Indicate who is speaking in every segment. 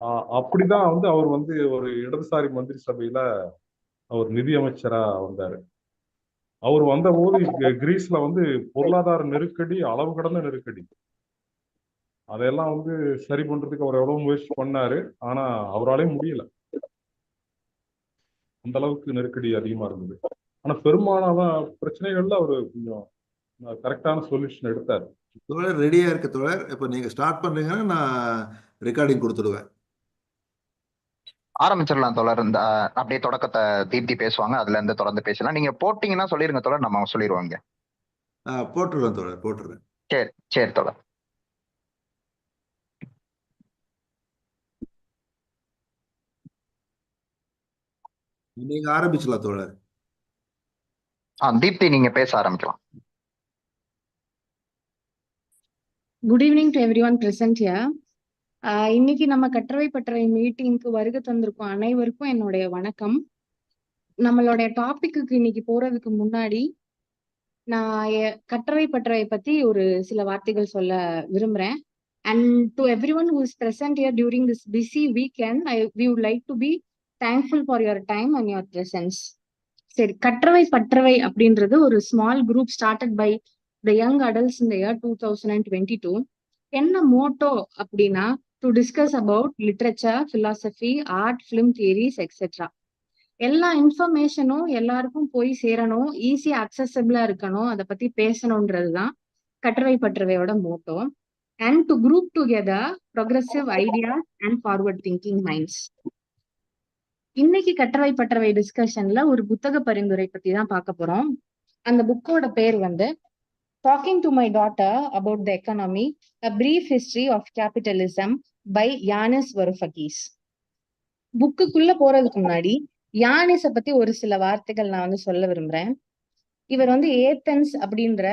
Speaker 1: அப்படிதான் அவர் ஒரு இடதுசாரி மந்திரி சபையில அவர் நிதி அமைச்சரா வந்தாரு. அவர் வந்தபோது கிரீஸ்ல பொருளாதார நெருக்கடி, அளவு கடந்த நெருக்கடி. அதையெல்லாம் சரி பண்றதுக்கு அவர் எவ்வளவு முயற்சி பண்ணாரு. ஆனா அவராலே முடியல. அந்த அளவுக்கு நெருக்கடி அதிகமா இருந்தது. ஆனா பெரும்பாலான பிரச்சனைகள்ல அவரு கொஞ்சம் கரெக்டான சொல்யூஷன் எடுத்தாரு.
Speaker 2: தோழர் ரெடியா இருக்கு தோழர். இப்ப நீங்க ஸ்டார்ட் பண்றீங்கன்னா நான் ரெக்கார்டிங் கொடுத்துடுவேன்.
Speaker 3: ஆரம்பிச்சிடலாம் தோழர். இந்த அப்படியே தொடக்கத்தை தீப்தி பேசுவாங்க, அதுல இருந்து தொடர்ந்து பேசலாம். நீங்க போட்டீங்கன்னா சொல்லிருங்க தோழர், நம்ம சொல்லிடுவாங்க.
Speaker 2: போட்டுடுறேன் தோழர், போட்டுடுறேன்.
Speaker 3: சரி சரி தோழர்.
Speaker 2: நீங்க ஆரம்பிச்சலாம் தோழர்.
Speaker 3: தீப்தி நீங்க பேச ஆரம்பிக்கலாம்.
Speaker 4: Good evening to every one present here. இன்னைக்கு நம்ம கற்றவை பற்றவை மீட்டிங்க்கு வருகை தந்திருக்கோம் அனைவருக்கும் என்னுடைய வணக்கம். நம்மளுடைய டாபிக்கு இன்னைக்கு போறதுக்கு முன்னாடி நான் கற்றவை பற்றவை பத்தி ஒரு சில வார்த்தைகள் சொல்ல விரும்புறேன். And to every one who is present here during this busy weekend, we would like to be thankful for your time and your presence. சரி, கற்றவை பற்றவை அப்படின்றது ஒரு small group started by the young adults இந்த year 2022. என்ன motto அப்படின்னா, to discuss about literature, philosophy, art, film theories etcetera. எல்லா இன்ஃபர்மேஷனும் எல்லாருக்கும் போய் சேரணும், ஈஸியா அக்சசபிளா இருக்கணும், அதை பத்தி பேசணும்ன்றதுதான் கற்றவை பற்றவையோட motto. And to group together progressive ideas and forward thinking minds. இன்னைக்கு கற்றவை பற்றவை டிஸ்கஷன்ல ஒரு புத்தக பரிந்துரை பத்தி தான் பார்க்க போறோம். அந்த புக்கோட பேர் talking to my daughter about the economy, a brief history of capitalism by Yanis Varoufakis. புக்குக்குள்ள போறதுக்கு முன்னாடி யானிஸ பத்தி ஒரு சில வார்த்தைகள் நான் சொல்ல விரும்புறேன். இவர் ஏத்தன்ஸ் அப்படின்ற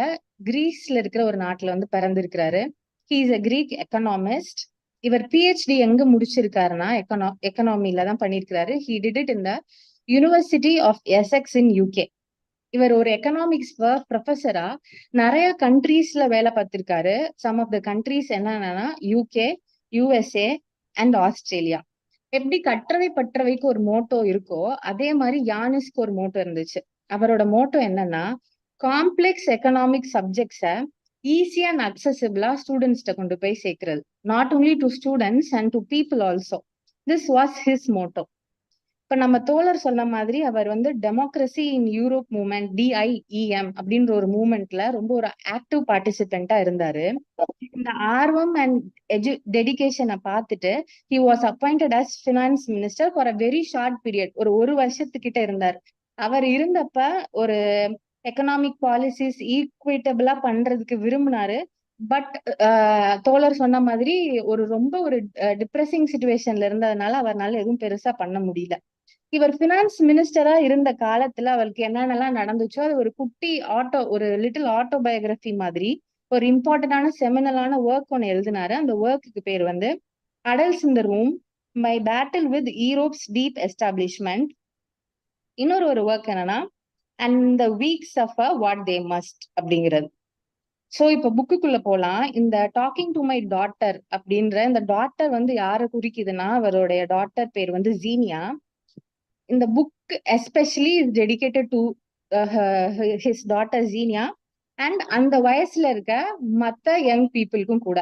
Speaker 4: கிரீஸ்ல இருக்கிற ஒரு நாட்டுல பிறந்திருக்கிறாரு. He is a Greek economist. இவர் பிஹெச்டி எங்க முடிச்சிருக்காருன்னா எக்கனாமில தான் பண்ணிருக்கிறாரு. He did it in the university of Essex in UK. இவர் ஒரு எக்கனாமிக்ஸ் ப்ரொஃபஸரா நிறைய கண்ட்ரீஸ்ல வேலை பார்த்திருக்காரு. சம் ஆஃப் த கண்ட்ரீஸ் என்னன்னா யூகே, யூஎஸ்ஏ அண்ட் ஆஸ்திரேலியா. எப்படி கற்றவை பற்றவைக்கு ஒரு மோட்டோ இருக்கோ அதே மாதிரி யானிஸ்க்கு ஒரு மோட்டோ இருந்துச்சு. அவரோட மோட்டோ என்னன்னா, காம்ப்ளெக்ஸ் எக்கனாமிக் சப்ஜெக்ட்ஸ ஈஸியா அண்ட் அக்சசிபிளா ஸ்டூடெண்ட்ஸ்ட கொண்டு போய் சேர்க்கிறது. Not only to students and to people also. This was his motto. இப்ப நம்ம தோழர் சொன்ன மாதிரி அவர் democracy in Europe movement, DIEM அப்படின்ற ஒரு மூவ்மெண்ட்ல ரொம்ப ஒரு ஆக்டிவ் பார்ட்டிசிபென்டா இருந்தாரு. இந்த ஆர்வம் அண்ட் டெடிகேஷனை பார்த்துட்டு he was appointed as finance minister for a very short period. ஒரு வருஷத்துக்கிட்ட இருந்தார். அவர் இருந்தப்ப ஒரு எக்கனாமிக் பாலிசிஸ் ஈக்குவேட்டபிளா பண்றதுக்கு விரும்பினாரு. பட் தோழர் சொன்ன மாதிரி ரொம்ப ஒரு டிப்ரெசிங் சிச்சுவேஷன்ல இருந்ததுனால அவர்னால எதுவும் பெருசா பண்ண முடியல. இவர் பினான்ஸ் மினிஸ்டரா இருந்த காலத்துல அவருக்கு என்னென்னலாம் நடந்துச்சோ அது ஒரு குட்டி ஒரு லிட்டில் ஆட்டோபயோகிராஃபி மாதிரி ஒரு இம்பார்ட்டன்டான செமினலான ஒர்க் ஒன்னு எழுதினாரு. அந்த ஒர்க்குக்கு பேர் adults in the room, my battle with Europe's deep establishment. இன்னொரு ஒர்க் என்னன்னா, and the weeks of what they must அப்படிங்கிறது. சோ இப்ப புக்குக்குள்ள போலாம். இந்த டாக்கிங் டு மை டாட்டர் அப்படின்ற இந்த டாட்டர் யாரை குறிக்குதுன்னா, அவருடைய டாட்டர் பேர் ஜீனியா. இந்த book especially is dedicated to his daughter ஜீனியா and அந்த வயசுல இருக்க மத்த யங் பீப்புளுக்கும் கூட.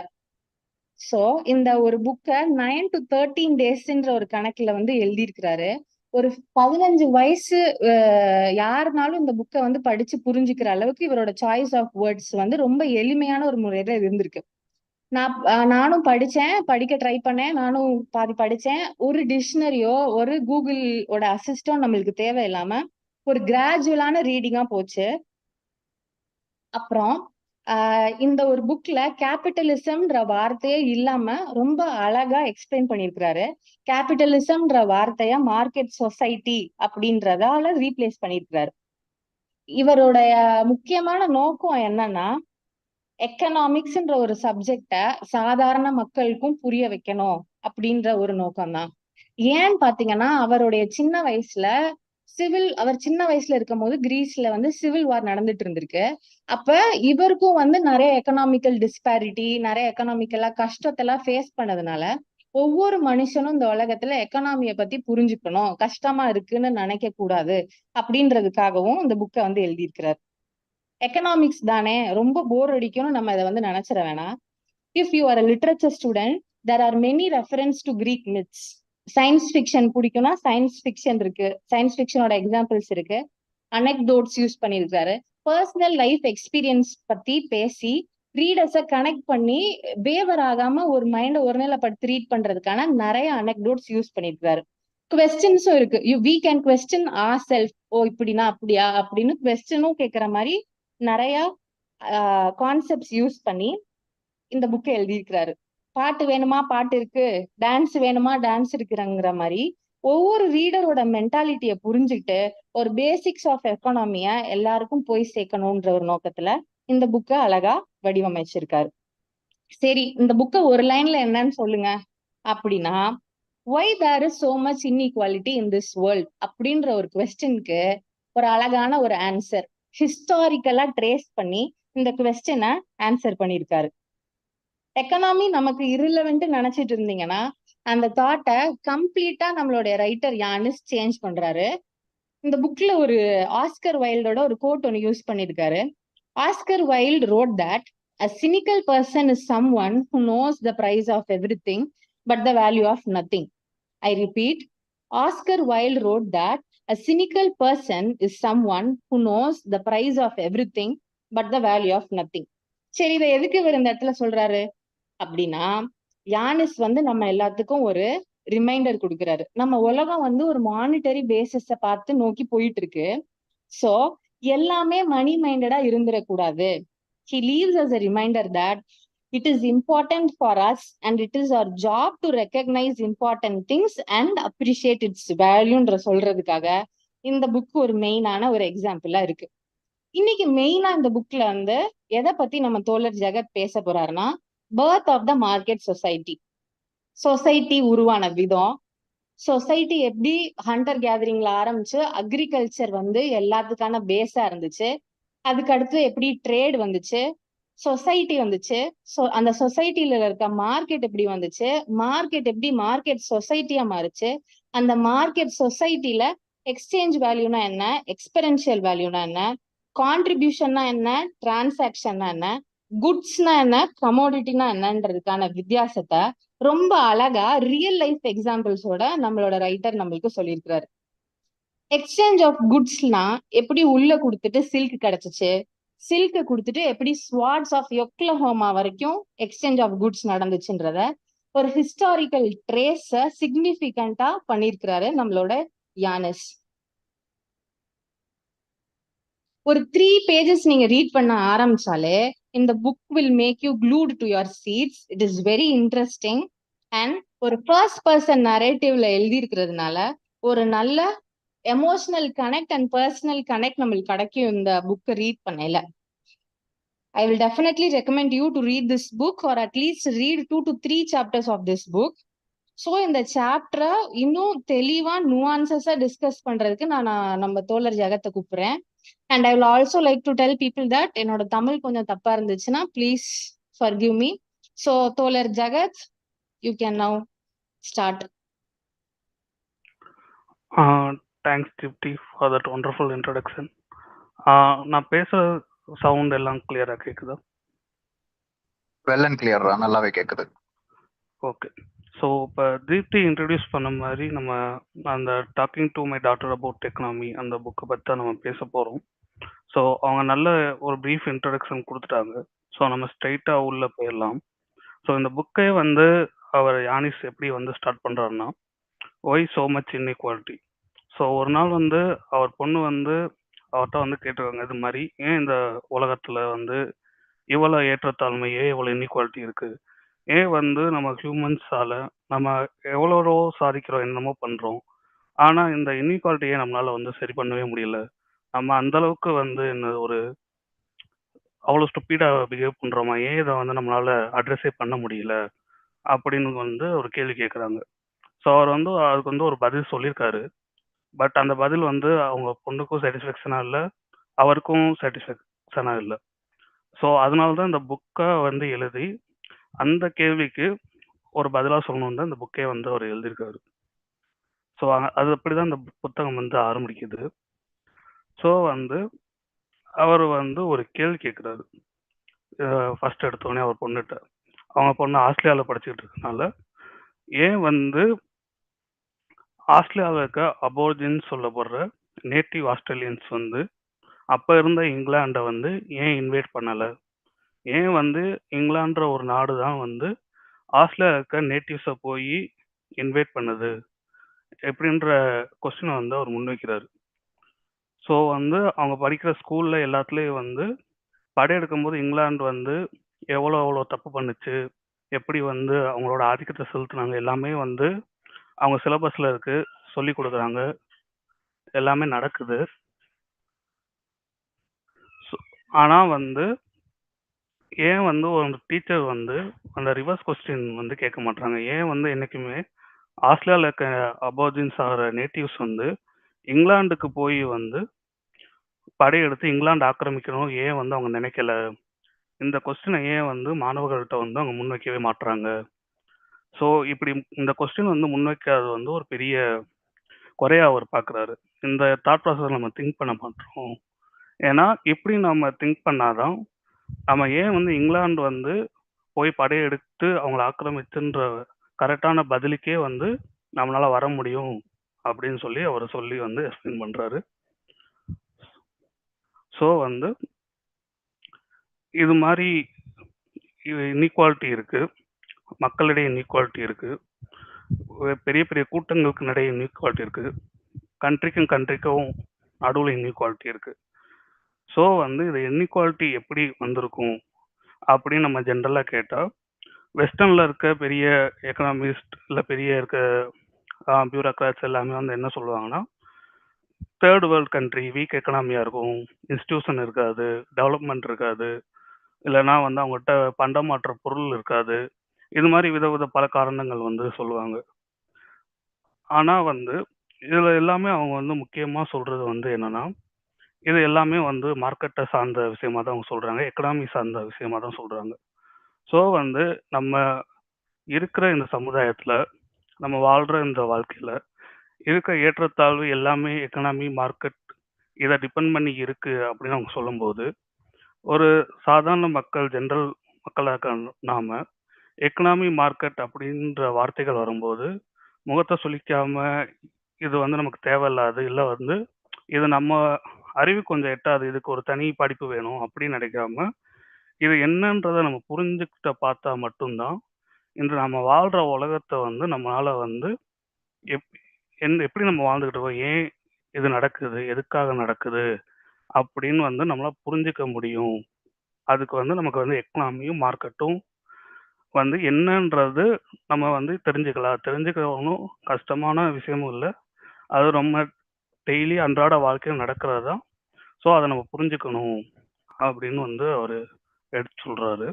Speaker 4: சோ இந்த ஒரு புக்கை 9 to 13 டேஸ்ன்ற ஒரு கணக்குல எழுதியிருக்கிறாரு. ஒரு 15 வயசு யாருனாலும் இந்த புக்கை படிச்சு புரிஞ்சுக்கிற அளவுக்கு இவரோட சாய்ஸ் ஆஃப் வேர்ட்ஸ் ரொம்ப எளிமையான ஒரு முறையில இருந்திருக்கு. நானும் படிக்க ட்ரை பண்ணேன். நானும் பாதி படிச்சேன். ஒரு டிக்ஷனரியோ ஒரு கூகுளோட அசிஸ்டோ நம்மளுக்கு தேவையில்லாம ஒரு கிராஜுவலான ரீடிங்கா போச்சு. அப்புறம் இந்த ஒரு புக்ல கேபிட்டலிசம்ன்ற வார்த்தையே இல்லாம ரொம்ப அழகா எக்ஸ்பிளைன் பண்ணிருக்கிறாரு. கேபிட்டலிசம்ன்ற வார்த்தைய மார்க்கெட் சொசைட்டி அப்படின்றதால ரீப்ளேஸ் பண்ணிருக்கிறாரு. இவருடைய முக்கியமான நோக்கம் என்னன்னா, எக்கனாமிக்ஸ்ன்ற ஒரு சப்ஜெக்ட சாதாரண மக்களுக்கும் புரிய வைக்கணும் அப்படின்ற ஒரு நோக்கம் தான். ஏன்னு பாத்தீங்கன்னா, அவருடைய சின்ன வயசுல அவர் சின்ன வயசுல இருக்கும் போது கிரீஸ்ல சிவில் வார் நடந்துட்டு இருந்திருக்கு. அப்ப இவருக்கும் நிறைய எக்கனாமிக்கல் டிஸ்பாரிட்டி, நிறைய எக்கனாமிக்கலா கஷ்டத்தை எல்லாம் ஃபேஸ் பண்ணதுனால ஒவ்வொரு மனுஷனும் இந்த உலகத்துல எக்கனாமிய பத்தி புரிஞ்சுக்கணும், கஷ்டமா இருக்குன்னு நினைக்க கூடாது அப்படின்றதுக்காகவும் இந்த புக்கை வந்து எழுதியிருக்கிறார். எக்கனாமிக்ஸ் தானே, ரொம்ப போர் அடிக்கும்னு நம்ம இதை வந்து நினைச்சிட வேணாம். If you are a literature student, there are many references to Greek myths. Science fiction பிடிக்கும்னா சயின்ஸ் ஃபிக்ஷன் இருக்கு, சயின்ஸ் ஃபிக்ஷனோட எக்ஸாம்பிள்ஸ் இருக்கு, அனெக்டோட்ஸ் யூஸ் பண்ணியிருக்காரு, பர்சனல் லைஃப் எக்ஸ்பீரியன்ஸ் பத்தி பேசி ரீடர்ஸை கனெக்ட் பண்ணி வேவர் ஆகாம ஒரு மைண்டை ஒருநிலைப்படுத்தி ரீட் பண்றதுக்கான நிறைய அனெக்டோட்ஸ் யூஸ் பண்ணியிருக்காரு. கொஸ்டின்ஸும் இருக்கு. We can question our self. ஓ இப்படின்னா அப்படியா அப்படின்னு கொஸ்டினும் கேட்கிற மாதிரி நிறைய கான்செப்ட்ஸ் யூஸ் பண்ணி இந்த புக்கை எழுதியிருக்கிறாரு. பாட்டு வேணுமா பாட்டு இருக்கு, டான்ஸ் வேணுமா டான்ஸ் இருக்குங்கிற மாதிரி ஒவ்வொரு ரீடரோட மென்டாலிட்டியை புரிஞ்சுக்கிட்டு ஒரு பேசிக்ஸ் ஆஃப் எக்கானமிய எல்லாருக்கும் போய் சேர்க்கணும்ன்ற ஒரு நோக்கத்துல இந்த புக்கை அழகா வடிவமைச்சிருக்காரு. சரி, இந்த புக்கை ஒரு லைன்ல என்னன்னு சொல்லுங்க அப்படின்னா, why there is so much inequality in this world அப்படின்ற ஒரு கொஸ்டினுக்கு ஒரு அழகான ஒரு ஆன்சர் ஹிஸ்டாரிக்கலா ட்ரேஸ் பண்ணி இந்த கொஸ்டினை ஆன்சர் பண்ணியிருக்காரு. எக்கனாமி நமக்கு irrelevant நினைச்சிட்டு இருந்தீங்கன்னா அந்த தாட்டை கம்ப்ளீட்டா நம்மளுடைய ரைட்டர் யானிஸ் சேஞ்ச் பண்றாரு. இந்த புக்ல ஒரு ஆஸ்கர் வைல்டோட ஒரு கோட் ஒன்று யூஸ் பண்ணிருக்காரு. Oscar wild wrote that a cynical person is someone who knows the price of everything but the value of nothing. I repeat, Oscar Wilde wrote that a cynical person is someone who knows the price of everything but the value of nothing. சரி, இதை எதுக்கு இவர் இந்த இடத்துல சொல்றாரு அப்படின்னா, யானிஸ் வந்து நம்ம எல்லாத்துக்கும் ஒரு ரிமைண்டர் கொடுக்குறாரு. நம்ம உலகம் வந்து ஒரு மானிட்டரி பேசிஸ பார்த்து நோக்கி போயிட்டு இருக்கு. சோ எல்லாமே மணி மைண்டடா இருந்துடக்கூடாது. He leaves us a reminder that it is important for us and it is our job to recognize important things and appreciate its valueன்ற சொல்றதுக்காக இந்த புக் ஒரு மெயினான ஒரு எக்ஸாம்பிளா இருக்கு. இன்னைக்கு மெயினா இந்த புக்ல வந்து எதை பத்தி நம்ம தோழர் ஜெகத் பேச போறாருன்னா, birth of the market society. Society உருவான விதம், சொசைட்டி எப்படி ஹண்டர் கேதரிங்ல ஆரம்பிச்சு அக்ரிகல்ச்சர் வந்து எல்லாத்துக்கான பேஸா இருந்துச்சு, அதுக்கு அடுத்து எப்படி ட்ரேட் வந்துச்சு, சொசைட்டி வந்துச்சு, அந்த சொசைட்டில இருக்க மார்க்கெட் எப்படி வந்துச்சு, மார்க்கெட் எப்படி மார்க்கெட் சொசைட்டியா மாறுச்சு, அந்த மார்க்கெட் சொசைட்டில எக்ஸ்சேஞ்ச் வேல்யூனா என்ன, எக்ஸ்பெரன்ஷியல் வேல்யூனா என்ன, கான்ட்ரிபியூஷன்னா என்ன, டிரான்சாக்ஷன்னா என்ன, குட்ஸ்னா என்ன, கமோடிட்டினா என்னன்றதுக்கான வித்தியாசத்தை ரொம்ப அழகா ரியல் லைஃப் எக்ஸாம்பிள்ஸோட நம்மளோட ரைட்டர் நம்மளுக்கு சொல்லியிருக்கிறாரு. எக்ஸ்சேஞ்ச் ஆஃப் குட்ஸ்னா எப்படி உள்ள கொடுத்துட்டு சில்க் கிடைச்சிச்சு, சில்க் கொடுத்துட்டு எப்படி ஸ்வாட்ஸ் ஆஃப் யொக்லஹோமா வரைக்கும் எக்ஸ்சேஞ்ச் ஆஃப் குட்ஸ் நடந்துச்சுன்றத ஒரு ஹிஸ்டாரிக்கல் ட்ரேஸ சிக்னிபிகண்டா பண்ணிருக்கிறாரு நம்மளோட யானிஸ். ஒரு 3 pages நீங்க ரீட் பண்ண ஆரம்பிச்சாலே இந்த book will make you glued to your seats. It is very interesting and ஒரு ஃபர்ஸ்ட் பர்சன் நரேட்டிவ்ல எழுதி இருக்கிறதுனால ஒரு நல்ல emotional connect and personal connect நம்மளுக்கு கிடைக்கும் இந்த புக்கை ரீட் பண்ணல. I will definitely recommend you to read this book or at least read 2 to 3 chapters of this book. So இந்த சாப்டரை இன்னும் தெளிவா நுவான்சஸா டிஸ்கஸ் பண்றதுக்கு நான் நம்ம தோழர் ஜெகத்தை கூப்பிடுறேன். And I will also like to tell people that என்னோட தமிழ் கொஞ்சம் தப்பா இருந்துச்சுன்னா ப்ளீஸ் forgive me. ஸோ தோழர் Jagath, you can now start.
Speaker 5: Thanks Deepthi for that wonderful introduction. நான் பேசுற சவுண்ட் எல்லாம் கிளியரா கேக்குதா?
Speaker 3: வெல் அண்ட் கிளியரா, நல்லாவே கேக்குது.
Speaker 5: ஓகே. ஸோ இப்போ தீப்தி இன்ட்ரடியூஸ் பண்ண மாதிரி நம்ம அந்த docking to my daughter about economy அந்த புக்கை பற்றி தான் நம்ம பேச போகிறோம். ஸோ அவங்க நல்ல ஒரு ப்ரீஃப் இன்ட்ரடக்ஷன் கொடுத்துட்டாங்க. ஸோ நம்ம ஸ்ட்ரைட்டாக உள்ளே போயிடலாம். ஸோ இந்த புக்கே வந்து அவர் யானிஸ் எப்படி வந்து ஸ்டார்ட் பண்ணுறாருன்னா, why so much inequality. So ஒரு நாள் வந்து அவர் பொண்ணு வந்து அவர்கிட்ட வந்து கேட்டிருக்காங்க, இது மாதிரி ஏன் இந்த உலகத்தில் வந்து இவ்வளோ ஏற்றத்தாழ்மை, ஏன் இவ்வளோ இன்இக்வாலிட்டி இருக்குது, ஏன் வந்து நம்ம ஹியூமன்ஸால நம்ம எவ்வளோ சாதிக்கிறோம், என்னமோ பண்ணுறோம், ஆனால் இந்த இன்இக்வாலிட்டியை நம்மளால வந்து சரி பண்ணவே முடியல, நம்ம அந்த அளவுக்கு வந்து என்ன ஒரு அவ்வளோ ஸ்டூப்பிடாக பிஹேவ் பண்ணுறோமா, ஏன் இதை வந்து நம்மளால அட்ரஸே பண்ண முடியல அப்படின்னு வந்து ஒரு கேள்வி கேட்குறாங்க. ஸோ அவர் வந்து அதுக்கு வந்து ஒரு பதில் சொல்லியிருக்காரு. பட் அந்த பதில் வந்து அவங்க பொண்ணுக்கும் சாட்டிஸ்ஃபேக்ஷனாக இல்லை, அவருக்கும் சாட்டிஸ்ஃபேக்ஷனாக இல்லை. ஸோ அதனால தான் இந்த புக்கை வந்து எழுதி அந்த கேள்விக்கு ஒரு பதிலா சொல்லணும்னு தான் இந்த புக்கே வந்து அவர் எழுதியிருக்காரு. ஸோ அது அப்படிதான் இந்த புத்தகம் வந்து ஆரம்பிக்குது. ஸோ வந்து அவர் வந்து ஒரு கேள்வி கேட்குறாரு. ஃபர்ஸ்ட் எடுத்தோடனே அவர் பொண்ணுட்ட. அவங்க பொண்ணு ஆஸ்திரேலியாவில் படிச்சுட்டு இருக்கனால, ஏன் வந்து ஆஸ்திரேலியாவில் இருக்க அபோர்ஜின்னு சொல்லப்படுற நேட்டிவ் ஆஸ்திரேலியன்ஸ் வந்து அப்போ இருந்த இங்கிலாண்டை வந்து ஏன் இன்வைட் பண்ணலை? ஏன் வந்து இங்கிலாந்துன்ற ஒரு நாடு தான் வந்து ஆஸ்திரேலியா இருக்க நேட்டிவ்ஸை போய் இன்வைட் பண்ணுது எப்படின்ற கொஸ்டினை வந்து அவர் முன்வைக்கிறாரு. ஸோ வந்து அவங்க படிக்கிற ஸ்கூலில் எல்லாத்துலேயும் வந்து படையெடுக்கும் போது இங்கிலாந்து வந்து எவ்வளோ தப்பு பண்ணுச்சு, எப்படி வந்து அவங்களோட ஆதிக்கத்தை செலுத்துனாங்க, எல்லாமே வந்து அவங்க சிலபஸில் இருக்கு, சொல்லி கொடுக்குறாங்க, எல்லாமே நடக்குது. ஆனால் வந்து ஏன் வந்து ஒரு டீச்சர் வந்து அந்த ரிவர்ஸ் கொஸ்டின் வந்து கேட்க மாட்டாங்க? ஏன் வந்து என்றைக்குமே ஆஸ்திரேலியாவில் இருக்க அபோர்ஜின்ஸ் ஆகிற நேட்டிவ்ஸ் வந்து இங்கிலாந்துக்கு போய் வந்து படையெடுத்து இங்கிலாந்து ஆக்கிரமிக்கணும் ஏன் வந்து அவங்க நினைக்கல? இந்த கொஸ்டினை ஏன் வந்து மாணவர்கள்ட்ட வந்து அவங்க முன்வைக்கவே மாட்டுறாங்க? ஸோ இப்படி இந்த கொஸ்டின் வந்து முன்வைக்காது வந்து ஒரு பெரிய குறையா அவர் பார்க்குறாரு. இந்த தாட் ப்ராசஸ் நம்ம திங்க் பண்ண மாட்டோம். ஏன்னா இப்படி நம்ம திங்க் பண்ணாதான் நம்ம ஏன் வந்து இங்கிலாந்து வந்து போய் படையெடுத்து அவங்கள ஆக்கிரமிச்சுன்ற கரெக்டான பதிலுக்கே வந்து நம்மளால வர முடியும் அப்படின்னு சொல்லி அவர் சொல்லி வந்து எக்ஸ்பிளைன் பண்றாரு. ஸோ வந்து இது மாதிரி இன்இக்வாலிட்டி இருக்கு, மக்களிடையே இன்இக்வாலிட்டி இருக்கு, பெரிய பெரிய கூட்டங்களுக்கு நிறைய இன்இக்வாலிட்டி இருக்கு, கண்ட்ரிக்கும் நடுவில் இன்இக்வாலிட்டி இருக்கு. ஸோ வந்து இது இன்இக்வாலிட்டி எப்படி வந்திருக்கும் அப்படின்னு நம்ம ஜென்ரலாக கேட்டால், வெஸ்டர்னில் இருக்க பெரிய எக்கனாமிஸ்ட் இல்லை பெரிய இருக்க பியூரோக்ராட்ஸ் எல்லாமே வந்து என்ன சொல்லுவாங்கன்னா, தேர்ட் வேர்ல்ட் கண்ட்ரி வீக் எக்கனாமியாக இருக்கும், இன்ஸ்டியூஷன் இருக்காது, டெவலப்மெண்ட் இருக்காது, இல்லைனா வந்து அவங்ககிட்ட பண்டமாற்ற பொருள் இருக்காது, இது மாதிரி வித பல காரணங்கள் வந்து சொல்லுவாங்க. ஆனால் வந்து இதில் எல்லாமே அவங்க வந்து முக்கியமாக சொல்கிறது வந்து என்னென்னா, இது எல்லாமே வந்து மார்க்கெட்டை சார்ந்த விஷயமா தான் அவங்க சொல்கிறாங்க, எக்கனாமி சார்ந்த விஷயமா தான் சொல்கிறாங்க. ஸோ வந்து நம்ம இருக்கிற இந்த சமுதாயத்தில், நம்ம வாழ்கிற இந்த வாழ்க்கையில் இருக்க ஏற்றத்தாழ்வு எல்லாமே எக்கனாமி, மார்க்கெட் இதை டிபெண்ட் பண்ணி இருக்குது அப்படின்னு அவங்க சொல்லும்போது, ஒரு சாதாரண மக்கள், ஜென்ரல் மக்களாக இருக்க நாம எக்கனாமி, மார்க்கெட் அப்படின்ற வார்த்தைகள் வரும்போது முகத்தை சுளிக்காம, இது வந்து நமக்கு தேவையில்லாது, இல்லை வந்து இது நம்ம அறிவு கொஞ்சம் எட்டாது, இதுக்கு ஒரு தனி படிப்பு வேணும் அப்படின்னு நினைக்காம, இது என்னன்றதை நம்ம புரிஞ்சுக்கிட்ட பார்த்தா மட்டும்தான் இன்று நம்ம வாழ்கிற உலகத்தை வந்து நம்மளால் வந்து எப்படி நம்ம வாழ்ந்துக்கிட்டு இருக்கோம், ஏன் இது நடக்குது, எதுக்காக நடக்குது அப்படின்னு வந்து நம்மளால் புரிஞ்சுக்க முடியும். அதுக்கு வந்து நமக்கு வந்து எக்கனாமியும் மார்க்கெட்டும் வந்து என்னன்றது நம்ம வந்து தெரிஞ்சுக்கலாம். தெரிஞ்சுக்கிறவனும் கஷ்டமான விஷயமும் இல்லை, அது ரொம்ப டெய்லி அன்றாட வாழ்க்கையில் நடக்கிறது தான். ஸோ அதை நம்ம புரிஞ்சுக்கணும் அப்படின்னு வந்து அவர் எடுத்து சொல்கிறாரு.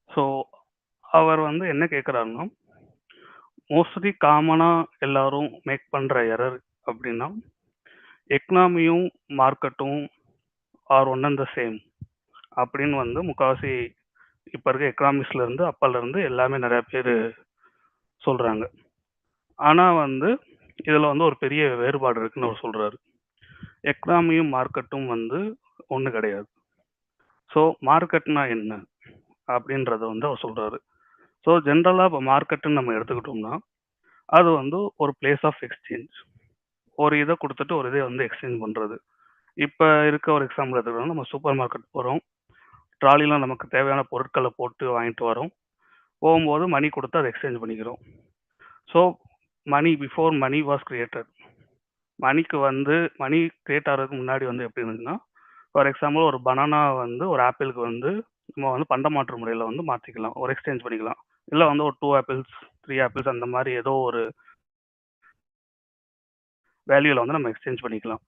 Speaker 5: ஸோ அவர் வந்து என்ன கேட்குறாருன்னா, மோஸ்ட்லி காமனாக எல்லாரும் மேக் பண்ணுற எரர் அப்படின்னா, எக்கனாமியும் மார்க்கெட்டும் are one and the same அப்படின்னு வந்து முக்கால்வாசி இப்போ இருக்க எக்கனாமிக்ஸ்லேருந்து அப்போலேருந்து எல்லாமே நிறையா பேர் சொல்கிறாங்க. ஆனால் வந்து இதில் வந்து ஒரு பெரிய வேறுபாடு இருக்குன்னு அவர் சொல்கிறாரு. எக்கனாமியும் மார்க்கெட்டும் வந்து ஒன்று கிடையாது. ஸோ மார்க்கெட்னா என்ன அப்படின்றத வந்து அவர் சொல்கிறாரு. ஸோ ஜென்ரலாக இப்போ மார்க்கெட்டுன்னு நம்ம எடுத்துக்கிட்டோம்னா, அது வந்து ஒரு பிளேஸ் ஆஃப் எக்ஸ்சேஞ்ச். ஒரு இதை கொடுத்துட்டு ஒரு இதை வந்து எக்ஸ்சேஞ்ச் பண்ணுறது. இப்போ இருக்க ஒரு எக்ஸாம்பிள் எடுத்துக்கிட்டோம்னா, நம்ம சூப்பர் மார்க்கெட் போகிறோம், ட்ராலிலாம் நமக்கு தேவையான பொருட்களை போட்டு வாங்கிட்டு வரோம், போகும்போது மணி கொடுத்து அதை எக்ஸ்சேஞ்ச் பண்ணிக்கிறோம். So money before money was created. மணிக்கு வந்து மணி கிரியேட் ஆகிறதுக்கு முன்னாடி வந்து எப்படி இருந்துச்சுன்னா, ஃபார் எக்ஸாம்பிள் ஒரு பனானா வந்து ஒரு ஆப்பிளுக்கு வந்து நம்ம வந்து பண்டமாற்று முறையில் வந்து மாற்றிக்கலாம், ஒரு எக்ஸ்சேஞ்ச் பண்ணிக்கலாம். இல்லை வந்து ஒரு 2 ஆப்பிள்ஸ் 3 ஆப்பிள்ஸ் அந்த மாதிரி ஏதோ ஒரு வேல்யூவில் வந்து நம்ம எக்ஸ்சேஞ்ச் பண்ணிக்கலாம்.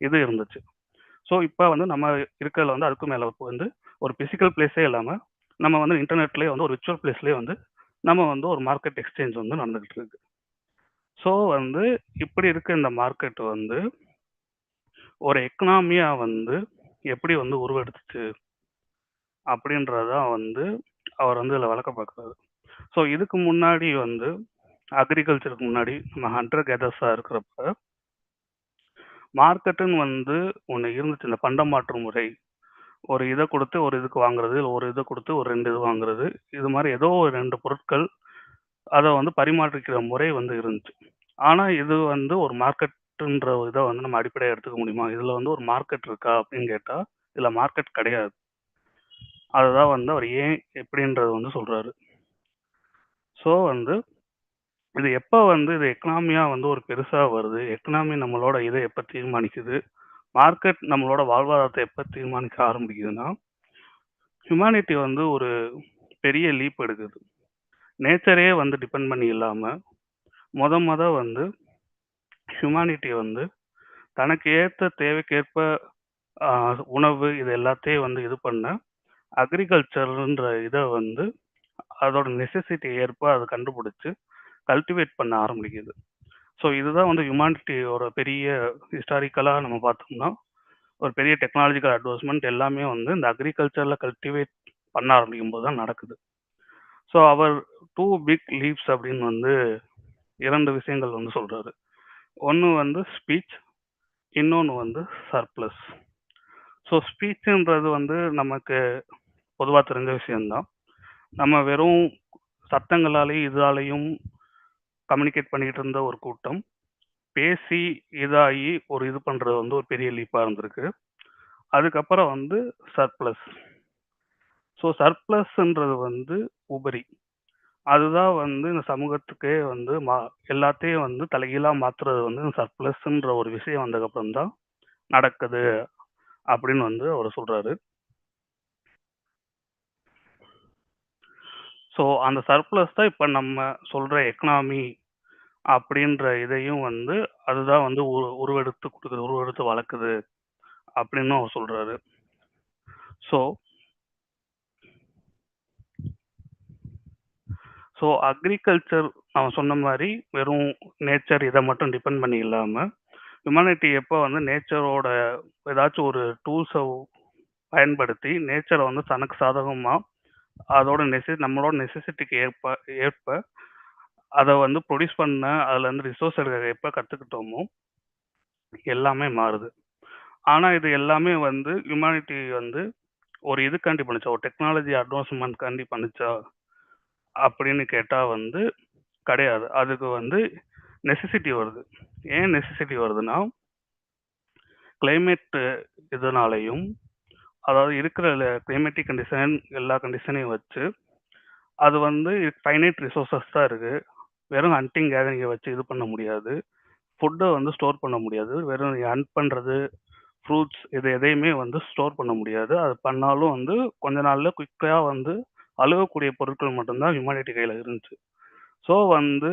Speaker 5: இது இருந்துச்சு. ஸோ இப்போ வந்து நம்ம இருக்கிறதுல வந்து அதுக்கும் மேலே வந்து ஒரு ஃபிசிக்கல் பிளேஸே இல்லாமல் நம்ம வந்து இன்டர்நெட்லேயே வந்து ஒரு விர்ச்சுவல் பிளேஸ்லேயே வந்து நம்ம வந்து ஒரு மார்க்கெட் எக்ஸ்சேஞ்ச் வந்து நடந்துகிட்டு இருக்கு. ஸோ வந்து இப்படி இருக்க இந்த மார்க்கெட் வந்து ஒரு எக்கனாமியாக வந்து எப்படி வந்து உருவெடுத்துச்சு அப்படின்றதான் வந்து அவர் வந்து இதில் விளக்க பார்க்குறாரு. ஸோ இதுக்கு முன்னாடி வந்து அக்ரிகல்ச்சருக்கு முன்னாடி நம்ம ஹண்டர் கேதர்ஸாக இருக்கிறப்ப மார்க்கெட்டுன்னு வந்து ஒன்று இருந்துச்சு. இந்த பண்டமாற்று முறை, ஒரு இதை கொடுத்து ஒரு இதுக்கு வாங்குறது, இல்லை ஒரு இதை கொடுத்து ஒரு 2 இது வாங்குறது, இது மாதிரி ஏதோ ஒரு 2 பொருட்கள் அதை வந்து பரிமாற்றிக்கிற முறை வந்து இருந்துச்சு. ஆனால் இது வந்து ஒரு மார்க்கெட்டுன்ற இதை வந்து நம்ம அடிப்படையாக எடுத்துக்க முடியுமா? இதில் வந்து ஒரு மார்க்கெட் இருக்கா அப்படின்னு கேட்டால் இதில் மார்க்கெட் கிடையாது. அதுதான் வந்து அவர் ஏன் எப்படின்றது வந்து சொல்கிறாரு. ஸோ வந்து இது எப்போ வந்து இது எக்கனாமியாக வந்து ஒரு பெருசாக வருது, எக்கனாமி நம்மளோட இதை எப்போ தீர்மானிக்குது, மார்க்கெட் நம்மளோட வாழ்வாதாரத்தை எப்போ தீர்மானிக்க ஆரம்பிக்குதுன்னா, ஹியூமனிட்டி வந்து ஒரு பெரிய லீப் எடுக்குது. நேச்சரே வந்து டிபெண்ட் பண்ணி இல்லாமல் மொத வந்து ஹியூமனிட்டி வந்து தனக்கு ஏற்ற தேவைக்கேற்ப உணவு இது எல்லாத்தையும் வந்து இது பண்ண அக்ரிகல்ச்சர்ன்ற இதை வந்து அதோட நெசசிட்டி ஏற்ப அதை கண்டுபிடிச்சு கல்டிவேட் பண்ண ஆரம்பிக்குது. ஸோ இதுதான் வந்து ஹியூமானிட்டியோட பெரிய ஹிஸ்டாரிக்கலாக நம்ம பார்த்தோம்னா ஒரு பெரிய டெக்னாலஜிக்கல் அட்வான்ஸ்மெண்ட் எல்லாமே வந்து இந்த அக்ரிகல்ச்சரில் கல்டிவேட் பண்ண ஆரம்பிக்கும் போது தான் நடக்குது. ஸோ அவர் 2 பிக் லீவ்ஸ் அப்படின்னு வந்து 2 விஷயங்கள் வந்து சொல்கிறாரு. ஒன்று வந்து ஸ்பீச், இன்னொன்று வந்து சர்ப்ளஸ். ஸோ ஸ்பீச்சுன்றது வந்து நமக்கு பொதுவாக தெரிஞ்ச விஷயம்தான். நம்ம வெறும் சத்தங்களாலேயும் இதாலையும் கம்யூனிகேட் பண்ணிக்கிட்டு இருந்த ஒரு கூட்டம் பேசி இதாகி ஒரு இது பண்ணுறது வந்து ஒரு பெரிய லீப்பாக இருந்திருக்கு. அதுக்கப்புறம் வந்து சர்ப்ளஸ். ஸோ சர்ப்ளஸ்ன்றது வந்து உபரி. அதுதான் வந்து இந்த சமூகத்துக்கே வந்து எல்லாத்தையும் வந்து தலைகீழாக மாற்றுறது வந்து இந்த சர்ப்ளஸ்ன்ற ஒரு விஷயம் வந்ததுக்கப்புறம் தான் நடக்குது அப்படின்னு வந்து அவர் சொல்கிறாரு. ஸோ அந்த சர்ப்ளஸ் தான் இப்போ நம்ம சொல்கிற எக்கனாமி அப்படின்ற இதையும் வந்து அதுதான் வந்து உருவெடுத்து கொடுக்குது, உருவெடுத்து வளர்க்குது அப்படின்னு அவர் சொல்கிறாரு. ஸோ அக்ரிகல்ச்சர் அவன் சொன்ன மாதிரி வெறும் நேச்சர் இதை மட்டும் டிபெண்ட் பண்ணி இல்லாமல் ஹியூமனிட்டி எப்போ வந்து நேச்சரோட ஏதாச்சும் ஒரு டூல்ஸை பயன்படுத்தி நேச்சரை வந்து தனக்கு சாதகமாக அதோட நம்மளோட நெசசிட்டிக்கு ஏற்ப அதை வந்து ப்ரொடியூஸ் பண்ண அதுலேருந்து ரிசோர்ஸ் எடுக்க எப்போ கற்றுக்கிட்டோமோ எல்லாமே மாறுது. ஆனால் இது எல்லாமே வந்து ஹியூமனிட்டி வந்து ஒரு இதுக்காண்டி பண்ணுச்சா, ஒரு டெக்னாலஜி அட்வான்ஸ்மெண்ட்காண்டி பண்ணுச்சா அப்படின்னு கேட்டால் வந்து கிடையாது. அதுக்கு வந்து நெசசிட்டி வருது. ஏன் நெசசிட்டி வருதுன்னா கிளைமேட் இதனாலையும், அதாவது இருக்கிற கிளைமேட்டிக் கண்டிஷன் எல்லா கண்டிஷனையும் வச்சு அது வந்து ஃபைனைட் ரிசோர்ஸஸ் தான் இருக்குது. வெறும் ஹண்டிங் கேதரிங்கை வச்சு இது பண்ண முடியாது. ஃபுட்டை வந்து ஸ்டோர் பண்ண முடியாது. வெறும் ஹண்ட் பண்ணுறது ஃப்ரூட்ஸ் இது எதையுமே வந்து ஸ்டோர் பண்ண முடியாது. அது பண்ணாலும் வந்து கொஞ்ச நாளில் குயிக்காக வந்து அழுகக்கூடிய பொருட்கள் மட்டும்தான் ஹியூமனிட்டி கையில் இருந்துச்சு. ஸோ வந்து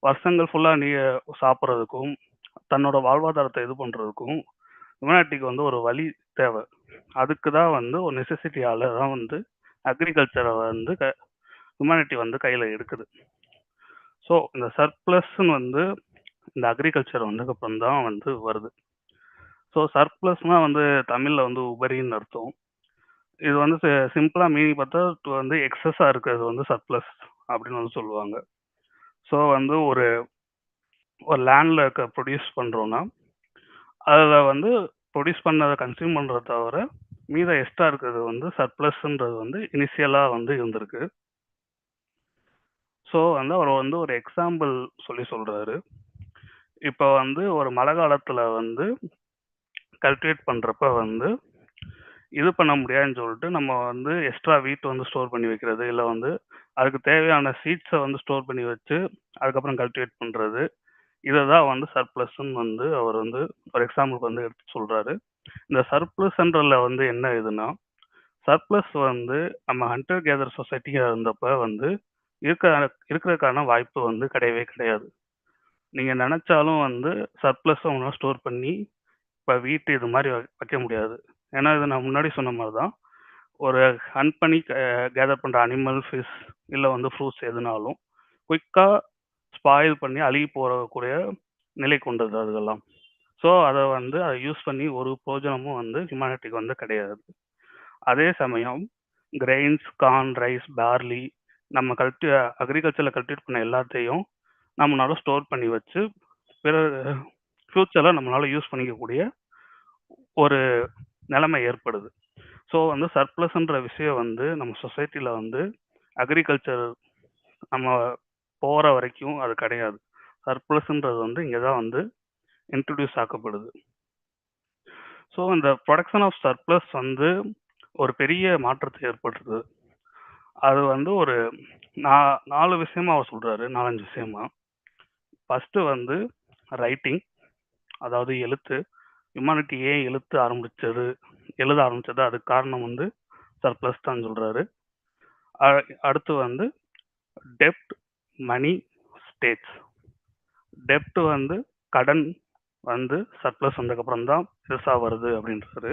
Speaker 5: வருஷங்கள் ஃபுல்லாக நீ சாப்பிட்றதுக்கும் தன்னோட வாழ்வாதாரத்தை இது பண்ணுறதுக்கும் ஹியூமனிட்டிக்கு வந்து ஒரு வழி தேவை. அதுக்கு தான் வந்து ஒரு நெசசிட்டியால் தான் வந்து அக்ரிகல்ச்சரை வந்து ஹியூமனிட்டி வந்து கையில் எடுக்குது. ஸோ இந்த சர்ப்ளஸ்ன்னு வந்து இந்த அக்ரிகல்ச்சர் வந்ததுக்கப்புறம் தான் வந்து வருது. ஸோ சர்ப்ளஸ்னால் வந்து தமிழில் வந்து உபரின்னு அர்த்தம். இது வந்து சிம்பிளாக மீனிங் பார்த்தா வந்து எக்ஸஸாக இருக்கிறது வந்து சர்ப்ளஸ் அப்படின்னு வந்து சொல்லுவாங்க. ஸோ வந்து ஒரு லேண்டில் இருக்க ப்ரொடியூஸ் பண்ணுறோன்னா அதில் வந்து ப்ரொடியூஸ் பண்ணதை கன்சியூம் பண்ணுறத தவிர மீத எக்ஸ்ட்ரா இருக்கிறது வந்து சர்ப்ளஸ்ன்றது வந்து இனிஷியலாக வந்து இருந்திருக்கு. ஸோ வந்து அவர் வந்து ஒரு எக்ஸாம்பிள் சொல்கிறாரு. இப்போ வந்து ஒரு மழை காலத்தில் வந்து கல்டிவேட் பண்ணுறப்ப வந்து இது பண்ண முடியாதுன்னு சொல்லிட்டு நம்ம வந்து எக்ஸ்ட்ரா வீட்டை வந்து ஸ்டோர் பண்ணி வைக்கிறது, இல்லை வந்து அதுக்கு தேவையான சீட்ஸை வந்து ஸ்டோர் பண்ணி வச்சு அதுக்கப்புறம் கல்டிவேட் பண்ணுறது, இதை தான் வந்து சர்ப்ளஸ்ன்னு வந்து அவர் வந்து ஒரு எக்ஸாம்பிளுக்கு வந்து எடுத்து சொல்கிறாரு. இந்த சர்ப்ளஸ்ன்றதில் வந்து என்ன இதுன்னா, சர்ப்ளஸ் வந்து நம்ம ஹண்டர் கேதர் சொசைட்டியாக இருந்தப்போ வந்து இருக்கிறதுக்கான வாய்ப்பு வந்து கிடையவே கிடையாது. நீங்கள் நினச்சாலும் வந்து சர்ப்ளஸை ஒன்றா ஸ்டோர் பண்ணி இப்போ வீட்டு இது மாதிரி வைக்க முடியாது. ஏன்னா இது நான் முன்னாடி சொன்ன மாதிரி தான், ஒரு ஹண்ட் பண்ணி கேதர் பண்ணுற அனிமல், ஃபிஷ் இல்லை வந்து ஃப்ரூட்ஸ் எதுனாலும் குயிக்காக ஸ்பாயில் பண்ணி அழுகி போகக்கூடிய நிலை கொண்டது அதுக்கெல்லாம். ஸோ அதை வந்து அதை யூஸ் பண்ணி ஒரு பிரோஜனமும் வந்து ஹியூமனிட்டிக்கு வந்து கிடையாது. அதே சமயம் கிரெயின்ஸ், கார்ன், ரைஸ், பார்லி நம்ம அக்ரிகல்ச்சரில் கல்டிவேட் பண்ண எல்லாத்தையும் நம்மளால ஸ்டோர் பண்ணி வச்சு பிற ஃப்யூச்சரில் நம்மளால யூஸ் பண்ணிக்கக்கூடிய ஒரு நிலைமை ஏற்படுது. ஸோ வந்து சர்ப்ளஸ்ன்ற விஷயம் வந்து நம்ம சொசைட்டியில் வந்து அக்ரிகல்ச்சர் நம்ம போகிற வரைக்கும் அது கிடையாது. சர்ப்ளஸ்ன்றது வந்து இங்கே தான் வந்து இன்ட்ரடியூஸ் ஆக்கப்படுது. ஸோ இந்த ப்ரொடக்ஷன் ஆஃப் சர்ப்ளஸ் வந்து ஒரு பெரிய மாற்றத்தை ஏற்படுத்துது. அது வந்து ஒரு 4 விஷயமா அவர் சொல்றாரு, 4-5 விஷயமா. ஃபர்ஸ்ட் வந்து ரைட்டிங், அதாவது எழுத்து. ஹியூமானிட்டி ஏன் எழுத ஆரம்பிச்சது அதுக்கு காரணம் வந்து சர்ப்ளஸ் தான் சொல்றாரு. அடுத்து வந்து டெப்ட், மணி, ஸ்டேட்ஸ். டெப்ட் வந்து கடன் வந்து சர்ப்ளஸ் வந்ததுக்கப்புறம் தான் பெருசாக வருது அப்படின்றாரு.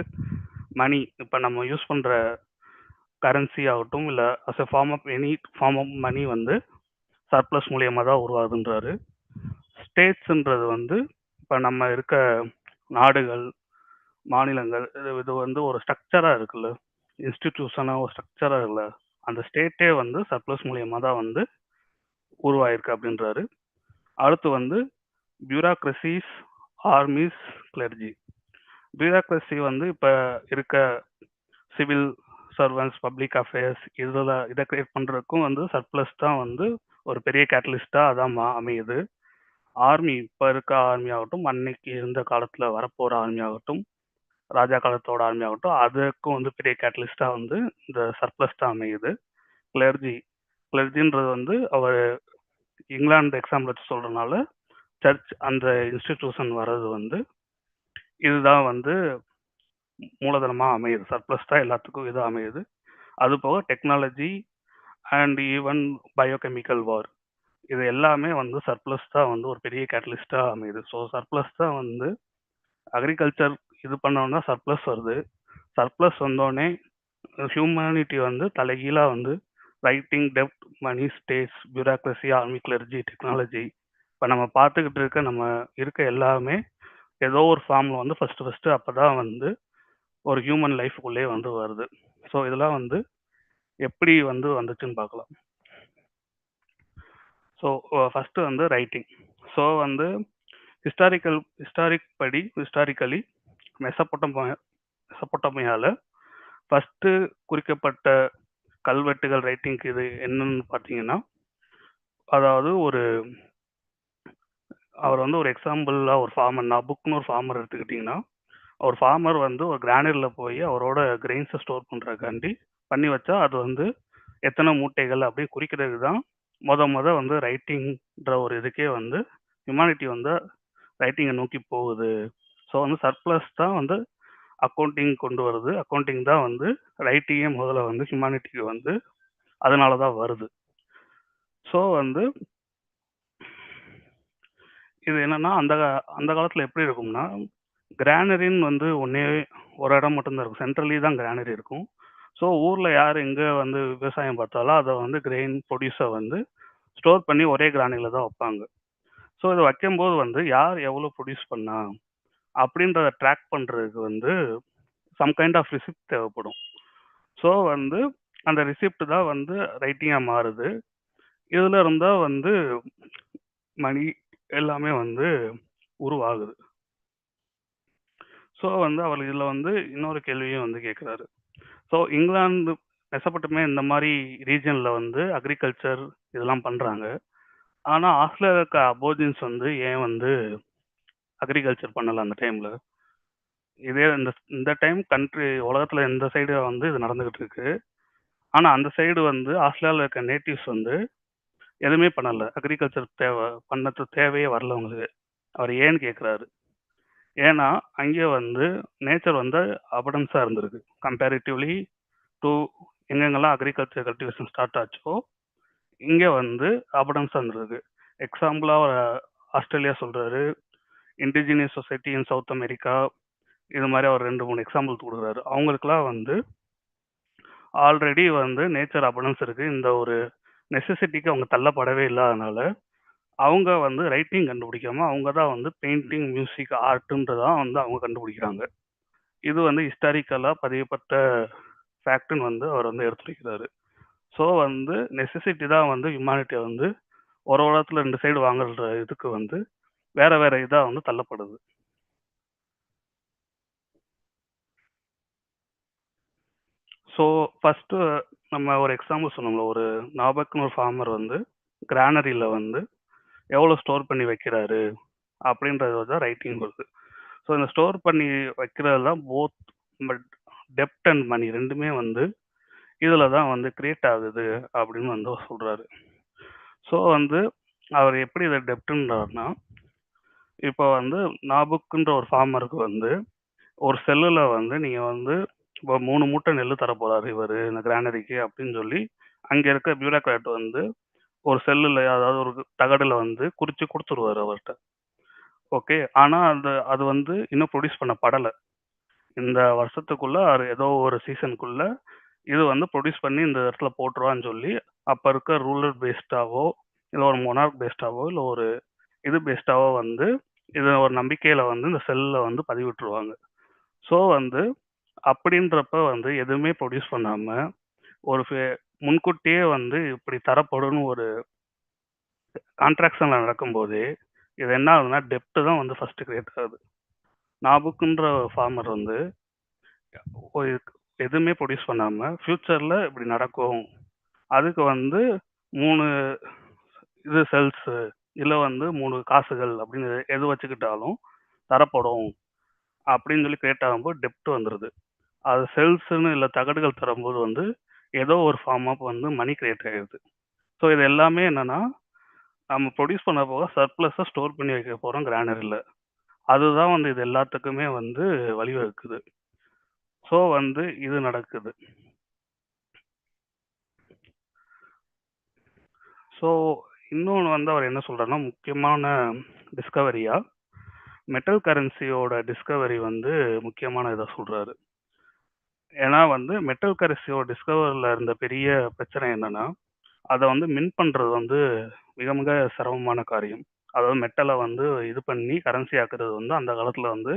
Speaker 5: மணி, இப்போ நம்ம யூஸ் பண்ணுற கரன்சி ஆகட்டும், இல்லை as a form of any form of money வந்து சர்ப்ளஸ் மூலியமாக தான் உருவாகுதுன்றாரு. ஸ்டேட்ஸுன்றது வந்து இப்போ நம்ம இருக்க நாடுகள், மாநிலங்கள், இது வந்து ஒரு ஸ்ட்ரக்சராக இருக்குல்ல, இன்ஸ்டிடியூஷனாக ஒரு ஸ்ட்ரக்சராக இருக்குல்ல, அந்த ஸ்டேட்டே வந்து சர்ப்ளஸ் மூலியமாக தான் வந்து உருவாயிருக்கு அப்படின்றாரு. அடுத்து வந்து பியூரோக்ரசிஸ், ஆர்மிஸ், கிளர்ஜி. பியூரோக்ரசி வந்து இப்போ இருக்க சிவில் சர்வன்ஸ், பப்ளிக் அஃபேர்ஸ், இதை கிரியேட் பண்ணுறதுக்கும் வந்து சர்ப்ளஸ் தான் வந்து ஒரு பெரிய கேட்டலிஸ்டாக அதான் அமையுது. ஆர்மி, இப்போ இருக்க ஆர்மி ஆகட்டும், அன்னைக்கு இருந்த காலத்தில் வரப்போகிற ஆர்மி ஆகட்டும், ராஜா காலத்தோட ஆர்மி ஆகட்டும், அதுக்கும் வந்து பெரிய கேட்டலிஸ்டாக வந்து இந்த சர்ப்ளஸ் தான் அமையுது. கிளர்ஜின்றது வந்து அவர் இங்கிலாந்து எக்ஸாம்பிள் வச்சு சொல்கிறனால சர்ச் அந்த இன்ஸ்டிடியூஷன் வர்றது வந்து இதுதான் வந்து மூலதனமாக அமையுது. சர்ப்ளஸ் தான் எல்லாத்துக்கும் இது அமையுது. அது போக டெக்னாலஜி அண்ட் ஈவன் பயோகெமிக்கல் வார், இது எல்லாமே வந்து சர்ப்ளஸ் தான் வந்து ஒரு பெரிய கேட்டலிஸ்டாக அமையுது. ஸோ சர்ப்ளஸ் தான் வந்து அக்ரிகல்ச்சர் இது பண்ணோன்னா சர்ப்ளஸ் வருது. சர்ப்ளஸ் வந்தோடனே ஹியூமனிட்டி வந்து தலைகீழாக வந்து ரைட்டிங், டெப்ட், money, states, bureaucracy, army, clergy, technology, இப்போ நம்ம பார்த்துக்கிட்டு நம்ம இருக்க எல்லாமே ஏதோ ஒரு ஃபார்மில் வந்து ஃபஸ்ட்டு அப்போ தான் வந்து ஒரு ஹியூமன் லைஃப்குள்ளே வந்து வருது. ஸோ இதெல்லாம் வந்து எப்படி வந்து வந்துச்சுன்னு பார்க்கலாம். ஸோ ஃபஸ்ட்டு வந்து ரைட்டிங். ஸோ வந்து ஹிஸ்டாரிக்கலி மெசப்பொட்டமியாவில் ஃபஸ்ட்டு குறிக்கப்பட்ட கல்வெட்டுகள் ரைட்டிங்க்கு இது என்னன்னு பார்த்தீங்கன்னா, அதாவது அவர் வந்து ஒரு எக்ஸாம்பிளாக ஒரு ஃபார்மர், நபுக்னு ஒரு ஃபார்மர் எடுத்துக்கிட்டிங்கன்னா, ஒரு ஃபார்மர் வந்து ஒரு கிரானரியில் போய் அவரோட கிரெயின்ஸை ஸ்டோர் பண்ணுறதுக்காண்டி பண்ணி வச்சா அது வந்து எத்தனை மூட்டைகள் அப்படி குறிக்கிறதுக்கு தான் முத வந்து ரைட்டிங்ன்ற ஒரு இதுக்கே வந்து ஹியூமானிட்டி வந்து ரைட்டிங்கை நோக்கி போகுது. ஸோ வந்து சர்ப்ளஸ் தான் வந்து அக்கௌண்டிங் கொண்டு வருது. அக்கௌண்டிங் தான் வந்து ரைட்டிங்கே முதல்ல வந்து ஹியூமானிட்டிக்கு வந்து அதனால தான் வருது. ஸோ வந்து இது என்னன்னா அந்த காலத்தில் எப்படி இருக்கும்னா, கிரானரின்னு வந்து ஒரு இடம் மட்டும்தான் இருக்கும். சென்ட்ரலி தான் கிரானரி இருக்கும். ஸோ ஊரில் யார் எங்கே வந்து விவசாயம் பார்த்தாலும் அதை வந்து கிரெயின் ப்ரொடியூஸை வந்து ஸ்டோர் பண்ணி ஒரே கிரானரியில் தான் வைப்பாங்க. ஸோ இதை வைக்கும்போது வந்து யார் எவ்வளோ ப்ரொடியூஸ் பண்ணா அப்படின்றத ட்ராக் பண்ணுறதுக்கு வந்து சம் கைண்ட் ஆஃப் ரிசிப்ட் தேவைப்படும். ஸோ வந்து அந்த ரிசிப்ட் தான் வந்து ரைட்டிங்காக மாறுது. இதில் இருந்தால் வந்து மணி எல்லாமே வந்து உருவாகுது. ஸோ வந்து அவர் இதில் வந்து இன்னொரு கேள்வியும் வந்து கேட்குறாரு. ஸோ இங்கிலாந்து, மெசப்பொட்டமியா இந்த மாதிரி ரீஜனில் வந்து அக்ரிகல்ச்சர் இதெல்லாம் பண்ணுறாங்க. ஆனால் ஆஸ்திரேலியா இருக்க அபோர்ஜின்ஸ் வந்து ஏன் வந்து அக்ரிகல்ச்சர் பண்ணலை அந்த டைமில்? இதே இந்த டைம் உலகத்தில் இந்த சைடு வந்து இது நடந்துக்கிட்டு இருக்கு. ஆனால் அந்த சைடு வந்து ஆஸ்திரேலியாவில் இருக்க நேட்டிவ்ஸ் வந்து எதுவுமே பண்ணலை. அக்ரிகல்ச்சர் தேவையே வரல அவங்களுக்கு. அவர் ஏன்னு கேட்குறாரு. ஏன்னா அங்கே வந்து நேச்சர் வந்து அபடன்ஸாக இருந்திருக்கு கம்பேரிட்டிவ்லி டு எங்கெங்கெல்லாம் அக்ரிகல்ச்சர் கல்டிவேஷன் ஸ்டார்ட் ஆச்சோ இங்கே வந்து அபடன்ஸாக இருந்திருக்கு. எக்ஸாம்பிளாக ஆஸ்திரேலியா சொல்கிறாரு, indigenous society in South America, இது மாதிரி அவர் 2-3 எக்ஸாம்பிள் கொடுக்குறாரு. அவங்களுக்குலாம் வந்து ஆல்ரெடி வந்து நேச்சர் அபடன்ஸ் இருக்குது. இந்த ஒரு நெசசிட்டிக்கு அவங்க தள்ளப்படவே இல்லாதனால அவங்க வந்து ரைட்டிங் கண்டுபிடிக்காம அவங்க தான் வந்து பெயிண்டிங், மியூசிக், ஆர்ட்டுன்றதான் வந்து அவங்க கண்டுபிடிக்கிறாங்க. இது வந்து ஹிஸ்டாரிக்கலாக பதியப்பட்ட ஃபேக்ட்னு வந்து அவர் வந்து எடுத்துரைக்கிறாரு. ஸோ வந்து நெசசிட்டி தான் வந்து ஹியூமானிட்டியை வந்து ஒரு உலகத்துல 2 சைடு வாங்குற இதுக்கு வந்து வேற வேற இதா வந்து தள்ளப்படுது. ஸோ ஃபர்ஸ்ட்டு நம்ம ஒரு எக்ஸாம்பிள் சொன்னோம்ல, ஒரு நாபக்னு ஒரு ஃபார்மர் வந்து கிரானரியில வந்து எவ்வளோ ஸ்டோர் பண்ணி வைக்கிறாரு அப்படின்றது தான் ரைட்டிங் வருது. ஸோ இந்த ஸ்டோர் பண்ணி வைக்கிறது தான் போத் டெப்ட் அண்ட் மணி ரெண்டுமே வந்து இதில் தான் வந்து கிரியேட் ஆகுது அப்படின்னு வந்து அவர் சொல்கிறாரு. ஸோ வந்து அவர் எப்படி இதை டெப்ட்ன்றாருன்னா, இப்போ வந்து நாபுக்குன்ற ஒரு ஃபார்மருக்கு வந்து ஒரு செல்லில் வந்து நீங்கள் வந்து இப்போ 3 மூட்டை நெல் தர போறாரு இவர் இந்த கிரானரிக்கு அப்படின்னு சொல்லி அங்கே இருக்க பியூரோக்ராட் வந்து ஒரு செல்லில் அதாவது ஒரு தகடில் வந்து குறித்து கொடுத்துருவாரு அவர்கிட்ட. ஓகே, ஆனால் அது வந்து இன்னும் ப்ரொடியூஸ் பண்ணப்படலை. இந்த வருஷத்துக்குள்ள ஏதோ ஒரு சீசனுக்குள்ள இது வந்து ப்ரொடியூஸ் பண்ணி இந்த இடத்துல போட்டுருவான்னு சொல்லி அப்போ இருக்க ரூலர் பேஸ்டாவோ இல்லை ஒரு மொனார்க் பேஸ்டாவோ இல்லை ஒரு இது பேஸ்டாவோ வந்து இது ஒரு நம்பிக்கையில வந்து இந்த செல்லில் வந்து பதிவிட்டுருவாங்க. ஸோ வந்து அப்படின்றப்ப வந்து எதுவுமே ப்ரொடியூஸ் பண்ணாம ஒரு முன்கூட்டியே வந்து இப்படி தரப்படும்னு ஒரு கான்ட்ராக்ஷன்ல நடக்கும்போது இது என்ன ஆகுதுன்னா டெப்ட் தான் வந்து ஃபர்ஸ்ட் கிரியேட் ஆகுது. நாபுக்குன்ற ஃபார்மர் வந்து எதுவுமே ப்ரொடியூஸ் பண்ணாம ஃபியூச்சர்ல இப்படி நடக்கும், அதுக்கு வந்து 3 இது செல்ஸ் இல்லை வந்து 3 காசுகள் அப்படின்னு எது வச்சுக்கிட்டாலும் தரப்படும் அப்படின்னு சொல்லி கிரியேட் ஆகும்போது டெப்ட் வந்துடுது. அது செல்ஸ்ன்னு இல்லை தகடுகள் தரும்போது வந்து ஏதோ ஒரு ஃபார்ம் ஆஃப் வந்து மணி கிரியேட் ஆகிடுது. ஸோ இது எல்லாமே என்னன்னா நம்ம ப்ரொடியூஸ் பண்ண போக சர்ப்ளஸை ஸ்டோர் பண்ணி வைக்க போகிறோம் கிரானரியில். அதுதான் வந்து இது எல்லாத்துக்குமே வந்து வழிவகுக்குது. ஸோ வந்து இது நடக்குது. ஸோ இன்னொன்று வந்து அவர் என்ன சொல்கிறாருன்னா, முக்கியமான டிஸ்கவரியாக மெட்டல் கரன்சியோட டிஸ்கவரி வந்து முக்கியமான இதை சொல்கிறாரு. ஏன்னா வந்து மெட்டல் கரன்சியோட டிஸ்கவரியில் இருந்த பெரிய பிரச்சனை என்னன்னா, அதை வந்து மின் பண்ணுறது வந்து மிக மிக சிரமமான காரியம். அதாவது மெட்டலை வந்து இது பண்ணி கரன்சி ஆக்குறது வந்து அந்த காலத்தில் வந்து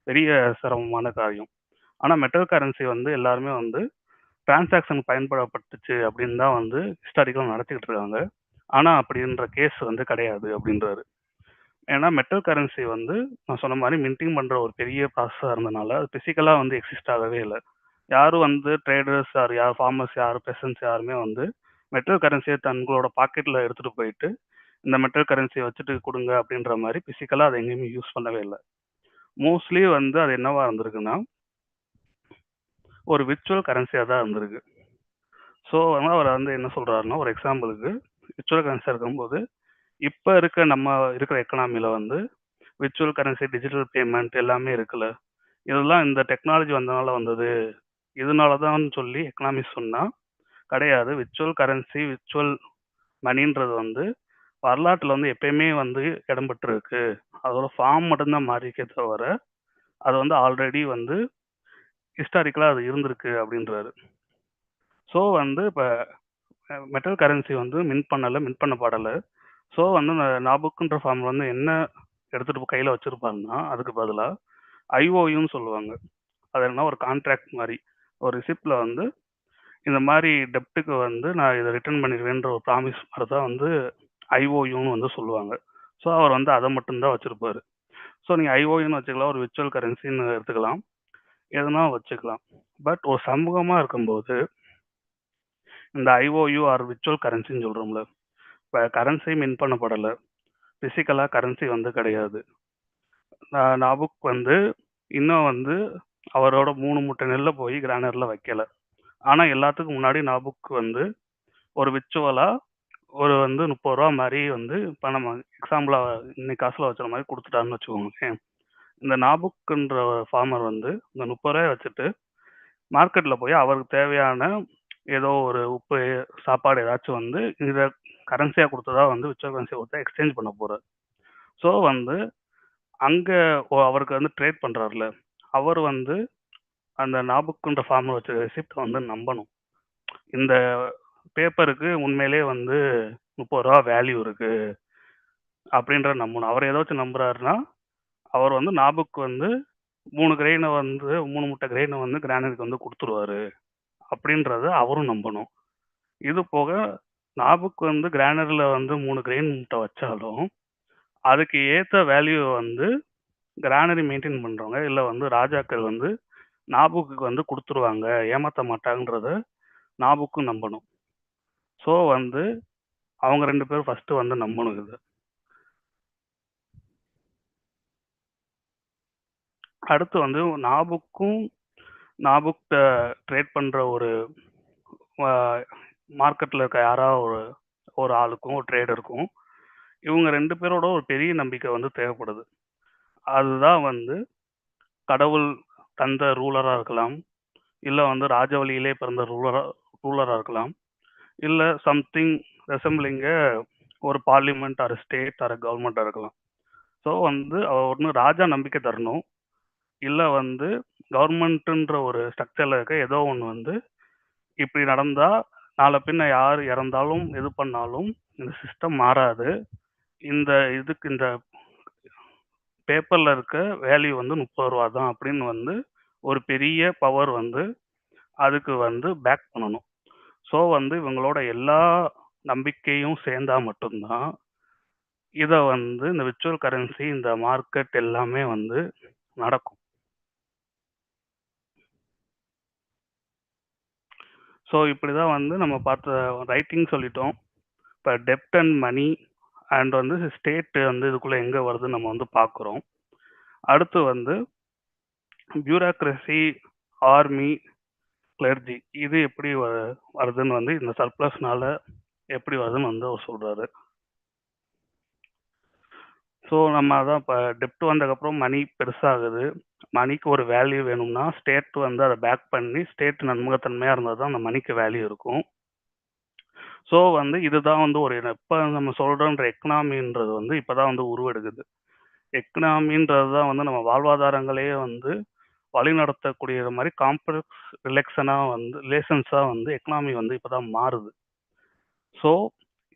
Speaker 5: பெரிய சிரமமான காரியம். ஆனால் மெட்டல் கரன்சி வந்து எல்லாருமே வந்து டிரான்சாக்ஷன் பயன்படப்பட்டுச்சு அப்படின்னு தான் வந்து ஹிஸ்டாரிக்கலாக நடத்திக்கிட்டு இருக்காங்க. ஆனால் அப்படின்ற கேஸ் வந்து கிடையாது அப்படின்றாரு. ஏன்னா மெட்டல் கரன்சி வந்து நான் சொன்ன மாதிரி மின்டிங் பண்ணுற ஒரு பெரிய ப்ராசஸாக இருந்தனால அது ஃபிசிக்கலாக வந்து எக்ஸிஸ்ட் ஆகவே இல்லை. யாரும் வந்து ட்ரேடர்ஸ் யார் ஃபார்மர்ஸ் யார் பெசன்ஸ் யாருமே வந்து மெட்டல் கரன்சியை தங்களோட பாக்கெட்டில் எடுத்துகிட்டு போயிட்டு இந்த மெட்டல் கரன்சியை வச்சுட்டு கொடுங்க அப்படின்ற மாதிரி ஃபிசிக்கலாக அதை எங்கேயுமே யூஸ் பண்ணவே இல்லை. மோஸ்ட்லி வந்து அது என்னவா இருந்திருக்குன்னா ஒரு விர்ச்சுவல் கரன்சியாக தான் இருந்திருக்கு. ஸோ வந்து அவர் வந்து என்ன சொல்கிறாருன்னா, ஒரு எக்ஸாம்பிளுக்கு விர்ச்சுவல் கரன்சியாக இருக்கும்போது இப்போ நம்ம இருக்கிற எக்கனாமியில் வந்து விர்ச்சுவல் கரன்சி டிஜிட்டல் பேமெண்ட் எல்லாமே இருக்குல்ல, இதெல்லாம் இந்த டெக்னாலஜி வந்தனால வந்தது, இதனால தான் சொல்லி எக்கனாமிக்ஸ் சொன்னால் கிடையாது. விர்ச்சுவல் கரன்சி விர்ச்சுவல் மணின்றது வந்து வரலாற்றில் வந்து எப்பயுமே வந்து இடம்பெற்றிருக்கு. அதோட ஃபார்ம் மட்டும்தான் மாறிக்கே தவிர அது வந்து ஆல்ரெடி வந்து ஹிஸ்டாரிக்கலாக அது இருந்திருக்கு அப்படின்றாரு. ஸோ வந்து இப்போ மெட்டல் கரன்சி வந்து மின் பண்ணப்படலை. ஸோ வந்து இந்த நாபுக்குன்ற ஃபார்ம் வந்து என்ன எடுத்துகிட்டு கையில் வச்சுருப்பாருன்னா அதுக்கு பதிலாக ஐஓயுன்னு சொல்லுவாங்க. அது என்ன ஒரு கான்ட்ராக்ட் மாதிரி ஒரு ரிசிப்டில் வந்து இந்த மாதிரி டெப்ட்டுக்கு வந்து நான் இதை ரிட்டர்ன் பண்ணிடுவேன்ற ஒரு ப்ராமிஸ் மாதிரி தான் வந்து ஐஓயுன்னு வந்து சொல்லுவாங்க. ஸோ அவர் வந்து அதை மட்டும்தான் வச்சுருப்பார். ஸோ நீங்கள் ஐஓயுன்னு வச்சுக்கலாம், ஒரு விர்ச்சுவல் கரன்சின்னு எடுத்துக்கலாம், எதுனா வச்சுக்கலாம். பட் ஒரு சமூகமாக இருக்கும்போது இந்த ஐஓயு ஆர் விர்ச்சுவல் கரன்சின்னு சொல்கிறோம்ல, இப்போ கரன்சி மின் பண்ணப்படலை, ஃபிசிக்கலாக கரன்சி வந்து கிடையாது. நாபுக் வந்து இன்னும் வந்து அவரோட 3 மூட்டை நெல்லை போய் கிரானரில் வைக்கலை. ஆனால் எல்லாத்துக்கும் முன்னாடி நாபுக் வந்து ஒரு விர்ச்சுவலாக ஒரு வந்து 30 ரூபா மாதிரி வந்து இப்போ நம்ம எக்ஸாம்பிளாக இன்னைக்கு காசில் வச்சுற மாதிரி கொடுத்துட்டாருன்னு வச்சுக்கோங்களேன். இந்த நாபுக்குன்ற ஃபார்மர் வந்து இந்த 30 ரூபாயை வச்சுட்டு மார்க்கெட்டில் போய் அவருக்கு தேவையான ஏதோ ஒரு உப்பு சாப்பாடு ஏதாச்சும் வந்து இதை கரன்சியாக கொடுத்ததா வந்து விர்ச்சுவல் கரன்சியை கொடுத்தா எக்ஸ்சேஞ்ச் பண்ண போகிறார். ஸோ வந்து அங்கே அவருக்கு வந்து ட்ரேட் பண்ணுறாருல, அவர் வந்து அந்த நாபுக்குன்ற ஃபார்மர் வச்ச ரெசிப்டை வந்து நம்பணும். இந்த பேப்பருக்கு உண்மையிலே வந்து 30 ரூபா வேல்யூ இருக்கு அப்படின்ற நம்பணும். அவர் ஏதாச்சும் நம்புறாருன்னா அவர் வந்து நாபுக்கு வந்து 3 மூட்டை கிரெயினை வந்து கிரானரிக்கு வந்து கொடுத்துருவாரு அப்படின்றத அவரும் நம்பணும். இது போக நாபுக் வந்து கிரானர்ல வந்து 3 கிரெயின் முட்டை வச்சாலும் அதுக்கு ஏத்த வேல்யூ வந்து கிரானரி மெயின்டைன் பண்றவங்க இல்ல வந்து ராஜாக்கள் வந்து நாபுக்கு வந்து கொடுத்துருவாங்க, ஏமாத்த மாட்டாங்கன்றத நாபுக்கும் நம்பணும். ஸோ வந்து அவங்க 2 பேரும் ஃபர்ஸ்ட் வந்து நம்பணும் இது. அடுத்து வந்து நாபுக் ட்ரேட் பண்ற ஒரு மார்க்கெட்ல இருக்க யாராவது ஒரு ஆளுக்கும் ஒரு ட்ரேடருக்கும் இவங்க 2 பேரோட ஒரு பெரிய நம்பிக்கை வந்து தேவைப்படுது. அதுதான் வந்து கடவுள் தந்த ரூலரா இருக்கலாம், இல்ல வந்து ராஜவழியிலே பிறந்த ரூலரா இருக்கலாம், இல்ல சம்திங் ரெசம்பிளிங்க ஒரு பார்லிமெண்ட் ஆர் ஸ்டேட் ஆர் கவர்மெண்டா இருக்கலாம். ஸோ வந்து ஒன்று ராஜா நம்பிக்கை தரணும், இல்ல வந்து கவர்மெண்ட்ன்ற ஒரு ஸ்ட்ரக்சர்ல இருக்க ஏதோ ஒன்று வந்து இப்படி நடந்தா நாளை பின்ன யார் இறந்தாலும் எது பண்ணாலும் இந்த சிஸ்டம் மாறாது, இந்த பேப்பர்ல இருக்க வேல்யூ வந்து 30 ரூபா தான் அப்படின்னு வந்து ஒரு பெரிய பவர் வந்து அதுக்கு வந்து பேக் பண்ணணும். ஸோ வந்து இவங்களோட எல்லா நம்பிக்கையும் சேர்ந்தா மட்டும்தான் இதை வந்து இந்த விர்ச்சுவல் கரன்சி இந்த மார்க்கெட் எல்லாமே வந்து நடக்கும். ஸோ இப்படி தான் வந்து நம்ம பார்த்த ரைட்டிங் சொல்லிட்டோம். இப்போ டெப்ட் அண்ட் மணி அண்ட் வந்து ஸ்டேட் வந்து இதுக்குள்ளே எங்கே வருதுன்னு நம்ம வந்து பார்க்குறோம். அடுத்து வந்து பியூரோக்ரஸி, ஆர்மி, கிளர்ஜி இது எப்படி வருதுன்னு வந்து இந்த சர்ப்ளஸ்னால எப்படி வருதுன்னு வந்து அவர் சொல்கிறாரு. ஸோ நம்ம அதான் இப்போ டெப்ட் வந்ததுக்கப்புறம் மணி பெருசாகுது, மணிக்கு ஒரு வேல்யூ வேணும்னா ஸ்டேட் வந்து அதை பேக் பண்ணி ஸ்டேட் நன்முகத்தன்மையாக இருந்தால் தான் அந்த மணிக்கு வேல்யூ இருக்கும். ஸோ வந்து இதுதான் வந்து ஒரு இப்போ நம்ம சொல்கிறோன்ற எக்கனாமின்றது வந்து இப்போ தான் வந்து உருவெடுக்குது. எக்கனாமின்றது தான் வந்து நம்ம வாழ்வாதாரங்களையே வந்து வழிநடத்தக்கூடிய மாதிரி காம்ப்ளெக்ஸ் ரிலேஷன்ஸாக வந்து எக்கனாமி வந்து இப்போ தான் மாறுது. ஸோ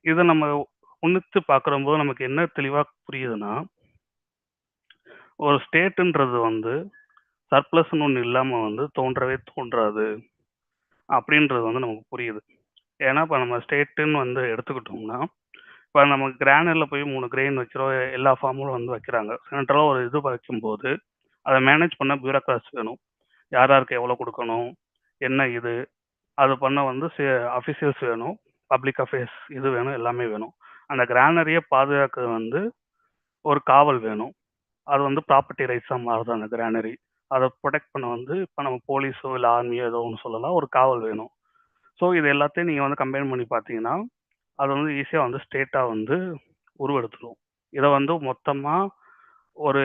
Speaker 5: இதை நம்ம உன்னித்து பார்க்குறம்போது நமக்கு என்ன தெளிவாக புரியுதுன்னா, ஒரு ஸ்டேட்டுன்றது வந்து சர்ப்ளஸ்ன்னு ஒன்று இல்லாமல் வந்து தோன்றவே தோன்றாது அப்படின்றது வந்து நமக்கு புரியுது. ஏன்னா இப்போ நம்ம ஸ்டேட்டுன்னு வந்து எடுத்துக்கிட்டோம்னா, இப்போ நம்ம கிரானரில் போய் 3 கிரெயின் வைக்கிறோம், எல்லா ஃபார்மும் வந்து வைக்கிறாங்க. சென்ட்ரலாக ஒரு இது வைக்கும்போது அதை மேனேஜ் பண்ண பியூரோக்ராட்ஸ் வேணும், யார் யாருக்கு எவ்வளோ கொடுக்கணும், என்ன இது அது பண்ண வந்து அஃபிஷியல்ஸ் வேணும், பப்ளிக் அஃபேர்ஸ் இது வேணும், எல்லாமே வேணும். அந்த கிரானரியை பாதுகாக்க வந்து ஒரு காவல் வேணும். அது வந்து ப்ராப்பர்ட்டி ரைட்ஸாக மாறுது அந்த கிரானரி. அதை ப்ரொடெக்ட் பண்ண வந்து இப்போ நம்ம போலீஸோ இல்லை ஆர்மியோ ஏதோ ஒன்று சொல்லலாம், ஒரு காவல் வேணும். ஸோ இது எல்லாத்தையும் நீங்கள் வந்து கம்பைன் பண்ணி பார்த்தீங்கன்னா அது வந்து ஈஸியாக வந்து ஸ்டேட்டாக வந்து உருவெடுத்துடும். இதை வந்து மொத்தமாக ஒரு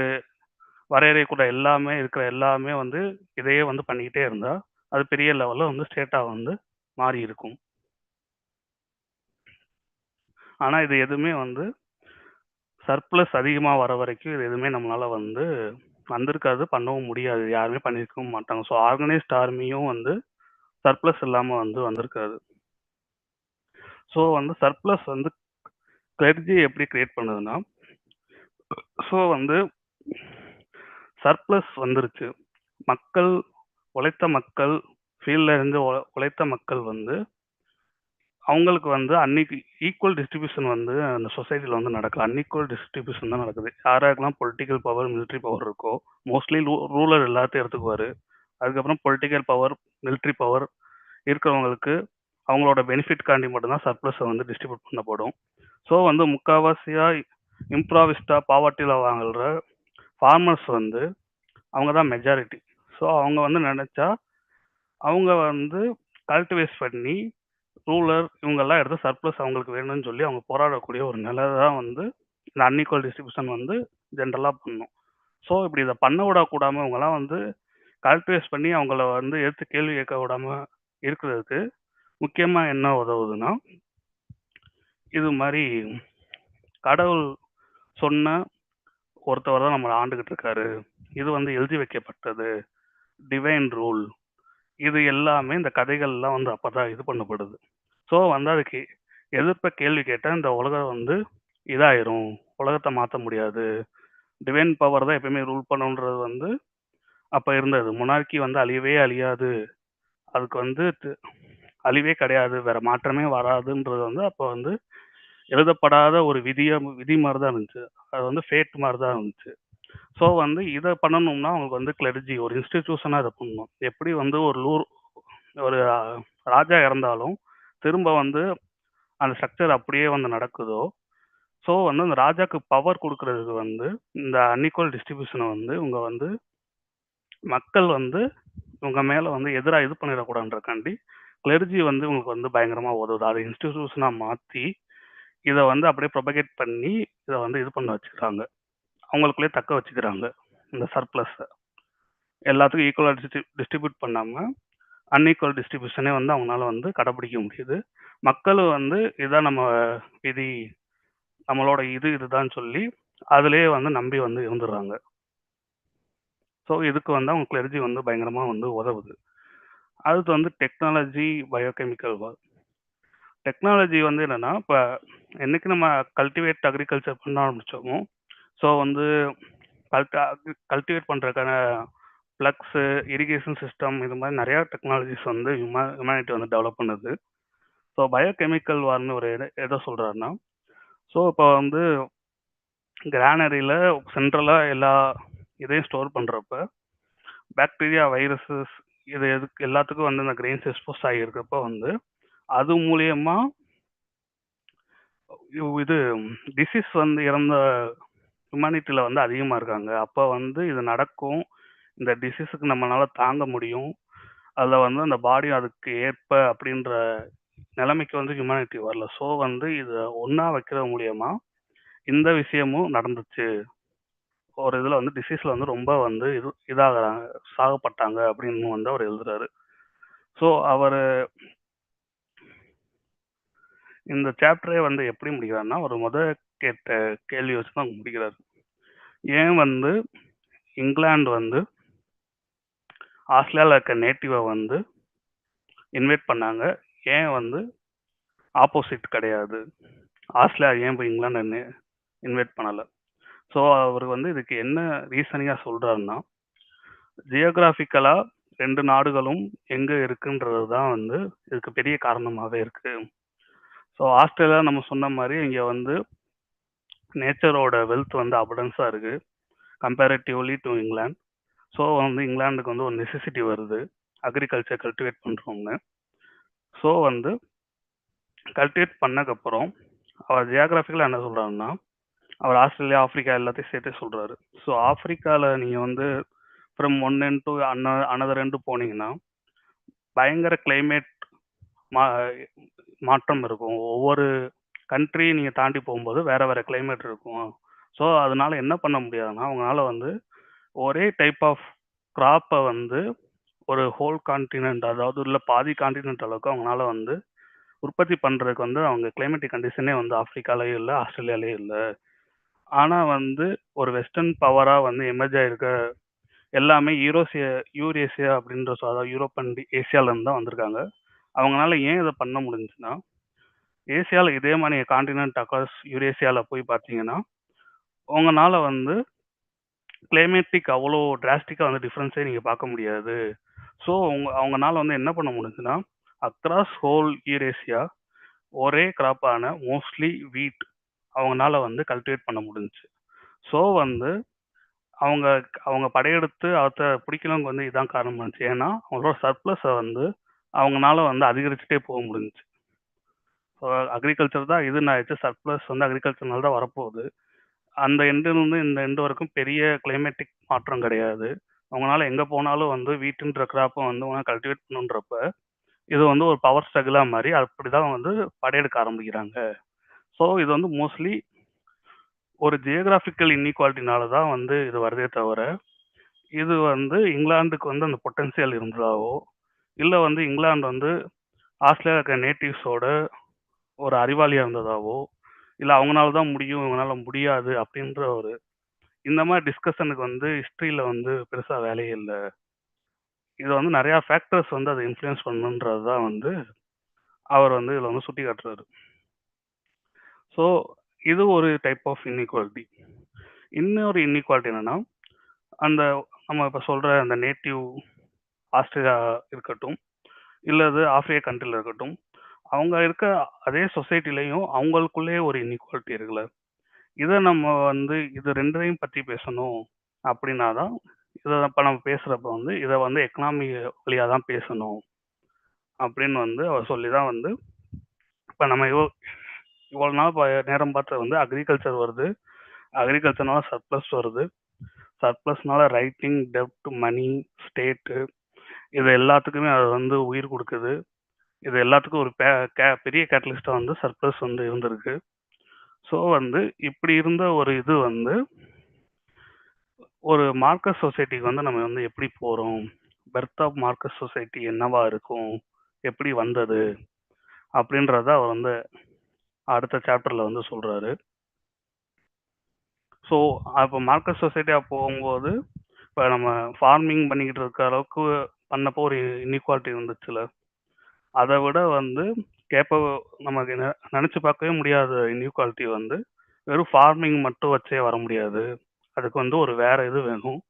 Speaker 5: வரையறைக்குள்ள எல்லாமே வந்து இதையே வந்து பண்ணிக்கிட்டே இருந்தால் அது பெரிய லெவலில் வந்து ஸ்டேட்டாக வந்து மாறி இருக்கும். ஆனால் இது எதுவுமே வந்து சர்ப்ளஸ் அதிகமாக வர வரைக்கும் இது எதுவுமே நம்மளால வந்து வந்திருக்காது, பண்ணவும் முடியாது, யாருமே பண்ணியிருக்கவும் மாட்டாங்க. ஸோ ஆர்கனைஸ்ட் ஆர்மியும் வந்து சர்ப்ளஸ் இல்லாமல் வந்து வந்திருக்காது. ஸோ வந்து சர்ப்ளஸ் வந்து கிளர்ஜி எப்படி கிரியேட் பண்ணுதுன்னா, ஸோ வந்து சர்ப்ளஸ் வந்துருச்சு, உழைத்த மக்கள் ஃபீல்டில் இருந்து உழைத்த மக்கள் வந்து அவங்களுக்கு வந்து அன்னைக்கு ஈக்குவல் டிஸ்ட்ரிபியூஷன் வந்து அந்த சொசைட்டியில் வந்து நடக்கல, அன்ஈக்குவல் டிஸ்ட்ரிபியூஷன் தான் நடக்குது. யாராருக்கெல்லாம் பொலிட்டிக்கல் பவர் மிலிட்ரி பவர் இருக்கோ மோஸ்ட்லி ரூலர் எல்லாத்தையும் எடுத்துக்குவார். அதுக்கப்புறம் பொலிட்டிக்கல் பவர் மிலிட்ரி பவர் இருக்கிறவங்களுக்கு அவங்களோட பெனிஃபிட் காண்டி மட்டும்தான் சர்ப்ளஸை வந்து டிஸ்ட்ரிபியூட் பண்ணப்படும். ஸோ வந்து முக்கால்வாசியாக இம்ப்ராவிஸ்டாக பாவர்ட்டியில் வாங்குற ஃபார்மர்ஸ் வந்து அவங்க தான் மெஜாரிட்டி. ஸோ அவங்க வந்து நினச்சா அவங்க வந்து கல்டிவேட் பண்ணி ரூலர் இவங்கெல்லாம் எடுத்து சர்ப்ளஸ் அவங்களுக்கு வேணும்னு சொல்லி அவங்க போராடக்கூடிய ஒரு நிலை தான் வந்து இந்த அன்இக்குவல் டிஸ்ட்ரிபியூஷன் வந்து ஜென்ரலாக பண்ணும். ஸோ இப்படி இதை பண்ண விடக்கூடாமல் இவங்கெல்லாம் வந்து கல்டிவேட் பண்ணி அவங்கள வந்து எடுத்து கேள்வி கேட்க விடாமல் இருக்கிறதுக்கு முக்கியமாக என்ன உதவுதுன்னா, இது மாதிரி கடவுள் சொன்ன ஒருத்தவர் தான் நம்மளை ஆண்டுகிட்டு இருக்காரு, இது வந்து எழுதி வைக்கப்பட்டது டிவைன் ரூல், இது எல்லாமே இந்த கதைகள்லாம் வந்து அப்பதான் இது பண்ணப்படுது. ஸோ வந்து அதுக்கு எதிர்ப்ப கேள்வி கேட்டால் இந்த உலகம் வந்து இதாயிரும், உலகத்தை மாற்ற முடியாது, டிவைன் பவர் தான் எப்பயுமே ரூல் பண்ணுன்றது வந்து அப்போ இருந்தது. மொனார்கி வந்து அழியவே அழியாது, அதுக்கு வந்து அழிவே கிடையாது, வேற மாற்றமே வராதுன்றது வந்து அப்போ வந்து எழுதப்படாத ஒரு விதி மாதிரி தான் இருந்துச்சு. அது வந்து ஃபேட் மாதிரி தான் இருந்துச்சு. ஸோ வந்து இதை பண்ணணும்னா அவங்களுக்கு வந்து கிளர்ஜி ஒரு இன்ஸ்டிடியூஷனாக இதை பண்ணணும். எப்படி வந்து ஒரு ராஜா இறந்தாலும் திரும்ப வந்து அந்த ஸ்ட்ரக்சர் அப்படியே வந்து நடக்குதோ, ஸோ வந்து அந்த ராஜாக்கு பவர் கொடுக்கறதுக்கு வந்து இந்த அன்இக்குவல் டிஸ்ட்ரிபியூஷனை வந்து இவங்க வந்து மக்கள் வந்து இவங்க மேலே வந்து எதிராக இது பண்ணிடக்கூடாதுன்றக்காண்டி கிளர்ஜி வந்து இவங்களுக்கு வந்து பயங்கரமாக உதவுது. அதை இன்ஸ்டிடியூஷனாக மாற்றி இதை வந்து அப்படியே ப்ரொபகேட் பண்ணி இதை வந்து இது பண்ண வச்சுக்கிறாங்க, அவங்களுக்குள்ளே தக்க வச்சுக்கிறாங்க. இந்த சர்ப்ளஸை எல்லாத்துக்கும் ஈக்குவலாக டிஸ்ட்ரிபியூட் பண்ணாமல் அன்இக்குவல் டிஸ்ட்ரிபியூஷனே வந்து அவங்களால வந்து கடைப்பிடிக்க முடியுது. மக்களும் வந்து இதான் நம்ம விதி, நம்மளோட இதுதான் சொல்லி அதுலேயே வந்து நம்பி வந்து இருந்துடுறாங்க. ஸோ இதுக்கு வந்து அவங்க கிளர்ஜி வந்து பயங்கரமாக வந்து உதவுது. அடுத்து வந்து டெக்னாலஜி, பயோகெமிக்கல் ஒர்க். டெக்னாலஜி வந்து என்னென்னா, இப்போ என்னைக்கு நம்ம கல்டிவேட் அக்ரிகல்ச்சர் பண்ண ஆரம்பித்தோமோ, ஸோ வந்து கல்டிவேட் பண்ணுறதுக்கான ப்ளக்ஸு, இரிகேஷன் சிஸ்டம், இது மாதிரி நிறையா டெக்னாலஜிஸ் வந்து ஹியூமனிட்டி வந்து டெவலப் பண்ணுது. ஸோ பயோகெமிக்கல் வார்னு ஒரு எதை சொல்கிறாருன்னா, ஸோ இப்போ வந்து கிரானரியில் சென்ட்ரலாக எல்லா இதையும் ஸ்டோர் பண்ணுறப்ப பாக்டீரியா, வைரஸஸ் இது எதுக்கு எல்லாத்துக்கும் வந்து இந்த கிரெயின்ஸ் எக்ஸ்போஸ் ஆகியிருக்கப்போ வந்து அது மூலியமா இது டிசீஸ் வந்து இறந்த ஹியூமனிட்டியில் வந்து அதிகமாக இருக்காங்க. அப்போ வந்து இது நடக்கும், இந்த டிசீஸுக்கு நம்மளால தாங்க முடியும், அதில் வந்து அந்த பாடி அதுக்கு ஏற்ப அப்படின்ற நிலைமைக்கு வந்து ஹியூமனிட்டி வரல. ஸோ வந்து இதை ஒன்றா வைக்கிறது மூலியமா இந்த விஷயமும் நடந்துச்சு. ஒரு இதில் வந்து டிசீஸில் வந்து ரொம்ப வந்து இதாகிறாங்க, சாகப்பட்டாங்க அப்படின்னு வந்து அவர் எழுதுறாரு. ஸோ அவர் இந்த சாப்டரே வந்து எப்படி முடிக்கிறாருன்னா, ஒரு கேட்ட கேள்வி வச்சு தான் முடிக்கிறாரு. ஏன் வந்து இங்கிலாந்து வந்து ஆஸ்திரேலியாவில் இருக்க நேட்டிவை வந்து இன்வைட் பண்ணாங்க, ஏன் வந்து ஆப்போசிட் கிடையாது, ஆஸ்திரேலியா ஏன் போய் இங்கிலாந்து இன்வைட் பண்ணலை? ஸோ அவர் வந்து இதுக்கு என்ன ரீசனிங்காக சொல்கிறாருன்னா, ஜியோகிராஃபிக்கலாக 2 நாடுகளும் எங்கே இருக்குன்றது தான் வந்து இதுக்கு பெரிய காரணமாகவே இருக்குது. ஸோ ஆஸ்திரேலியா நம்ம சொன்ன மாதிரி இங்கே வந்து நேச்சரோட வெல்த் வந்து அபடன்ஸாக இருக்குது கம்பேரிட்டிவ்லி டு இங்கிலாந்து. ஸோ வந்து இங்கிலாந்துக்கு வந்து ஒரு நெசசிட்டி வருது அக்ரிகல்ச்சர் கல்டிவேட் பண்ணுறோம்னு. ஸோ வந்து கல்டிவேட் பண்ணக்கப்புறம் அவர் ஜியோகிராஃபிக்கலாக என்ன சொல்கிறாருன்னா, அவர் ஆஸ்திரேலியா, ஆஃப்ரிக்கா எல்லாத்தையும் சேர்த்து சொல்கிறாரு. ஸோ ஆஃப்ரிக்காவில் நீங்கள் வந்து from one end to another end போனீங்கன்னா பயங்கர கிளைமேட் மாற்றம் இருக்கும். ஒவ்வொரு கண்ட்ரி நீங்கள் தாண்டி போகும்போது வேறு வேறு கிளைமேட் இருக்கும். ஸோ அதனால என்ன பண்ண முடியாதுன்னா, அவங்களால வந்து ஒரே டைப் ஆஃப் கிராப்பை வந்து ஒரு ஹோல் கான்டினென்ட், அதாவது இல்லை பாதி கான்டினென்ட் அளவுக்கு அவங்களால வந்து உற்பத்தி பண்ணுறதுக்கு வந்து அவங்க கிளைமேட்டிக் கண்டிஷனே வந்து ஆஃப்ரிக்காலேயும் இல்லை, ஆஸ்திரேலியாலேயும் இல்லை. ஆனால் வந்து ஒரு வெஸ்டர்ன் பவராக வந்து எமர்ஜ் ஆகிருக்க எல்லாமே யூரேசியா அப்படின்ற அதாவது யூரோப் அண்ட் ஏசியாவிலேருந்து தான் வந்திருக்காங்க. அவங்களால ஏன் இதை பண்ண முடிஞ்சுன்னா, ஏசியாவில் இதே மாதிரி கான்டினென்ட் அக்ராஸ் யூரேசியாவில் போய் பார்த்தீங்கன்னா உங்களால் வந்து கிளைமேட்டிக் அவ்வளோ டிராஸ்டிக்காக வந்து டிஃப்ரென்ஸே நீங்கள் பார்க்க முடியாது. ஸோ அவங்களால வந்து என்ன பண்ண முடிஞ்சுன்னா, அக்ராஸ் ஹோல் யூரேசியா ஒரே கிராப்பான மோஸ்ட்லி வீட் அவங்களால வந்து கல்டிவேட் பண்ண முடிஞ்சுச்சு. ஸோ வந்து அவங்க படையெடுத்து அதை பிடிக்கலவங்க வந்து இதான் காரணம் இருந்துச்சு. ஏன்னா அவங்களோட சர்ப்ளஸை வந்து அவங்களால வந்து அதிகரிச்சுட்டே போக முடிஞ்சுச்சு. ஸோ அக்ரிகல்ச்சர் தான் இதுன்னு ஆயிடுச்சு, சர்ப்ளஸ் வந்து அக்ரிகல்ச்சர்னால தான் வரப்போகுது. அந்த எண்டுலேருந்து இந்த எண்டு வரைக்கும் பெரிய கிளைமேட்டிக் மாற்றம் கிடையாது. அவங்களால எங்கே போனாலும் வந்து வீட்டுன்ற கிராப்பை வந்து அவங்க கல்டிவேட் பண்ணுன்றப்ப இது வந்து ஒரு பவர் ஸ்ட்ரகிளாக மாதிரி அப்படி தான் வந்து படையெடுக்க ஆரம்பிக்கிறாங்க. ஸோ இது வந்து மோஸ்ட்லி ஒரு ஜியோகிராஃபிக்கல் இன்இக்வாலிட்டினால தான் வந்து இது வருதே தவிர, இது வந்து இங்கிலாந்துக்கு வந்து அந்த பொட்டன்சியல் இருந்ததாவோ, இல்லை வந்து இங்கிலாந்து வந்து ஆஸ்திரேலியா இருக்க நேட்டிவ்ஸோட ஒரு அறிவாளியாக இருந்ததாவோ, இல்லை அவங்களால தான் முடியும் இவங்களால முடியாது அப்படின்ற ஒரு இந்த மாதிரி டிஸ்கஷனுக்கு வந்து ஹிஸ்ட்ரியில் வந்து பெருசாக வேலையே இல்லை. இது வந்து நிறையா ஃபேக்டர்ஸ் வந்து அதை இன்ஃப்ளூயன்ஸ் பண்ணுன்றது தான் வந்து அவர் வந்து இதில் வந்து சுட்டி காட்டுறாரு. ஸோ இது ஒரு டைப் ஆஃப் இன்இக்வாலிட்டி. இன்னொரு இன்இக்வாலிட்டி என்னென்னா, அந்த நம்ம இப்போ சொல்கிற அந்த நேட்டிவ் ஆஸ்திரேலியா இருக்கட்டும், இல்லை அது ஆஃப்ரிக்கா கண்ட்ரியில் இருக்கட்டும், அவங்க இருக்க அதே சொசைட்டிலையும் அவங்களுக்குள்ளேயே ஒரு இன்இக்வாலிட்டி இருக்குல்ல. இதை நம்ம வந்து இது ரெண்டையும் பற்றி பேசணும் அப்படின்னா தான் இதை இப்போ நம்ம பேசுகிறப்ப வந்து இதை வந்து எக்கனாமி வழியாக தான் பேசணும் அப்படின்னு வந்து அவர் சொல்லி தான் வந்து இப்போ நம்ம இவ்வளோ நாள் நேரம் பார்த்து வந்து அக்ரிகல்ச்சர் வருது, அக்ரிகல்ச்சர்னால சர்ப்ளஸ் வருது, சர்ப்ளஸ்னால ரைட்டிங் டெப்ட் மணி ஸ்டேட்டு இது எல்லாத்துக்குமே அது வந்து உயிர் கொடுக்குது. இது எல்லாத்துக்கும் ஒரு பெரிய கேட்டலிஸ்டாக வந்து சர்ப்ளஸ் வந்து இருந்திருக்கு. ஸோ வந்து இப்படி இருந்த ஒரு இது வந்து ஒரு மார்க்கெட் சொசைட்டிக்கு வந்து நம்ம வந்து எப்படி போகிறோம், பெர்த் ஆஃப் மார்க்கெட் சொசைட்டி என்னவா இருக்கும், எப்படி வந்தது அப்படின்றத அவர் வந்து அடுத்த சாப்டரில் வந்து சொல்கிறாரு. ஸோ அப்போ மார்க்கெட் சொசைட்டியாக போகும்போது இப்போ நம்ம ஃபார்மிங் பண்ணிக்கிட்டு இருக்க அளவுக்கு பண்ணப்போ ஒரு இன்இக்வாலிட்டி இருந்துச்சுல, அதை விட வந்து நமக்கு நினச்சி பார்க்கவே முடியாத இன்இக்வாலிட்டி வந்து வெறும் ஃபார்மிங் மட்டும் வச்சே வர முடியாது. அதுக்கு வந்து ஒரு வேற இது வேணும்.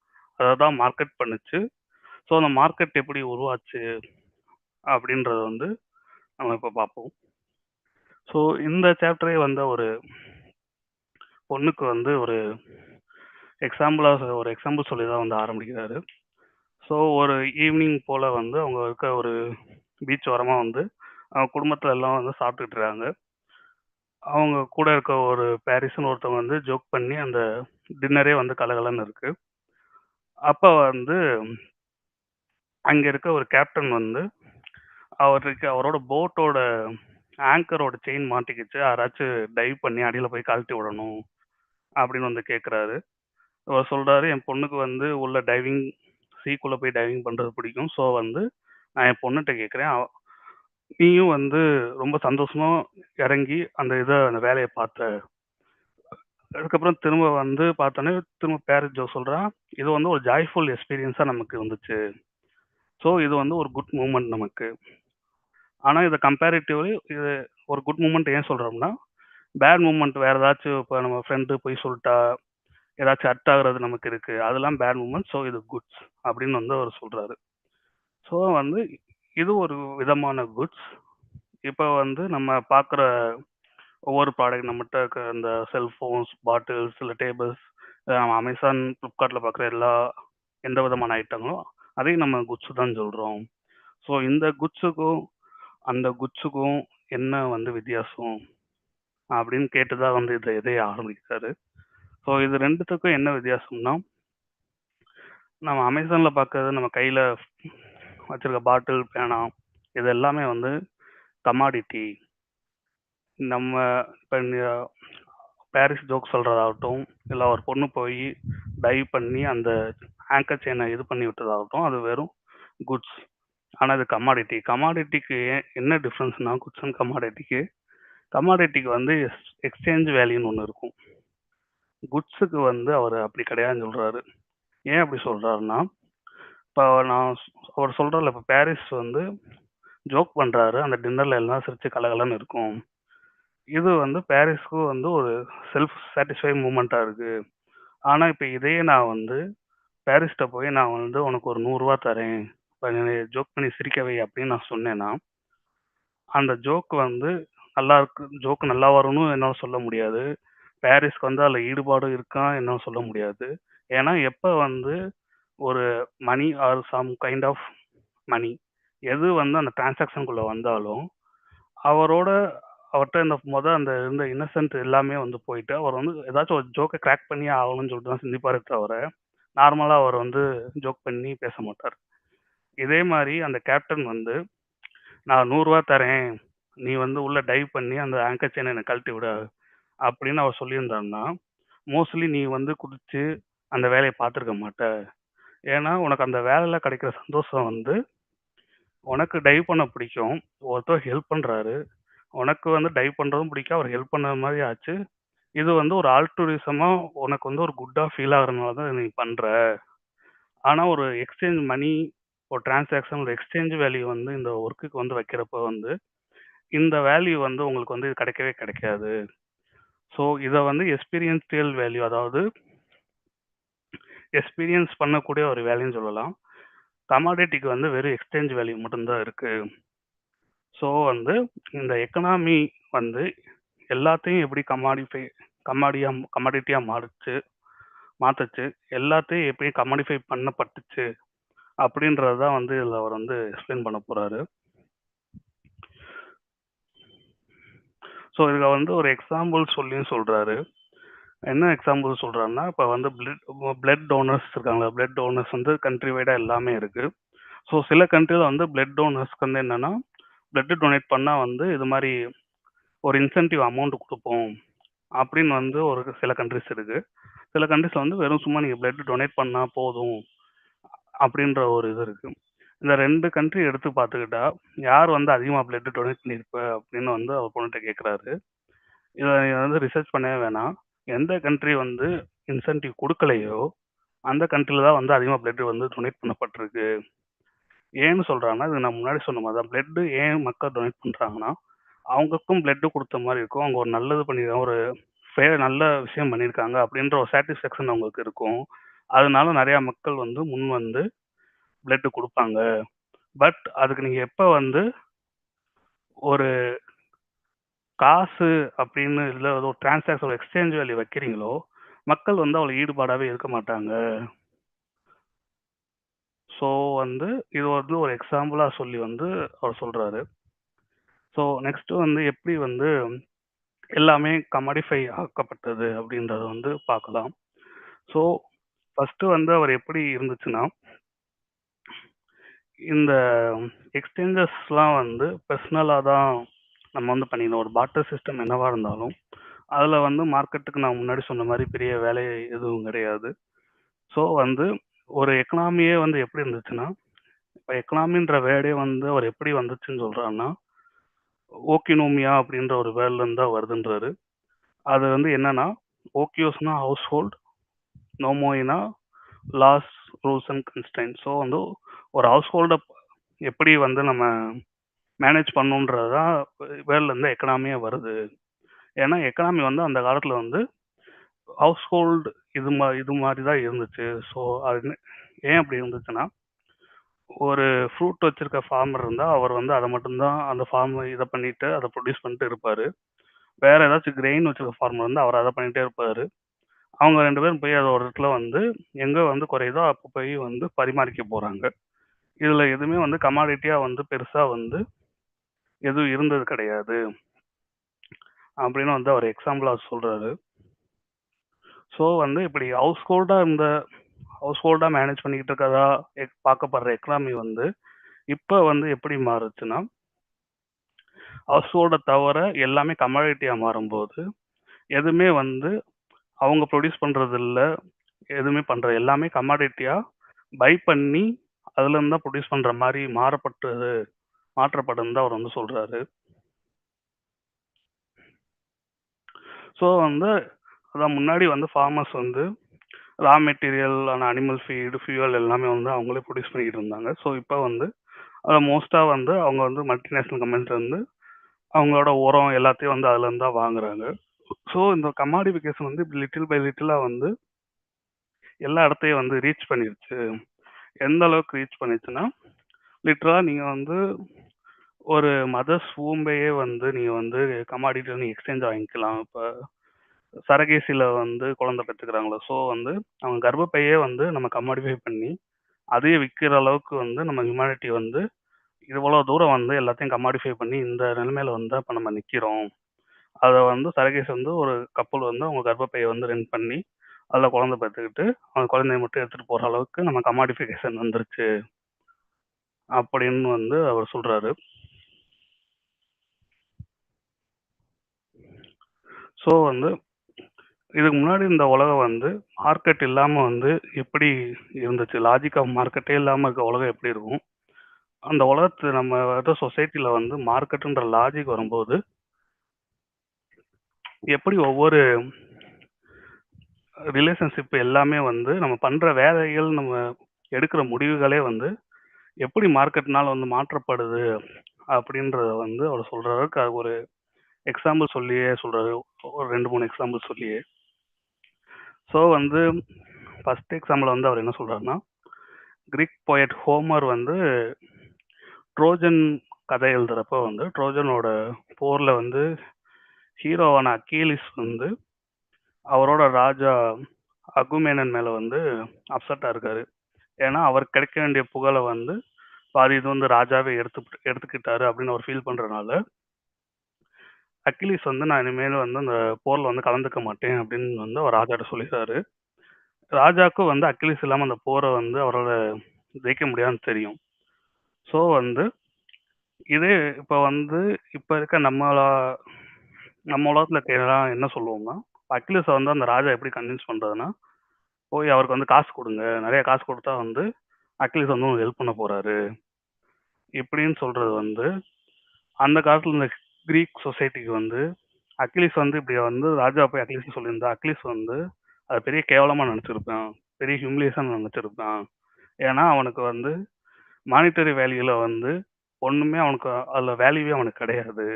Speaker 5: அதை தான் மார்க்கெட் பண்ணுச்சு. ஸோ அந்த மார்க்கெட் எப்படி உருவாச்சு அப்படின்றத வந்து நம்ம இப்போ பார்ப்போம். ஸோ இந்த சாப்டரே வந்து ஒரு பொண்ணுக்கு வந்து ஒரு எக்ஸாம்பிள் சொல்லி தான் வந்து ஆரம்பிக்கிறாரு. ஸோ ஒரு ஈவினிங் போல் வந்து அவங்க இருக்க ஒரு பீச் ஓரமாக வந்து அவங்க குடும்பத்தில் எல்லாம் வந்து சாப்பிட்டுட்டு இருக்காங்க. அவங்க கூட இருக்க ஒரு பாரிஸ்னு ஒருத்தவங்க வந்து ஜோக் பண்ணி அந்த டின்னரே வந்து கலகலன்னு இருக்கு. அப்போ வந்து அங்கே இருக்க ஒரு கேப்டன் வந்து அவரோட போட்டோட ஆங்கரோட செயின் மாட்டிக்கிச்சு, யாராச்சும் டைவ் பண்ணி அடியில் போய் கழட்டி விடணும் அப்படின்னு வந்து கேட்குறாரு. அவர் சொல்கிறாரு, என் பொண்ணுக்கு வந்து உள்ள டைவிங் சீக்குள்ளே போய் டைவிங் பண்ணுறது பிடிக்கும். ஸோ வந்து நான் என் பொண்ணுகிட்ட கேட்குறேன், நீயும் வந்து ரொம்ப சந்தோஷமாக இறங்கி அந்த வேலையை பார்த்த. அதுக்கப்புறம் திரும்ப வந்து பார்த்தோன்னே திரும்ப பேரட் ஜோ சொல்கிறான், இது வந்து ஒரு ஜாய்ஃபுல் எக்ஸ்பீரியன்ஸாக நமக்கு இருந்துச்சு. ஸோ இது வந்து ஒரு குட் மூமெண்ட் நமக்கு. ஆனால் இதை கம்பேரிட்டிவ்லி இது ஒரு குட் மூமெண்ட் ஏன் சொல்கிறோம்னா, பேட் மூமெண்ட் வேறு ஏதாச்சும் இப்போ நம்ம ஃப்ரெண்டு போய் சொல்லிட்டா ஏதாச்சும் ஹர்ட் ஆகுறது நமக்கு இருக்குது, அதெல்லாம் பேட் மூமெண்ட். ஸோ இது குட்ஸ் அப்படின்னு வந்து அவர் சொல்கிறாரு. ஸோ வந்து இது ஒரு விதமான குட்ஸ். இப்போ வந்து நம்ம பார்க்குற ஒவ்வொரு ப்ராடக்ட் நம்மகிட்ட இருக்க இந்த செல்ஃபோன்ஸ், பாட்டில்ஸ், இல்லை டேபிள்ஸ், நம்ம அமேசான், ஃப்ளிப்கார்ட்டில் பார்க்குற எந்த விதமான ஐட்டங்களும் அதையும் நம்ம குட்ஸ் தான் சொல்கிறோம். ஸோ இந்த குட்ஸுக்கும் அந்த குட்ஸுக்கும் என்ன வந்து வித்தியாசம் அப்படின்னு கேட்டு தான் வந்து இதை ஆரம்பிக்கிறாரு. ஸோ இது ரெண்டுத்துக்கும் என்ன வித்தியாசம்னா, நம்ம அமேசானில் பார்க்கறது நம்ம கையில் வச்சுருக்க பாட்டில், பேனா இது எல்லாமே வந்து கமாடிட்டி. நம்ம இப்போ பாரிஸ் ஜோக் சொல்கிறதாகட்டும், இல்லை ஒரு பொண்ணு போய் டைவ் பண்ணி அந்த ஆங்கர் செயினை இது பண்ணி விட்டதாகட்டும், அது வெறும் குட்ஸ். ஆனால் இது கமாடிட்டி. கமாடிட்டிக்கு என்ன டிஃப்ரென்ஸ்னா, குட்ஸ் அண்ட் கமாடிட்டிக்கு வந்து எக்ஸ்சேஞ்ச் வேல்யூன்னு ஒன்று இருக்கும். குட்ஸுக்கு வந்து அவர் அப்படி கிடையாதுன்னு சொல்கிறாரு. ஏன் அப்படி சொல்கிறாருன்னா, இப்போ அவர் சொல்கிறார்ல, இப்போ பாரிஸ் வந்து ஜோக் பண்ணுறாரு, அந்த டின்னரில் எல்லாம் சிரிச்சு கலகலன்னு இருக்கும். இது வந்து பாரிஸ்க்கும் வந்து ஒரு செல்ஃப் சாட்டிஸ்ஃபை மூமெண்ட்டாக இருக்குது. ஆனால் இப்போ இதையே நான் வந்து பாரிஸ்கிட்ட போய் நான் வந்து உனக்கு ஒரு 100 ரூபா தரேன், இப்போ நீ ஜோக் பண்ணி சிரிக்கவை அப்படின்னு நான் சொன்னேன்னா, அந்த ஜோக் வந்து நல்லா இருக்கு, ஜோக்கு நல்லா வரும்னு என்னால் சொல்ல முடியாது. பாரிஸ்க்கு வந்து அதில் ஈடுபாடு இருக்கான்னு என்னால் சொல்ல முடியாது. ஏன்னா எப்போ வந்து ஒரு money or some kind of money எது வந்து அந்த டிரான்சாக்ஷனுக்குள்ளே வந்தாலும் அவர்கிட்ட அந்த இருந்த இன்னசென்ட் எல்லாமே வந்து போயிட்டு அவர் வந்து ஏதாச்சும் ஒரு ஜோக்கை கிராக் பண்ணி ஆகணும்னு சொல்லிட்டு தான் சிந்திப்பாரே தவிர நார்மலாக அவர் வந்து ஜோக் பண்ணி பேச மாட்டார். இதே மாதிரி அந்த கேப்டன் வந்து நான் 100 ரூபா தரேன், நீ வந்து உள்ள டைவ் பண்ணி அந்த ஆங்கர் செயினை என்னை கழட்டி விட அப்படின்னு அவர் சொல்லியிருந்தாருன்னா, மோஸ்ட்லி நீ வந்து குதிச்சு அந்த வேலையை பார்த்துருக்க மாட்ட. ஏன்னா உனக்கு அந்த வேலையில் கிடைக்கிற சந்தோஷம் வந்து உனக்கு டைவ் பண்ண பிடிக்கும், ஒருத்தர் ஹெல்ப் பண்ணுறாரு, உனக்கு வந்து டைவ் பண்ணுறதும் பிடிக்கும், அவர் ஹெல்ப் பண்ண மாதிரி ஆச்சு. இது வந்து ஒரு ஆல்டூரிசமாக உனக்கு வந்து ஒரு குட்டாக ஃபீல் ஆகுறதுனால தான் நீ பண்ணுற. ஆனால் ஒரு எக்ஸ்சேஞ்ச் மணி, ஒரு டிரான்சாக்ஷன், ஒரு எக்ஸ்சேஞ்ச் வேல்யூ வந்து இந்த ஒர்க்குக்கு வந்து வைக்கிறப்ப வந்து இந்த வேல்யூ வந்து உங்களுக்கு வந்து இது கிடைக்கவே கிடைக்காது. ஸோ இதை வந்து எக்ஸ்பீரியன்ஷியல் வேல்யூ, அதாவது எக்ஸ்பீரியன்ஸ் பண்ணக்கூடிய ஒரு வேல்யூன்னு சொல்லலாம். கமாடிட்டிக்கு வந்து வெறும் எக்ஸ்சேஞ்ச் வேல்யூ மட்டும்தான் இருக்கு. ஸோ வந்து இந்த எக்கனாமி வந்து எல்லாத்தையும் எப்படி கமாடிட்டியாக மாற்றுச்சு, எல்லாத்தையும் எப்படி கமாடிஃபை பண்ணப்பட்டுச்சு அப்படின்றது தான் வந்து இதில் அவர் வந்து எக்ஸ்பிளைன் பண்ண போகிறாரு. ஸோ இதில் வந்து ஒரு எக்ஸாம்பிள் சொல்லியும் சொல்கிறாரு. என்ன எக்ஸாம்பிள் சொல்கிறாருன்னா, இப்போ வந்து பிளட் டோனர்ஸ் இருக்காங்களா, பிளட் டோனர்ஸ் வந்து கண்ட்ரி வைடாக எல்லாமே இருக்குது. ஸோ சில கண்ட்ரியில் வந்து பிளட் டோனர்ஸ்க்கு வந்து என்னென்னா, பிளட் டொனேட் பண்ணால் வந்து இது மாதிரி ஒரு இன்சென்டிவ் அமௌண்ட் கொடுப்போம் அப்படின்னு வந்து ஒரு சில கண்ட்ரிஸ் இருக்குது. சில கண்ட்ரிஸில் வந்து வெறும் சும்மா நீங்கள் பிளட் டொனேட் பண்ணால் போதும் அப்படின்ற ஒரு இது இருக்குது. இந்த 2 கண்ட்ரி எடுத்து பார்த்துக்கிட்டா யார் வந்து அதிகமாக பிளட் டொனேட் பண்ணியிருப்ப அப்படின்னு வந்து அவர் பொண்ணுகிட்ட கேட்குறாரு. இதை வந்து ரிசர்ச் பண்ணவே வேணாம். எந்த கண்ட்ரி வந்து இன்சென்டிவ் கொடுக்கலையோ அந்த கண்ட்ரியில் தான் வந்து அதிகமாக பிளட் வந்து டொனேட் பண்ணப்பட்டிருக்கு. ஏன்னு சொல்கிறாங்கன்னா, இது நான் முன்னாடி சொன்ன மாதிரி தான், பிளட்டு ஏன் மக்கள் டொனேட் பண்ணுறாங்கன்னா, அவங்களுக்கும் பிளட்டு கொடுத்த மாதிரி இருக்கும், அவங்க ஒரு நல்லது ஒரு நல்ல விஷயம் பண்ணியிருக்காங்க அப்படின்ற ஒரு சாட்டிஸ்ஃபேக்ஷன் அவங்களுக்கு இருக்கும். அதனால நிறையா மக்கள் வந்து முன் வந்து பிளட்டு கொடுப்பாங்க. பட் அதுக்கு நீங்கள் எப்போ வந்து ஒரு காசு அப்படின்னு இல்லை ஒரு டிரான்சாக்ஷன் எக்ஸ்சேஞ்ச் வேல்யூ வைக்கிறீங்களோ மக்கள் வந்து அவ்வளோ ஈடுபாடாகவே இருக்க மாட்டாங்க. ஸோ வந்து இது வந்து ஒரு எக்ஸாம்பிளாக சொல்லி வந்து அவர் சொல்கிறாரு. ஸோ நெக்ஸ்ட்டு வந்து எப்படி வந்து எல்லாமே கமாடிஃபை ஆக்கப்பட்டது அப்படின்றத வந்து பார்க்கலாம். ஸோ ஃபஸ்ட்டு வந்து அவர் எப்படி இருந்துச்சுன்னா, இந்த எக்ஸ்சேஞ்சஸ்லாம் வந்து பர்சனலாக தான் நம்ம வந்து பண்ணிக்கணும். ஒரு பார்ட்டர் சிஸ்டம் என்னவாக இருந்தாலும் அதில் வந்து மார்க்கெட்டுக்கு நான் முன்னாடி சொன்ன மாதிரி பெரிய வேலை எதுவும் கிடையாது. ஸோ வந்து ஒரு எக்கனாமியே வந்து எப்படி இருந்துச்சுன்னா, இப்போ எக்கனாமின்ற வேர்டே வந்து அவர் எப்படி வந்துச்சுன்னு சொல்கிறாருன்னா, ஓக்கினோமியா அப்படின்ற ஒரு வேர்ட்லேருந்து தான் வருதுன்றாரு. அது வந்து என்னன்னா, ஓக்கியோஸ்னா ஹவுஸ் ஹோல்ட், நோமோயினா laws rules and constraint. So வந்து ஒரு ஹவுஸ் ஹோல்டை எப்படி வந்து நம்ம மேனேஜ் பண்ணுன்றது தான் வேர்ட்லேருந்து எக்கனாமியாக வருது. ஏன்னா எக்கனாமி வந்து அந்த காலத்தில் வந்து ஹவுஸ் ஹோல்டு இது மாதிரி தான் இருந்துச்சு. ஸோ அது ஏன் அப்படி இருந்துச்சுன்னா, ஒரு ஃப்ரூட் வச்சிருக்க ஃபார்மர் இருந்தால் அவர் வந்து அதை மட்டும்தான் அந்த ஃபார்ம் இதை பண்ணிட்டு அதை ப்ரொடியூஸ் பண்ணிட்டு இருப்பார். வேற ஏதாச்சும் கிரெயின் வச்சிருக்க ஃபார்மர் வந்து அவர் அதை பண்ணிகிட்டே இருப்பார். அவங்க 2 பேரும் போய் அதை ஒரு இடத்துல வந்து எங்கே வந்து குறையுதோ அப்போ போய் வந்து பரிமாறிக்க போகிறாங்க. இதில் எதுவுமே வந்து கமாடிட்டியாக வந்து பெருசாக வந்து எதுவும் இருந்தது கிடையாது அப்படின்னு வந்து அவர் எக்ஸாம்பிளாக சொல்கிறாரு. ஸோ வந்து இப்படி ஹவுஸ் ஹோல்டாக மேனேஜ் பண்ணிக்கிட்டு இருக்கதா பார்க்கப்படுற எக்கனாமி வந்து இப்போ வந்து எப்படி மாறுச்சுன்னா, ஹவுஸ் ஹோல்டை தவிர எல்லாமே கமாடிட்டியாக மாறும்போது எதுவுமே வந்து அவங்க ப்ரொடியூஸ் பண்ணுறது இல்லை, எதுவுமே பண்ணுறது எல்லாமே கமாடிட்டியாக பை பண்ணி அதுலேருந்து தான் ப்ரொடியூஸ் பண்ணுற மாதிரி மாற்றப்படுன்னு தான் அவர் வந்து சொல்கிறாரு. ஸோ வந்து அதான் முன்னாடி வந்து ஃபார்மர்ஸ் வந்து raw material animal feed fuel எல்லாமே வந்து அவங்களே ப்ரொடியூஸ் பண்ணிக்கிட்டு இருந்தாங்க. ஸோ இப்போ வந்து அதை மோஸ்ட்டாக வந்து அவங்க வந்து மல்டிநேஷ்னல் கம்பெனிஸ் வந்து அவங்களோட உரம் எல்லாத்தையும் வந்து அதுலேருந்து தான் வாங்குறாங்க. ஸோ இந்த கமாடிஃபிகேஷன் வந்து இப்படி லிட்டில் பை லிட்டிலாக வந்து எல்லா இடத்தையும் வந்து ரீச் பண்ணிருச்சு. எந்த அளவுக்கு ரீச் பண்ணிச்சுன்னா, லிட்டரலாக நீங்கள் வந்து ஒரு மதர்ஸ் ஊம்பையே வந்து நீங்கள் வந்து கமாடிட்டியில் நீங்கள் எக்ஸ்சேஞ்ச் வாங்கிக்கலாம். இப்போ சரகேசியில் வந்து குழந்தை பெற்றுக்கிறாங்களோ, ஸோ வந்து அவங்க கர்ப்பப்பையே வந்து நம்ம கமாடிஃபை பண்ணி அதையே விற்கிற அளவுக்கு வந்து நம்ம ஹியூமனிட்டி வந்து இவ்வளோ தூரம் வந்து எல்லாத்தையும் கமாடிஃபை பண்ணி இந்த நிலைமையில வந்து இப்போ நம்ம நிற்கிறோம். அதை வந்து சரகேஸ் வந்து ஒரு கப்பல் வந்து அவங்க கர்ப்பப்பையை வந்து ரெண்ட் பண்ணி அதில் குழந்தை பெற்றுக்கிட்டு அவங்க குழந்தைய மட்டும் எடுத்துகிட்டு போகிற அளவுக்கு நம்ம கமாடிஃபிகேஷன் வந்துருச்சு அப்படின்னு வந்து அவர் சொல்கிறாரு. ஸோ வந்து இதுக்கு முன்னாடி இந்த உலகம் வந்து மார்க்கெட் இல்லாமல் வந்து எப்படி இருந்துச்சு, லாஜிக் ஆஃப் மார்க்கெட்டே இல்லாமல் இருக்க உலகம் எப்படி இருக்கும், அந்த உலகத்து நம்ம சொசைட்டியில் வந்து மார்க்கெட்டுன்ற லாஜிக் வரும்போது எப்படி ஒவ்வொரு ரிலேஷன்ஷிப் எல்லாமே வந்து நம்ம பண்ணுற வேலைகள் நம்ம எடுக்கிற முடிவுகளே வந்து எப்படி மார்க்கெட்னால வந்து மாற்றப்படுது அப்படின்றத வந்து அவர் சொல்கிறதுக்கு அது ஒரு எக்ஸாம்பிள் சொல்லியே சொல்கிறாரு, ஒரு 2-3 எக்ஸாம்பிள் சொல்லியே. ஸோ வந்து ஃபஸ்ட் எக்ஸாம்பிள் வந்து அவர் என்ன சொல்கிறாருன்னா, கிரீக் போயட் ஹோமர் வந்து ட்ரோஜன் கதை எழுதுறப்ப வந்து ட்ரோஜனோட போர்ல வந்து ஹீரோவான அக்கீலிஸ் வந்து அவரோட ராஜா அகுமேனன் மேல வந்து அப்செட்டா இருக்காரு. ஏன்னா அவருக்கு கிடைக்க வேண்டிய புகழை வந்து பாதி இது வந்து ராஜாவே எடுத்துக்கிட்டாரு அப்படின்னு அவர் ஃபீல் பண்றதுனால அக்கிலிஸ் வந்து நான் இனிமேல் வந்து அந்த போர்ல வந்து கலந்துக்க மாட்டேன் அப்படின்னு வந்து அவர் ராஜாட்ட சொல்லிடுறாரு. ராஜாவுக்கும் வந்து அக்கிலிஸ் இல்லாம அந்த போரை வந்து அவரால் ஜெயிக்க முடியாதுன்னு தெரியும். ஸோ வந்து இதே இப்போ வந்து இப்போ இருக்க நம்ம உலகத்தில் இருக்க என்ன சொல்லுவோம்னா, அக்கிலிஸை வந்து அந்த ராஜா எப்படி கன்வின்ஸ் பண்றதுன்னா, போய் அவருக்கு வந்து காசு கொடுங்க, நிறைய காசு கொடுத்தா வந்து அக்கிலிஸ் வந்து உங்களுக்கு ஹெல்ப் பண்ண போறாரு இப்படின்னு சொல்றது வந்து அந்த காலத்துல இந்த கிரீக் சொசைட்டிக்கு வந்து அக்கிலிஸ் வந்து இப்படி வந்து ராஜா போய் அக்கிலிஸ் சொல்லியிருந்தா அக்கிலிஸ் வந்து அது பெரிய கேவலமா நினைச்சிருப்பான், பெரிய ஹியூமிலியேஷன் நினைச்சிருப்பான். ஏன்னா அவனுக்கு வந்து மானிட்டரி வேல்யூல வந்து ஒண்ணுமே அவனுக்கு அதுல வேல்யூவே அவனுக்கு கிடையாது.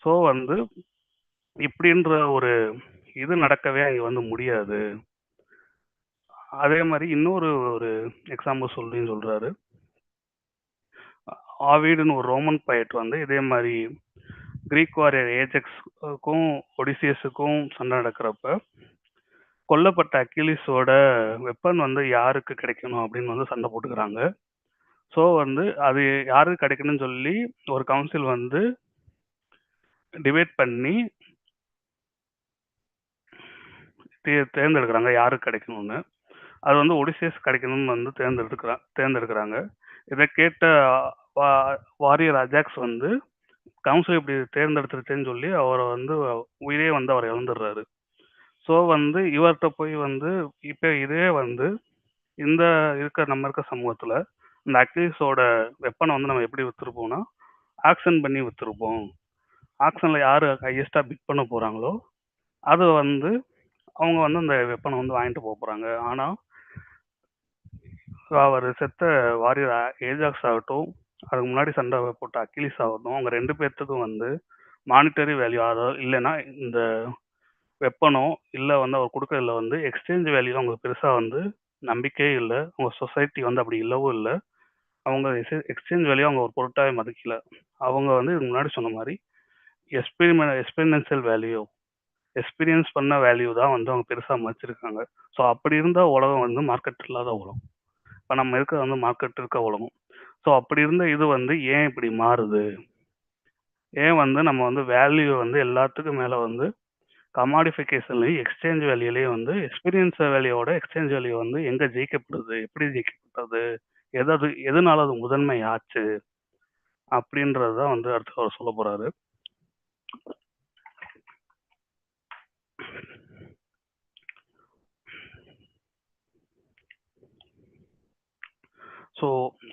Speaker 5: ஸோ வந்து இப்படின்ற ஒரு இது நடக்கவே அங்க வந்து முடியாது. அதே மாதிரி இன்னொரு ஒரு எக்ஸாம்பிள் சொல்றாரு. ஆவிடுன்னு ஒரு ரோமன் பயட் வந்து இதே மாதிரி கிரீக் வாரியர் ஏஜெக்ஸுக்கும் ஒடிசியஸுக்கும் சண்டை நடக்கிறப்ப கொல்லப்பட்ட அக்கிலிஸோட வெப்பன் வந்து யாருக்கு கிடைக்கணும் அப்படின்னு வந்து சண்டை போட்டுக்கிறாங்க. ஸோ வந்து அது யாருக்கு கிடைக்கணும்னு சொல்லி ஒரு கவுன்சில் வந்து டிபேட் பண்ணி தேர்ந்தெடுக்கிறாங்க யாருக்கு கிடைக்கணும்னு. அது வந்து ஒடிசியஸ் கிடைக்கணும்னு வந்து தேர்ந்தெடுக்கிறாங்க. இதை கேட்ட வாரியர் அஜாக்ஸ் வந்து கவுன்சில் இப்படி தேர்ந்தெடுத்துருச்சேன்னு சொல்லி அவரை வந்து உயிரே வந்து அவர் இழந்துடுறாரு. ஸோ வந்து இவர்கிட்ட போய் வந்து இப்போ இதே வந்து இந்த நம்ம இருக்க சமூகத்தில் இந்த அக்கிலிஸோட வெப்பனை வந்து நம்ம எப்படி விற்றுருப்போம்னா ஆக்ஷன் பண்ணி விற்றுருப்போம். ஆக்ஷனில் யார் ஹையஸ்டாக பிட் பண்ண போகிறாங்களோ அது வந்து அவங்க வந்து அந்த வெப்பனை வந்து வாங்கிட்டு போக போகிறாங்க. ஆனால் அவர் செத்த வாரியர் ஏஜாக்ஸ் ஆகட்டும், அதுக்கு முன்னாடி சண்டை போட்ட அக்கிலிஸ் ஆகட்டும், அவங்க 2 பேர்த்துக்கும் வந்து மானிட்டரி வேல்யூ அதாவது இல்லைன்னா இந்த வெப்பனோ இல்லை வந்து அவர் கொடுக்கறதுல வந்து எக்ஸ்சேஞ்ச் வேல்யூ அவங்களுக்கு பெருசாக வந்து நம்பிக்கையே இல்லை. அவங்க சொசைட்டி வந்து அப்படி இல்லவும் இல்லை. அவங்க எக்ஸ்சேஞ்ச் வேல்யூ அவங்க ஒரு பொருட்டாவே மதிக்கல. அவங்க வந்து இதுக்கு முன்னாடி சொன்ன மாதிரி எக்ஸ்பீரியன்ஷியல் வேல்யூ எக்ஸ்பீரியன்ஸ் பண்ண வேல்யூ தான் வந்து அவங்க பெருசாக மதிச்சிருக்காங்க. ஸோ அப்படி இருந்தால் உலகம் வந்து மார்க்கெட் இல்லாத உலகம். இப்போ நம்ம இருக்கிறது வந்து மார்க்கெட் இருக்க உலகம். ஸோ அப்படி இருந்த இது வந்து ஏன் இப்படி மாறுது? ஏன் வந்து நம்ம வந்து வேல்யூ வந்து எல்லாத்துக்கும் மேலே வந்து கமாடிஃபிகேஷன்லையும் எக்ஸ்சேஞ்ச் வேல்யூலையும் வந்து எக்ஸ்பீரியன்ஸ் வேல்யூவோட எக்ஸ்சேஞ்ச் வேல்யூ வந்து எங்கே ஜெயிக்கப்படுது, எப்படி ஜெயிக்கப்பட்டது, எதனால அது முதன்மை ஆச்சு அப்படின்றது தான் வந்து அடுத்து அவர் சொல்ல போறாரு. ஸோ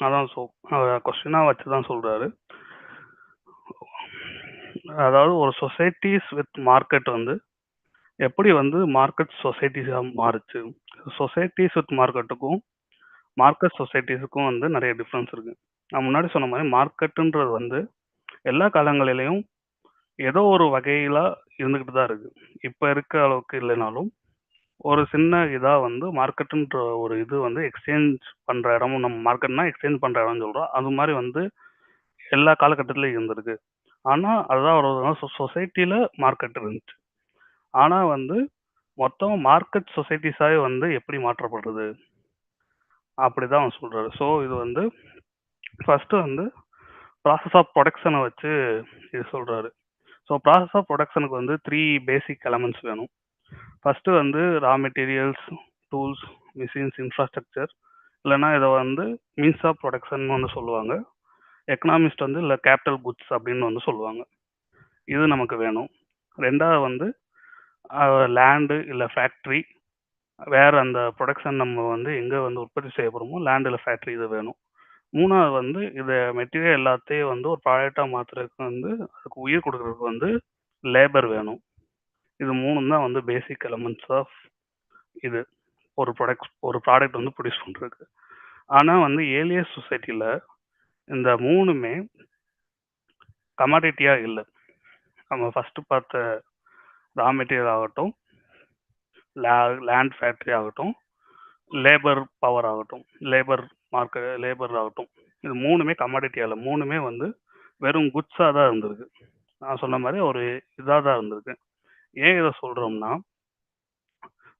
Speaker 5: அதான் கொஸ்டினாக வச்சு தான் சொல்றாரு. அதாவது ஒரு சொசைட்டிஸ் வித் மார்க்கெட் வந்து எப்படி வந்து மார்க்கெட் சொசைட்டிஸாக மாறுச்சு. சொசைட்டிஸ் வித் மார்க்கெட்டுக்கும் மார்க்கெட் சொசைட்டிஸுக்கும் வந்து நிறைய டிஃப்ரென்ஸ் இருக்கு. நான் முன்னாடி சொன்ன மாதிரி மார்க்கெட்டுன்றது வந்து எல்லா காலங்களிலையும் ஏதோ ஒரு வகையில இருந்துகிட்டு தான் இருக்கு. இப்போ இருக்க அளவுக்கு இல்லைனாலும் ஒரு சின்ன இதாக வந்து மார்க்கெட்டுன்ற ஒரு இது வந்து எக்ஸ்சேஞ்ச் பண்ணுற இடமும், நம்ம மார்க்கெட்னா எக்ஸ்சேஞ்ச் பண்ணுற இடம்னு சொல்கிறோம், அது மாதிரி வந்து எல்லா காலகட்டத்திலையும் இருந்திருக்கு. ஆனால் அதுதான் ஒரு சொசைட்டியில் மார்க்கெட் இருந்துச்சு. ஆனால் வந்து மொத்தம் மார்க்கெட் சொசைட்டிஸாகவே வந்து எப்படி மாற்றப்படுறது அப்படிதான் அவன் சொல்றாரு. ஸோ இது வந்து ஃபர்ஸ்ட் வந்து ப்ராசஸ் ஆஃப் ப்ரொடக்ஷனை வச்சு இது சொல்றாரு. ஸோ ப்ராசஸ் ஆஃப் ப்ரொடக்ஷனுக்கு வந்து 3 பேசிக் எலமெண்ட்ஸ் வேணும். ஃபர்ஸ்ட் வந்து raw materials, tools, machines, infrastructure, இல்லைன்னா இதை வந்து மீன்ஸ் ஆஃப் ப்ரொடக்ஷன் வந்து சொல்லுவாங்க. எக்கனாமிஸ்ட் வந்து இல்லை கேபிட்டல் குட்ஸ் அப்படின்னு வந்து சொல்லுவாங்க. இது நமக்கு வேணும். ரெண்டாவது வந்து லேண்டு இல்லை ஃபேக்ட்ரி, வேற அந்த ப்ரொடக்ஷன் நம்ம வந்து எங்கே வந்து உற்பத்தி செய்ய போகிறோமோ லேண்ட் இல்லை ஃபேக்ட்ரி இது வேணும். மூணாவது வந்து இதை மெட்டீரியல் எல்லாத்தையும் வந்து ஒரு ப்ராடக்டாக மாற்றுறதுக்கு வந்து அதுக்கு உயிர் கொடுக்கறதுக்கு வந்து லேபர் வேணும். இது 3 தான் வந்து பேசிக் எலமெண்ட்ஸ் ஆஃப் இது ஒரு ப்ராடக்ட் வந்து ப்ரொடியூஸ் பண்ணுறதுக்கு. ஆனால் வந்து ஏலியஸ் சொசைட்டியில் இந்த 3மே கமாடிட்டியாக இல்லை. நம்ம ஃபஸ்ட்டு பார்த்த ரா மெட்டீரியல் ஆகட்டும், லேண்ட் ஃபேக்ட்ரி ஆகட்டும், லேபர் பவர் ஆகட்டும், லேபர் ஆகட்டும், இது 3மே கமாடிட்டி அல்ல. 3மே வந்து வெறும் குட்ஸாக தான் இருந்திருக்கு. நான் சொன்ன மாதிரி ஒரு இதாக தான் இருந்திருக்கு. ஏன் இதை சொல்கிறோம்னா,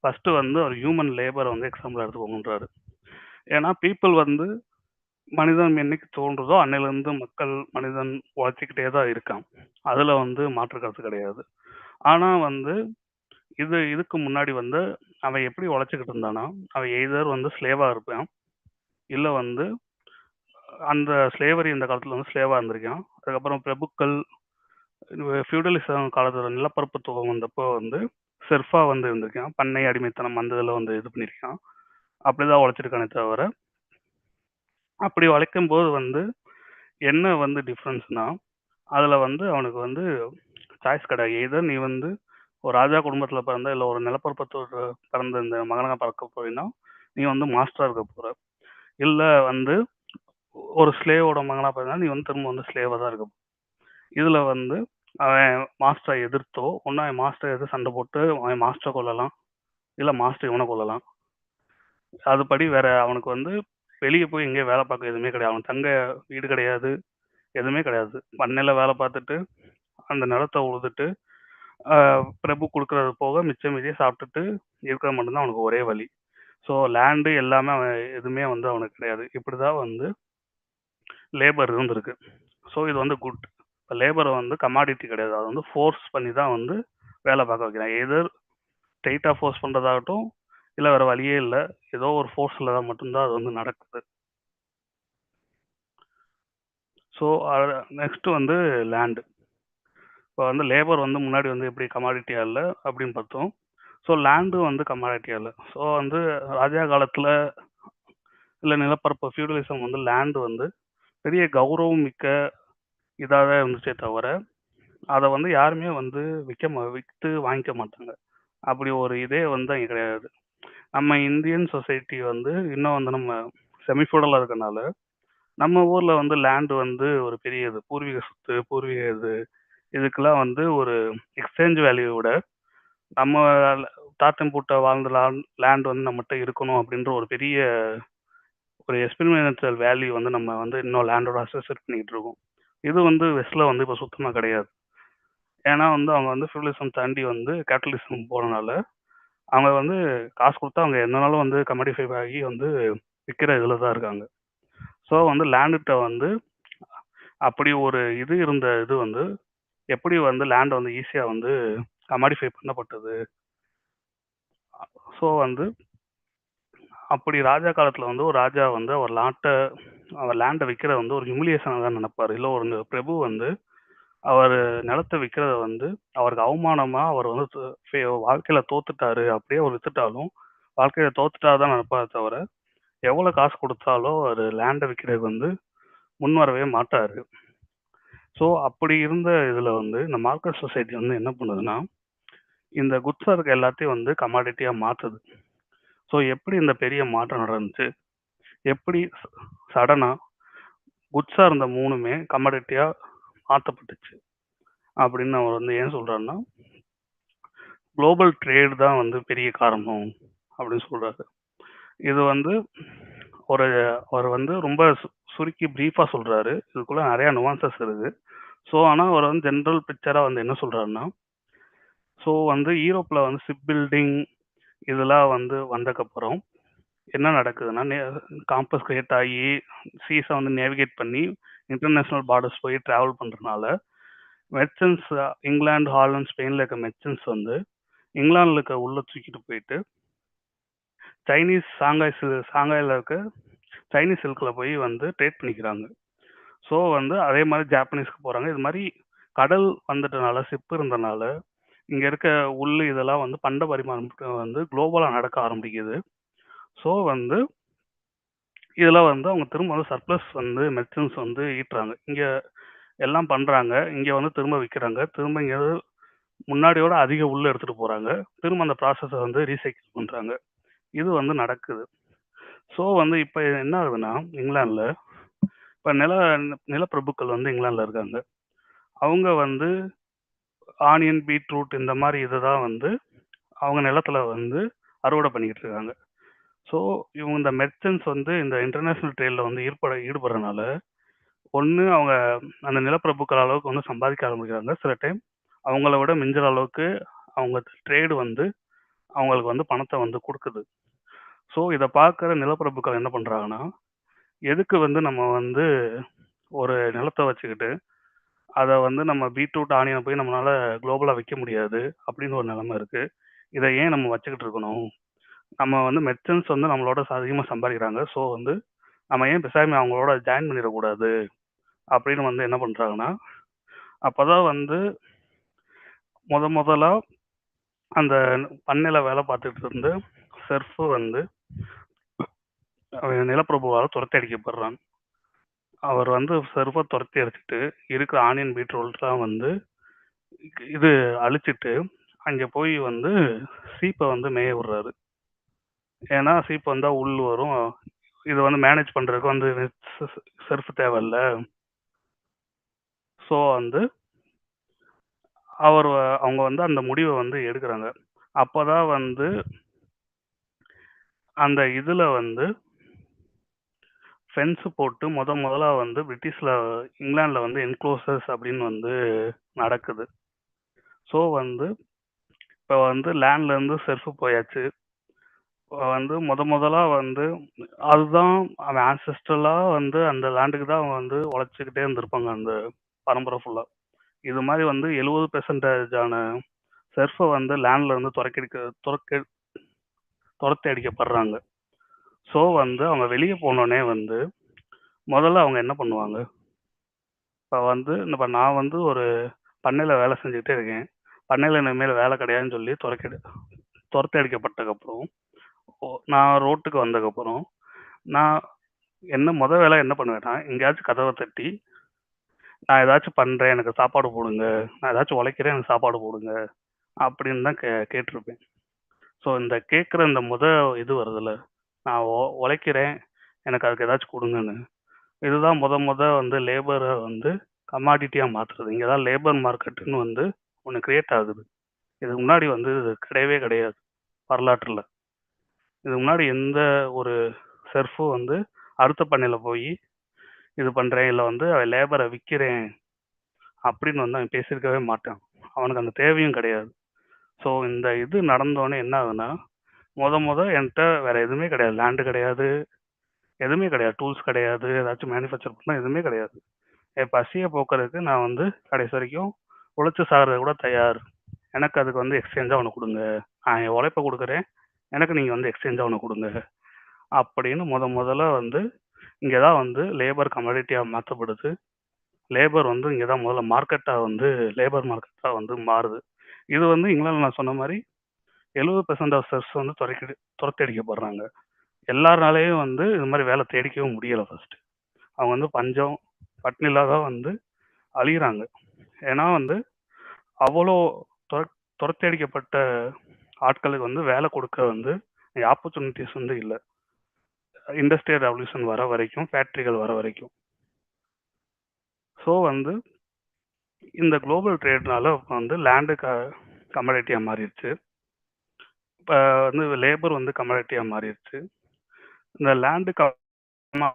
Speaker 5: ஃபஸ்ட்டு வந்து ஒரு ஹியூமன் லேபரை வந்து எக்ஸாம்பிள் எடுத்துக்கோங்கன்றாரு. ஏன்னா பீப்புள் வந்து மனிதன் என்னைக்கு தோன்றதோ அன்னையிலேருந்து மனிதன் உழைச்சிக்கிட்டே தான் இருக்கான். அதில் வந்து மாற்று கருத்து கிடையாது. ஆனால் வந்து இதுக்கு முன்னாடி வந்து அவன் எப்படி உழைச்சிக்கிட்டு இருந்தானா, அவன் எய்தர் வந்து ஸ்லேவாக இருப்பான், இல்லை வந்து அந்த ஸ்லேவரி இந்த காலத்தில் வந்து ஸ்லேவாக இருந்திருக்கான். அதுக்கப்புறம் பிரபுக்கள் ஃபியூடலிசம் காலத்தில் நிலப்பரப்புத்துவம் வந்தப்போ வந்து செர்ஃபா வந்து இருந்திருக்கான், பண்ணை அடிமைத்தனம் அந்த இதில் வந்து இது பண்ணியிருக்கான். அப்படிதான் உழைச்சிருக்கானே தவிர, அப்படி உழைக்கும் போது வந்து என்ன வந்து டிஃப்ரென்ஸ்னா, அதில் வந்து அவனுக்கு வந்து சாய்ஸ் கிடையாது. எய்தர் நீ வந்து ஒரு ராஜா குடும்பத்தில் பிறந்த, இல்லை ஒரு நிலப்பரப்பத்தோட பிறந்த இந்த மகனாக பிறக்க போறீன்னா நீ வந்து மாஸ்டராக இருக்க போற, இல்லை வந்து ஒரு ஸ்லேவோட மகனாக பிறந்தா நீ வந்து திரும்ப வந்து ஸ்லேவாக தான் இருக்க போற. இதில் வந்து அவன் மாஸ்டரை எதிர்த்தோ ஒன்றா அவன் மாஸ்டரை எதிர்த்து சண்டை போட்டு அவன் மாஸ்டரை கொல்லலாம், இல்லை மாஸ்டர் இவனை கொல்லலாம். அதுபடி வேற அவனுக்கு வந்து வெளியே போய் எங்கேயும் வேலை பார்க்க எதுவுமே கிடையாது. அவன் தங்க வீடு கிடையாது, எதுவுமே கிடையாது. பண்ணையில் வேலை பார்த்துட்டு அந்த நிலத்தை உழுதுட்டு பிரபு கொடுக்கறது போக மிச்சம் மீதியை சாப்பிட்டுட்டு இருக்கிறது மட்டும்தான் அவனுக்கு ஒரே வழி. ஸோ லேண்டு எல்லாமே அவன் எதுவுமே வந்து அவனுக்கு கிடையாது. இப்படி தான் வந்து லேபர் இருந்திருக்கு. ஸோ இது வந்து குட். இப்போ லேபரை வந்து கமாடிட்டி கிடையாது, அது வந்து ஃபோர்ஸ் பண்ணி தான் வந்து வேலை பார்க்க வைக்கிறான். எதர் ஸ்ட்ரெயிட்டாக ஃபோர்ஸ் பண்ணுறதாகட்டும், இல்லை வேறு வழியே இல்லை, ஏதோ ஒரு ஃபோர்ஸில் தான் மட்டும்தான் அது வந்து நடக்குது. ஸோ நெக்ஸ்ட்டு வந்து லேண்டு. இப்போ வந்து லேபர் வந்து முன்னாடி வந்து எப்படி கமாடிட்டியாக இல்லை அப்படின்னு பார்த்தோம். ஸோ லேண்டும் வந்து கமாடிட்டியாக இல்லை. ஸோ வந்து ராஜா காலத்தில் இல்லை நிலப்பரப்பு ஃபியூடலிசம் வந்து லேண்டு வந்து பெரிய கௌரவம் மிக்க இதாக தான் இருந்துச்சே தவிர, அதை வந்து யாருமே வந்து விற்று வாங்கிக்க மாட்டாங்க. அப்படி ஒரு இதே வந்து அங்கே கிடையாது. நம்ம இந்தியன் சொசைட்டி வந்து இன்னும் வந்து நம்ம செமிஃபியூடலாக இருக்கனால நம்ம ஊரில் வந்து லேண்டு வந்து ஒரு பெரிய இது பூர்வீக சொத்து, பூர்வீக இதுக்கெல்லாம் வந்து ஒரு எக்ஸ்சேஞ்ச் வேல்யூ விட நம்ம தாத்தன் பூட்டை வாழ்ந்த லேண்ட் வந்து நம்மகிட்ட இருக்கணும் அப்படின்ற ஒரு பெரிய ஒரு எக்ஸ்பெரிமெண்டல் வேல்யூ வந்து நம்ம வந்து இன்னும் லேண்டோட அசோசியேட் பண்ணிக்கிட்டு இருக்கோம். இது வந்து வெஸ்ட்டில் வந்து இப்போ சுத்தமாக கிடையாது. ஏன்னா வந்து அவங்க வந்து ஃபியூடலிசம் தாண்டி வந்து கேபிட்டலிசம் போனனால அவங்க வந்து காசு கொடுத்தா அவங்க என்னனாலும் வந்து கமடிஃபை ஆகி வந்து விற்கிற இதில் தான் இருக்காங்க. ஸோ வந்து லேண்டுகிட்ட வந்து அப்படி ஒரு இருந்த இது வந்து எப்படி வந்து லேண்டை வந்து ஈஸியாக வந்து கமாடிஃபை பண்ணப்பட்டது. ஸோ வந்து அப்படி ராஜா காலத்தில் வந்து ஒரு ராஜா வந்து அவர் லேண்டை விற்கிறத வந்து ஒரு ஹியூமிலியேஷனாக தான் நினைப்பார். இல்லை ஒரு பிரபு வந்து அவர் நிலத்தை விற்கிறத வந்து அவருக்கு அவமானமாக அவர் வந்து வாழ்க்கையில் தோத்துட்டாரு, அப்படியே அவர் வித்துட்டாலும் வாழ்க்கையில் தோத்துட்டாதான் நினைப்பார் தவிர, எவ்வளோ காசு கொடுத்தாலும் அவர் லேண்டை விற்கிறதுக்கு வந்து முன் வரவே மாட்டார். ஸோ அப்படி இருந்த இதில் வந்து இந்த மார்க்கெட் சொசைட்டி வந்து என்ன பண்ணுதுன்னா, இந்த குட்ஸாக இருக்க எல்லாத்தையும் வந்து கமாடிட்டியாக மாற்றுது. ஸோ எப்படி இந்த பெரிய மாற்றம் நடந்துச்சு, எப்படி சடனாக குட்ஸாக இருந்த 3மே கமாடிட்டியாக மாற்றப்பட்டுச்சு அப்படின்னு அவர் வந்து ஏன் சொல்கிறாருன்னா, குளோபல் ட்ரேட் தான் வந்து பெரிய காரணம் அப்படின்னு சொல்கிறாரு. இது வந்து அவர் வந்து ரொம்ப சுருக்கி ப்ரீஃபாக சொல்கிறாரு. இதுக்குள்ளே நிறையா நுவான்சஸ் இருக்குது. ஸோ ஆனால் அவர் வந்து ஜென்ரல் பிக்சராக வந்து என்ன சொல்கிறாருன்னா, ஸோ வந்து யூரோப்பில் வந்து ஷிப் பில்டிங் இதெல்லாம் வந்து வந்ததுக்கப்புறம் என்ன நடக்குதுன்னா, காம்பஸ் கிரியேட் ஆகி சீஸை வந்து நேவிகேட் பண்ணி இன்டர்நேஷ்னல் பார்டர்ஸ் போய் ட்ராவல் பண்ணுறதுனால மெர்ச்சன்ஸ் இங்கிலாந்து, ஹாலண்ட், ஸ்பெயினில் இருக்க மெர்ச்சன்ஸ் வந்து இங்கிலாந்தில் இருக்க உள்ள தூக்கிட்டு போயிட்டு சைனீஸ் சாங்காயில் இருக்க சைனீஸ் சில்கில் போய் வந்து ட்ரேட் பண்ணிக்கிறாங்க. ஸோ வந்து அதே மாதிரி ஜாப்பனீஸ்க்கு போகிறாங்க. இது மாதிரி கடல் வந்துட்டனால, ஷிப் இருந்தனால இங்கே இருக்க இதெல்லாம் வந்து பண்ட பரிமாற்றம் வந்து குளோபலாக நடக்க ஆரம்பிக்குது. ஸோ வந்து இதில் வந்து அவங்க திரும்ப வந்து சர்ப்ளஸ் வந்து மெர்ச்சன்ஸ் வந்து ஈட்டுறாங்க, இங்கே எல்லாம் பண்ணுறாங்க, இங்கே வந்து திரும்ப விற்கிறாங்க, திரும்ப இங்கே முன்னாடியோட அதிக எடுத்துகிட்டு போகிறாங்க, திரும்ப அந்த ப்ராசஸை வந்து ரீசைக்கிள் பண்ணுறாங்க. இது வந்து நடக்குது. ஸோ வந்து இப்போ என்ன ஆகுதுன்னா, இங்கிலாந்தில் இப்போ நிலப்பிரபுக்கள் வந்து இங்கிலாந்தில் இருக்காங்க. அவங்க வந்து ஆனியன், பீட்ரூட் இந்த மாதிரி இதை தான் வந்து அவங்க நிலத்தில் வந்து அறுவடை பண்ணிக்கிட்டு இருக்காங்க. ஸோ இவங்க இந்த மெர்ச்சன்ட்ஸ் வந்து இந்த இன்டர்நேஷனல் ட்ரேடில் வந்து ஈடுபடுறதுனால ஒன்று அவங்க அந்த நிலப்பிரபுக்கள் அளவுக்கு வந்து சம்பாதிக்க ஆரம்பிக்கிறாங்க. சில டைம் அவங்கள விட மிஞ்சுற அளவுக்கு அவங்க ட்ரேடு வந்து அவங்களுக்கு வந்து பணத்தை வந்து கொடுக்குது. ஸோ இதை பார்க்குற நிலப்பிரபுக்கள் என்ன பண்ணுறாங்கன்னா, எதுக்கு வந்து நம்ம வந்து ஒரு நிலத்தை வச்சுக்கிட்டு அதை வந்து நம்ம பீட்ரூட் ஆனியனை போய் நம்மளால குளோபலாக விற்க முடியாது அப்படின்னு ஒரு நிலைமை இருக்கு. இதை ஏன் நம்ம வச்சுக்கிட்டு இருக்கணும்? நம்ம வந்து மெர்ச்சன்ட்ஸ் வந்து நம்மளோட அதிகமாக சம்பாதிக்கிறாங்க. ஸோ வந்து நம்ம ஏன் பேசாம அவங்களோட ஜாயின் பண்ணிடக்கூடாது அப்படின்னு வந்து என்ன பண்ணுறாங்கன்னா, அப்போதான் வந்து முதலா அந்த பண்ணையில் வேலை பார்த்துட்டு இருந்து செர்ஃபு வந்து நிலப்பிரபுவால் துரத்தி அடிக்கப்படுறாங்க. அவர் வந்து செர்ஃபை துரத்தி அடிச்சுட்டு இருக்கிற ஆனியன் பீட்ரூட்லாம் வந்து இது அழிச்சிட்டு அங்கே போய் வந்து சீப்பை வந்து மேய விடுறாரு. ஏன்னா சீப்பு வந்தால் உள் வரும், இது வந்து மேனேஜ் பண்ணுறதுக்கு வந்து செர்ஃப் தேவையில்ல. ஸோ வந்து அவங்க வந்து அந்த முடிவை வந்து எடுக்கிறாங்க. அப்போதான் வந்து அந்த இதில் வந்து ஃபென்ஸ் போட்டு முதல்ல வந்து பிரிட்டிஷில் இங்கிலாண்டில் வந்து என்க்ளோசர்ஸ் அப்படின்னு வந்து நடக்குது. ஸோ வந்து இப்போ வந்து லேண்ட்லேருந்து செர்ஃபு போயாச்சு. வந்து முதலா வந்து அதுதான் அவன் ஆன்செஸ்ட்ரலாக வந்து அந்த லேண்டுக்கு தான் அவங்க வந்து உழைச்சிக்கிட்டே இருந்திருப்பாங்க அந்த பரம்பரை ஃபுல்லாக. இது மாதிரி வந்து 70% செர்ஃபை வந்து லேண்ட்ல இருந்து துரத்தி அடிக்கப்படுறாங்க. ஸோ வந்து அவங்க வெளியே போனோடனே வந்து முதல்ல அவங்க என்ன பண்ணுவாங்க, இப்போ வந்து இப்போ நான் வந்து ஒரு பண்ணையில் வேலை செஞ்சுக்கிட்டே இருக்கேன். பண்ணையில் இனிமேல் வேலை கிடையாதுன்னு சொல்லி துரத்தி அடிக்கப்பட்டதுக்கப்புறம் நான் ரோட்டுக்கு வந்ததுக்கப்புறம் நான் வேலை என்ன பண்ணுவேன்னா, எங்கேயாச்சும் கதவை தட்டி நான் ஏதாச்சும் பண்ணுறேன் எனக்கு சாப்பாடு போடுங்க, நான் ஏதாச்சும் உழைக்கிறேன் எனக்கு சாப்பாடு போடுங்க அப்படின்னு தான் கேட்டிருப்பேன். ஸோ இந்த கேட்குற இந்த இது வருதுல்ல, நான் உழைக்கிறேன் எனக்கு அதுக்கு ஏதாச்சும் கொடுங்கன்னு, இதுதான் வந்து லேபரை வந்து கமாடிட்டியாக மாற்றுறது. இங்கே தான் லேபர் மார்க்கெட்டுன்னு வந்து ஒன்று கிரியேட் ஆகுது. இதுக்கு முன்னாடி வந்து இது கிடையவே கிடையாது வரலாற்றில். இதுக்கு முன்னாடி எந்த ஒரு செர்ஃபும் வந்து அடுத்த பண்ணையில் போய் இது பண்ணுறேன் இல்லை வந்து லேபரை விற்கிறேன் அப்படின்னு வந்து அவன் பேசியிருக்கவே மாட்டான். அவனுக்கு அந்த தேவையும் கிடையாது. ஸோ இந்த இது நடந்தோடனே என்ன ஆகுதுன்னா, என்கிட்ட வேறு எதுவுமே கிடையாது, லேண்டு கிடையாது, எதுவுமே கிடையாது, டூல்ஸ் கிடையாது, ஏதாச்சும் மேனுஃபேக்சர் பண்ணால் எதுவுமே கிடையாது. என் பசியை போக்குறதுக்கு நான் வந்து கடைசி வரைக்கும் உழைச்சி சாகிறது கூட தயார். எனக்கு அதுக்கு வந்து எக்ஸ்சேஞ்சாக ஒன்று கொடுங்க, நான் என் உழைப்பை கொடுக்குறேன், எனக்கு நீங்கள் வந்து எக்ஸ்சேஞ்சாக ஒன்று கொடுங்க அப்படின்னு முதல்ல வந்து இங்கே தான் வந்து லேபர் கமாடிட்டியாக மாற்றப்படுது. லேபர் வந்து இங்கே தான் முதல்ல மார்க்கெட்டாக வந்து லேபர் மார்க்கெட்டாக வந்து மாறுது. இது வந்து இங்கிலாந்து நான் சொன்ன மாதிரி 70% ஆஃப் செர்ஃப்ஸ் வந்து துரத்தி அடிக்கப்படுறாங்க. எல்லாருனாலையும் வந்து இது மாதிரி வேலை தேடிக்கவும் முடியலை. ஃபர்ஸ்ட் அவங்க வந்து பஞ்சம் பட்டினியில தான் வந்து அழிகிறாங்க. ஏன்னா வந்து அவ்வளோ துரத்தி அடிக்கப்பட்ட ஆட்களுக்கு வந்து வேலை கொடுக்க வந்து ஆப்பர்ச்சுனிட்டிஸ் வந்து இல்லை. இண்டஸ்ட்ரியல் ரெவல்யூஷன் வர வரைக்கும், ஃபேக்ட்ரிகள் வர வரைக்கும். ஸோ வந்து இந்த குளோபல் ட்ரேட்னால வந்து லேண்டு கமாடிட்டியாக மாறிடுச்சு. இப்போ வந்து லேபர் வந்து கமாடிட்டியாக மாறிடுச்சு. இந்த லேண்டு கமாடிட்டியாக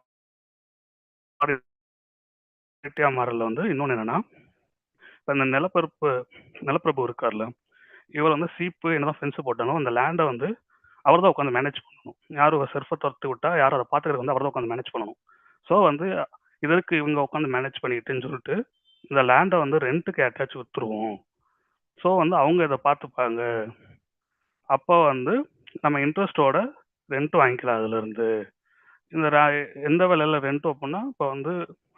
Speaker 5: மாறல வந்து இன்னொன்று என்னன்னா, இப்போ இந்த நிலப்பிரபு இருக்கார்ல, இவர் வந்து சீப்பு என்னதான் ஃபென்ஸ் போட்டாலும் அந்த லேண்டை வந்து அவர் தான் உட்காந்து மேனேஜ் பண்ணணும். யாரும் செர்ஃபை துரத்து விட்டா யாரும் அதை பார்த்துக்கிறது வந்து அவர் தான் உட்காந்து மேனேஜ் பண்ணணும். ஸோ வந்து இதற்கு இவங்க உட்காந்து மேனேஜ் பண்ணிக்கிட்டுன்னு சொல்லிட்டு இந்த லேண்டை வந்து ரெண்ட்டுக்கு யார்ட்டாச்சும் விற்றுருவோம். ஸோ வந்து அவங்க இதை பார்த்துப்பாங்க. அப்போ வந்து நம்ம இன்ட்ரெஸ்ட்டோட ரெண்ட்டு வாங்கிக்கலாம் அதுலேருந்து. இந்த எந்த விலையில் ரெண்ட் வைப்போம்னா, இப்போ வந்து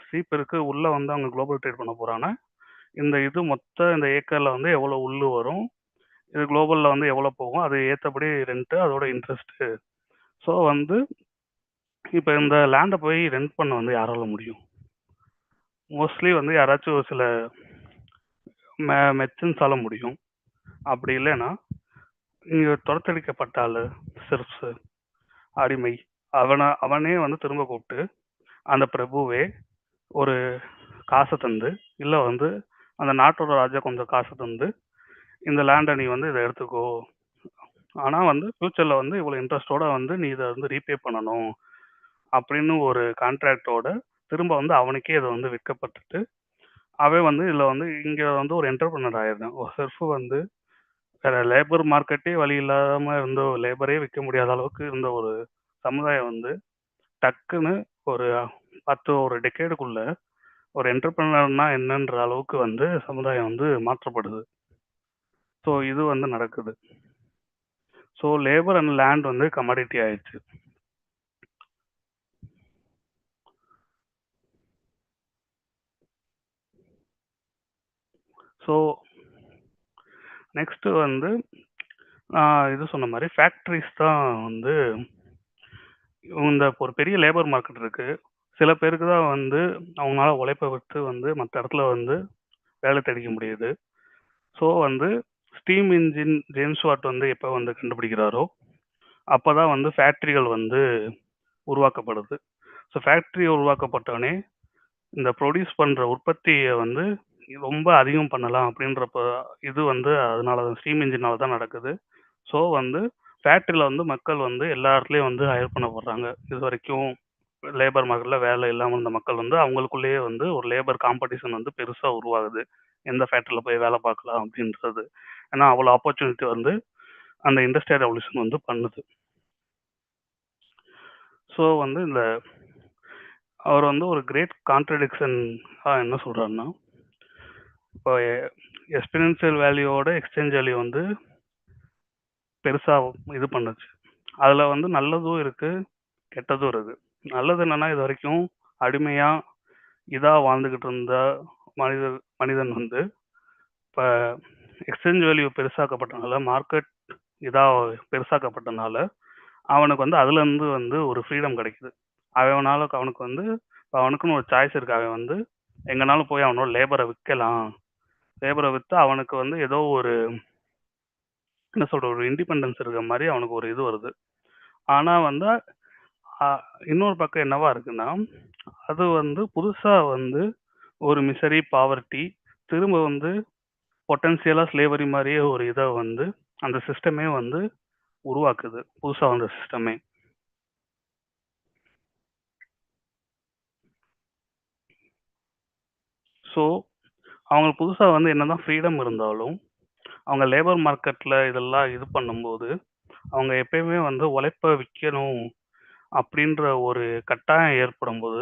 Speaker 5: சீப் இருக்கு உள்ளே வந்து அவங்க குளோபல் ட்ரேட் பண்ண போகிறாங்கன்னா, இந்த இது மொத்த இந்த ஏக்கரில் வந்து எவ்வளோ உள்ளு வரும், இது குளோபலில் வந்து எவ்வளோ போகும், அது ஏற்றபடி ரெண்ட்டு, அதோட இன்ட்ரெஸ்ட்டு. ஸோ வந்து இப்போ இந்த லேண்டை போய் ரெண்ட் பண்ண வந்து யாரால முடியும்? மோஸ்ட்லி வந்து யாராச்சும் ஒரு சில மெர்ச்சன்ட்ஸால முடியும். அப்படி இல்லைன்னா இங்கே துரத்தடிக்கப்பட்ட ஆள் செர்ஃப்ஸு அடிமை அவனே வந்து திரும்ப கூப்பிட்டு அந்த பிரபுவே ஒரு காசை தந்து, இல்லை வந்து அந்த நாட்டோட ராஜா கொஞ்சம் காசை தந்து, இந்த லேண்டை நீ வந்து இதை எடுத்துக்கோ ஆனா வந்து ஃபியூச்சர்ல வந்து இவ்வளவு இன்ட்ரெஸ்டோட வந்து நீ இதை வந்து ரீபே பண்ணணும் அப்படின்னு ஒரு கான்ட்ராக்டோட திரும்ப வந்து அவனுக்கே இதை வந்து விற்கப்பட்டுட்டு அவன் வந்து இதுல வந்து இங்க வந்து ஒரு என்டர்பிரினர் ஆயிருந்தான். ஒரு செல்ஃப் வந்து வேற லேபர் மார்க்கெட்டே வழி இல்லாம இருந்த லேபரே விற்க முடியாத அளவுக்கு இருந்த ஒரு சமுதாயம் வந்து டக்குன்னு ஒரு ஒரு டெக்கேடுக்குள்ள ஒரு என்டர்பிரினர்னா என்னன்ற அளவுக்கு வந்து சமுதாயம் வந்து மாற்றப்படுது. ஸோ இது வந்து நடக்குது. ஸோ லேபர் அண்ட் லேண்ட் வந்து கமாடிட்டி ஆயிடுச்சு. ஸோ நெக்ஸ்ட் வந்து இது சொன்ன மாதிரி ஃபேக்ட்ரிஸ் தான் வந்து இந்த ஒரு பெரிய லேபர் மார்க்கெட் இருக்கு. சில பேருக்கு தான் வந்து அவங்களால உழைப்பை விட்டு வந்து மற்ற இடத்துல வந்து வேலை தேடிக்க முடியுது. ஸோ வந்து ஸ்டீம் இன்ஜின் ஜேம்ஸ் வாட் வந்து எப்போ வந்து கண்டுபிடிக்கிறாரோ அப்போதான் வந்து ஃபேக்ட்ரிகள் வந்து உருவாக்கப்படுது. ஸோ ஃபேக்ட்ரி உருவாக்கப்பட்டோடனே இந்த ப்ரொடியூஸ் பண்ணுற உற்பத்தியை வந்து ரொம்ப அதிகம் பண்ணலாம் அப்படின்றப்ப இது வந்து அதனால ஸ்டீம் இன்ஜினால தான் நடக்குது. ஸோ வந்து ஃபேக்ட்ரியில் வந்து மக்கள் வந்து எல்லா இடத்துலையும் வந்து ஹையர் பண்ணப்படுறாங்க. இது வரைக்கும் லேபர் மார்க்கெட்டில் வேலை இல்லாமல் இருந்த மக்கள் வந்து அவங்களுக்குள்ளேயே வந்து ஒரு லேபர் காம்படிஷன் வந்து பெருசாக உருவாகுது. எந்த ஃபேக்ட்ரியில் போய் வேலை பார்க்கலாம் அப்படின்றது. ஏன்னா அவ்வளோ ஆப்பர்ச்சுனிட்டி வந்து அந்த இண்டஸ்ட்ரியல் ரெவல்யூஷன் வந்து பண்ணுது. ஸோ வந்து இந்த அவர் வந்து ஒரு கிரேட் கான்ட்ரடிக்ஷன் என்ன சொல்றாருன்னா, இப்போ எக்ஸ்பெரின்சியல் வேல்யூவோட எக்ஸ்சேஞ்ச் வேல்யூ வந்து பெருசா இது பண்ணுச்சு. அதுல வந்து நல்லதும் இருக்கு, கெட்டதும் இருக்கு. நல்லது என்னன்னா இது வரைக்கும் அடிமையா இதா வாழ்ந்துகிட்டு இருந்த மனிதன் வந்து இப்ப எக்ஸ்சேஞ்ச் வேல்யூ பெருசாக்கப்பட்டனால, மார்க்கெட் இதா பெருசாக்கப்பட்டனால அவனுக்கு வந்து அதுல இருந்து வந்து ஒரு ஃப்ரீடம் கிடைக்குது. அவனுக்கு வந்து அவனுக்குன்னு ஒரு சாய்ஸ் இருக்கு. அவன் வந்து எங்கனாலும் போய் அவனோட லேபரை விற்கலாம். லேபரை விற்று அவனுக்கு வந்து ஏதோ ஒரு என்ன சொல்ற ஒரு இண்டிபெண்டன்ஸ் இருக்கிற மாதிரி அவனுக்கு ஒரு இது வருது. ஆனா வந்து இன்னொரு பக்கம் என்னவா இருக்குன்னா, அது வந்து புதுசா வந்து ஒரு மிசரி பாவர்ட்டி திரும்ப வந்து பொட்டன்சியலா ஸ்லேவரி மாதிரியே ஒரு இதை வந்து அந்த சிஸ்டமே வந்து உருவாக்குது. புதுசா வந்த சிஸ்டமே. ஸோ அவங்களுக்கு புதுசா வந்து என்னதான் ஃப்ரீடம் இருந்தாலும் அவங்க லேபர் மார்க்கெட்ல இதெல்லாம் இது பண்ணும்போது அவங்க எப்பயுமே வந்து உழைப்ப விற்கணும் அப்படின்ற ஒரு கட்டாயம் ஏற்படும் போது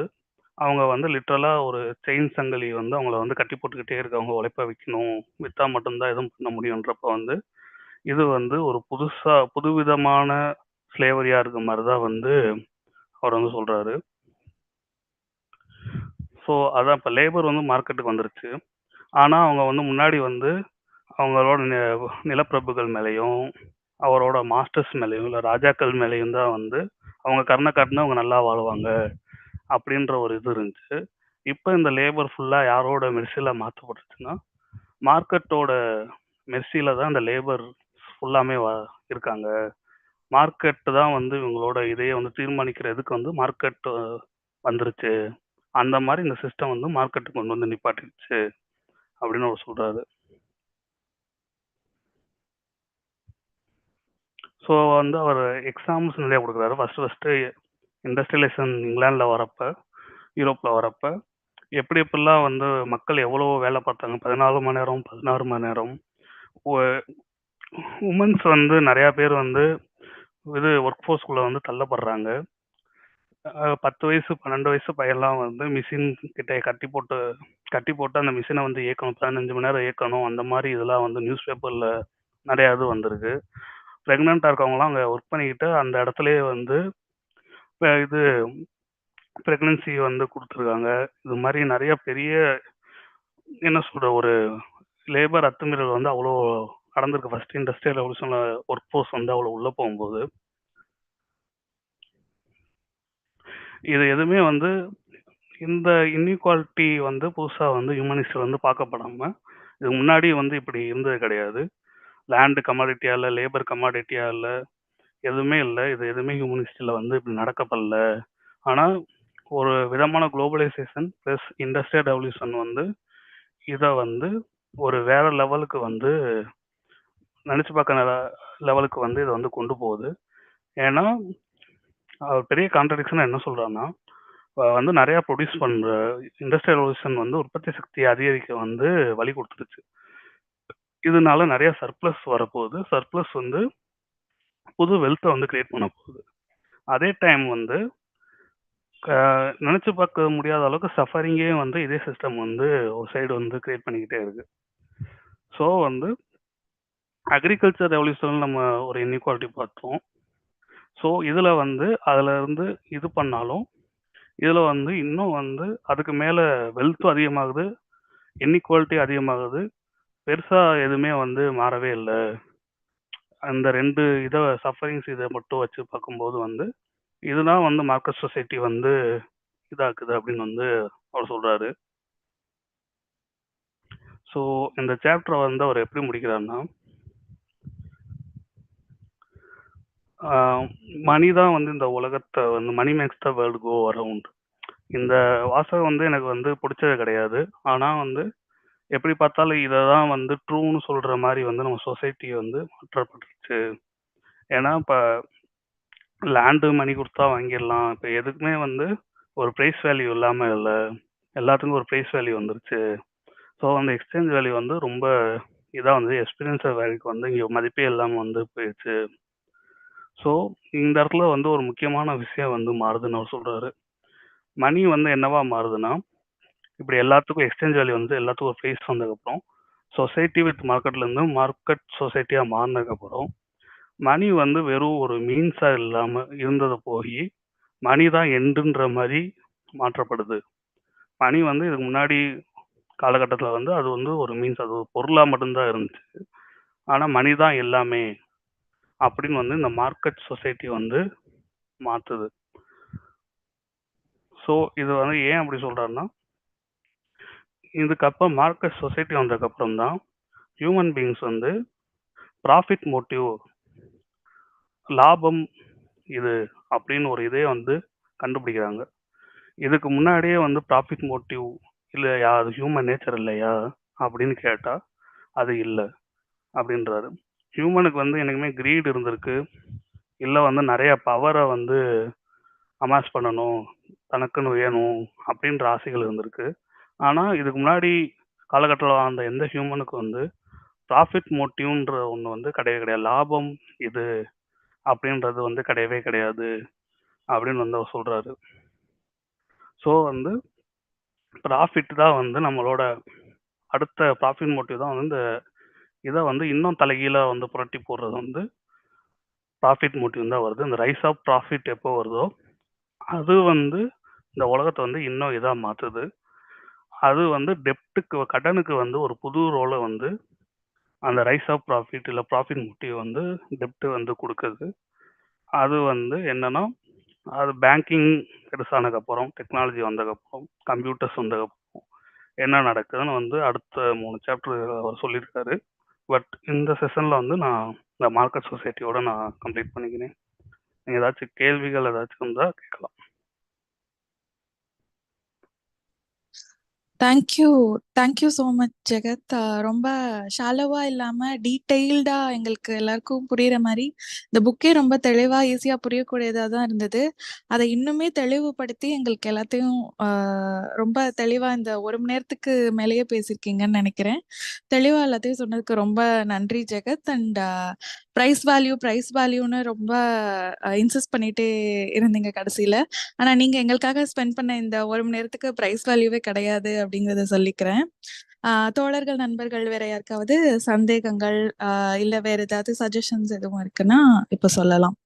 Speaker 5: அவங்க வந்து லிட்ரலா ஒரு செயின் சங்கிலி வந்து அவங்கள வந்து கட்டி போட்டுக்கிட்டே இருக்காங்க. உழைப்ப விற்கணும், விற்றா மட்டும்தான் எதுவும் பண்ண முடியுன்றப்ப வந்து இது வந்து ஒரு புதுவிதமான ஸ்லேவரியா இருக்க மாதிரி தான் வந்து அவர் வந்து சொல்றாரு. ஸோ அதான் இப்போ லேபர் வந்து மார்க்கெட்டுக்கு வந்துருச்சு. ஆனால் அவங்க வந்து முன்னாடி வந்து அவங்களோட நிலப்பிரபுகள் மேலேயும் அவரோட மாஸ்டர்ஸ் மேலேயும் இல்லை ராஜாக்கள் மேலேயும் தான் வந்து அவங்க கருணை காட்டினா அவங்க நல்லா வாழ்வாங்க அப்படின்ற ஒரு இது இருந்துச்சு. இப்போ இந்த லேபர் ஃபுல்லாக யாரோட மெர்சியில் மாற்றப்பட்டுச்சுன்னா மார்க்கெட்டோட மெர்சியில் தான் இந்த லேபர் ஃபுல்லாமே இருக்காங்க. மார்க்கெட்டு தான் வந்து இவங்களோட இதையே வந்து தீர்மானிக்கிறதுக்கு வந்து மார்க்கெட் வந்துருச்சு. அந்த மாதிரி இந்த சிஸ்டம் வந்து மார்க்கெட்டுக்கு கொண்டு வந்து நிப்பாட்டிடுச்சு அப்படின்னு அவர் சொல்றாரு. ஸோ வந்து அவர் எக்ஸாம்பிள்ஸ் நிறைய கொடுக்குறாரு. ஃபர்ஸ்ட் இண்டஸ்ட்ரியலைசேஷன் இங்கிலாண்டில் வரப்ப யூரோப்பில் வரப்ப எப்படி எப்படிலாம் வந்து மக்கள் எவ்வளோ வேலை பார்த்தாங்க. 14 மணி நேரம் 16 மணி நேரம். உமன்ஸ் வந்து நிறையா பேர் வந்து இது ஒர்க் ஃபோர்ஸ்குள்ளே வந்து தள்ளப்படுறாங்க. 10 வயசு 12 வயசு பையன்லாம் வந்து மிஷின் கிட்ட கட்டி போட்டு அந்த மிஷினை வந்து இயக்கணும். 15 மணி நேரம் இயக்கணும். அந்த மாதிரி இதெல்லாம் வந்து நியூஸ் பேப்பரில் நிறையா இது வந்திருக்கு. ப்ரெக்னெண்ட்டாக இருக்கவங்களாம் அங்கே ஒர்க் பண்ணிக்கிட்டு அந்த இடத்துலயே வந்து இது ப்ரெக்னன்சி வந்து கொடுத்துருக்காங்க. இது மாதிரி நிறைய பெரிய என்ன சொல்ற ஒரு லேபர் அத்துமீறல் வந்து அவ்வளோ நடந்திருக்கு. ஃபர்ஸ்ட் இண்டஸ்ட்ரியல் ரெவல்யூஷன்ல ஒர்க் ஃபோர்ஸ் வந்து அவ்வளோ உள்ள போகும்போது இது எதுவுமே வந்து இந்த இன்இக்வாலிட்டி வந்து புதுசா வந்து ஹியூமனிஸ்ட் வந்து பார்க்கப்படாம இது முன்னாடி வந்து இப்படி இருந்தது கிடையாது. லேண்டு கமாடிட்டியா இல்லை, லேபர் கமாடிட்டியா இல்லை, எதுவுமே இல்லை. இது எதுவுமே ஹியூமனிஸ்டில் வந்து இப்படி நடக்கப்படல. ஆனால் ஒரு விதமான குளோபலைசேஷன் ப்ளஸ் இண்டஸ்ட்ரியல் ரெவல்யூஷன் வந்து இதை வந்து ஒரு வேற லெவலுக்கு வந்து நினைச்சு பார்க்க லெவலுக்கு வந்து இதை வந்து கொண்டு போகுது. ஏன்னா அவர் பெரிய கான்ட்ரடிக்ஷன் என்ன சொல்றாருன்னா, வந்து நிறைய ப்ரொடியூஸ் பண்ற இண்டஸ்ட்ரியல் ரெவல்யூஷன் வந்து உற்பத்தி சக்தியை அதிகரிக்க வந்து வழி கொடுத்துருச்சு. இதனால நிறைய சர்ப்ளஸ் வரப்போகுது. சர்ப்ளஸ் வந்து புது வெல்த்தை வந்து கிரியேட் பண்ண போகுது. அதே டைம் வந்து நினைச்சு பார்க்க முடியாத அளவுக்கு சஃபரிங்கே வந்து இதே சிஸ்டம் வந்து ஒரு சைடு வந்து கிரியேட் பண்ணிக்கிட்டே இருக்கு. ஸோ வந்து அக்ரிகல்ச்சர் ரெவல்யூஷன் நம்ம ஒரு இன்இக்வாலிட்டி பார்த்தோம். ஸோ இதில் வந்து அதில் இருந்து இது பண்ணாலும் இதில் வந்து இன்னும் வந்து அதுக்கு மேலே வெல்த்தும் அதிகமாகுது, இன்இக்வாலிட்டி அதிகமாகுது, பெருசாக எதுவுமே வந்து மாறவே இல்லை. அந்த 2 இதை சஃபரிங்ஸ் இதை மட்டும் வச்சு பார்க்கும்போது வந்து இதுதான் வந்து மார்க்கெட் சொசைட்டி வந்து இதாக்குது அப்படின்னு வந்து அவர் சொல்றாரு. ஸோ இந்த சாப்டரை வந்து அவர் எப்படி முடிக்கிறாருன்னா, மணி தான் வந்து இந்த உலகத்தை வந்து money makes the world go around. இந்த வாசகம் வந்து எனக்கு வந்து பிடிச்சது கிடையாது. ஆனால் வந்து எப்படி பார்த்தாலும் இதை தான் வந்து ட்ரூன்னு சொல்கிற மாதிரி வந்து நம்ம சொசைட்டியை வந்து மாற்றப்பட்டுருச்சு. ஏன்னா இப்போ லேண்டு மணி கொடுத்தா வாங்கிடலாம். இப்போ எதுக்குமே வந்து ஒரு ப்ரைஸ் வேல்யூ இல்லாமல் இல்லை, எல்லாத்துக்கும் ஒரு ப்ரைஸ் வேல்யூ வந்துருச்சு. ஸோ அந்த எக்ஸ்சேஞ்ச் வேல்யூ வந்து ரொம்ப இதாக வந்து எக்ஸ்பீரியன்ஸ் வேல்யூக்கு வந்து இங்கே மதிப்பே இல்லாமல் வந்து போயிடுச்சு. ஸோ இந்த இடத்துல வந்து ஒரு முக்கியமான விஷயம் வந்து மாறுதுன்னு அவர் சொல்கிறாரு. மணி வந்து என்னவா மாறுதுன்னா, இப்படி எல்லாத்துக்கும் எக்ஸ்சேஞ்ச் வேல்யூ வந்து எல்லாத்துக்கும் ஒரு ப்ரைஸ் வந்ததுக்கப்புறம் சொசைட்டி வித் மார்க்கெட்லேருந்து மார்க்கெட் சொசைட்டியாக மாறினதுக்கப்புறம் மணி வந்து வெறும் ஒரு மீன்ஸாக இல்லாமல் இருந்ததை போய் மணி தான் எண்டுன்ற மாதிரி மாற்றப்படுது. மணி வந்து இதுக்கு முன்னாடி காலகட்டத்தில் வந்து அது வந்து ஒரு மீன்ஸ், அது ஒரு பொருளாக மட்டும்தான் இருந்துச்சு. ஆனால் மணி தான் எல்லாமே அப்படின்னு வந்து இந்த மார்க்கெட் சொசைட்டி வந்து மாற்றுது. ஸோ இது வந்து ஏன் அப்படி சொல்கிறாருன்னா, இதுக்கப்புறம் மார்க்கெட் சொசைட்டி வந்ததுக்கப்புறம் தான் ஹியூமன் பீயிங்ஸ் வந்து ப்ராஃபிட் மோட்டிவ், லாபம் இது அப்படின்னு ஒரு இதே வந்து கண்டுபிடிக்கிறாங்க. இதுக்கு முன்னாடியே வந்து ப்ராஃபிட் மோட்டிவ் இல்லையா, அது ஹியூமன் நேச்சர் இல்லையா அப்படின்னு கேட்டால் அது இல்லை அப்படின்றாரு. ஹியூமனுக்கு வந்து எனக்குமே கிரீட் இருந்திருக்கு, இல்லை வந்து நிறைய பவரை வந்து அமாஸ் பண்ணணும், தனக்குன்னு வேணும் அப்படின்ற ஆசைகள் இருந்திருக்கு. ஆனால் இதுக்கு முன்னாடி காலகட்டத்தில் வாழ்ந்த எந்த ஹியூமனுக்கு வந்து ப்ராஃபிட் மோட்டிவ்ன்ற ஒன்று வந்து கிடையவே கிடையாது, லாபம் இது அப்படின்றது வந்து கிடையவே கிடையாது அப்படின்னு வந்து அவர் சொல்கிறாரு. ஸோ வந்து ப்ராஃபிட் தான் வந்து நம்மளோட அடுத்த ப்ராஃபிட் மோட்டிவ் தான் வந்து இந்த இதை வந்து இன்னும் தலைகீழாக வந்து புரட்டி போடுறது வந்து ப்ராஃபிட் மோட்டிவ் தான் வருது. இந்த ரைஸ் ஆஃப் ப்ராஃபிட் எப்போ வருதோ அது வந்து இந்த உலகத்தை வந்து இன்னும் இதாக மாற்றுது. அது வந்து டெப்ட்டுக்கு, கடனுக்கு வந்து ஒரு புது ரோலை வந்து அந்த ரைஸ் ஆஃப் ப்ராஃபிட் இல்லை ப்ராஃபிட் மோட்டிவ் வந்து டெப்ட் வந்து கொடுக்குது. அது வந்து என்னன்னா, அது பேங்கிங் பெருசானதுக்கப்புறம், டெக்னாலஜி வந்ததுக்கப்புறம், கம்ப்யூட்டர்ஸ் வந்ததுக்கப்புறம் என்ன நடக்குதுன்னு வந்து அடுத்த 3 சாப்டர் அவர் சொல்லியிருக்காரு. பட் இந்த செஷனில் வந்து நான் இந்த மார்க்கெட் சொசைட்டியோட நான் கம்ப்ளீட் பண்ணிக்கிறேன். நீங்கள் ஏதாச்சும் கேள்விகள் ஏதாச்சும் இருந்தால் கேட்கலாம்.
Speaker 6: தேங்க்யூ ஸோ மச் ஜெகத். ரொம்ப ஷாலோவா இல்லாம டீட்டெயில்டா எங்களுக்கு எல்லாருக்கும் புரியுற மாதிரி இந்த புக்கே ரொம்ப தெளிவா ஈஸியா புரியக்கூடியதா தான் இருந்தது. அதை இன்னுமே தெளிவுபடுத்தி எங்களுக்கு எல்லாத்தையும் ரொம்ப தெளிவா இந்த 1 மணி நேரத்துக்கு மேலேயே பேசியிருக்கீங்கன்னு நினைக்கிறேன். தெளிவா எல்லாத்தையும் சொன்னதுக்கு ரொம்ப நன்றி ஜெகத். அண்ட் ப்ரைஸ் வேல்யூன்னு ரொம்ப இன்சிஸ்ட் பண்ணிட்டே இருந்தீங்க கடைசியில. ஆனா நீங்க எங்களுக்காக ஸ்பெண்ட் பண்ண இந்த 1 மணி நேரத்துக்கு ப்ரைஸ் வேல்யூவே கிடையாது அப்படிங்கறத சொல்லிக்கிறேன். தோழர்கள், நண்பர்கள் வேற யாருக்காவது சந்தேகங்கள் இல்ல வேற ஏதாவது சஜஷன்ஸ் எதுவும் இருக்குன்னா இப்ப சொல்லலாம்.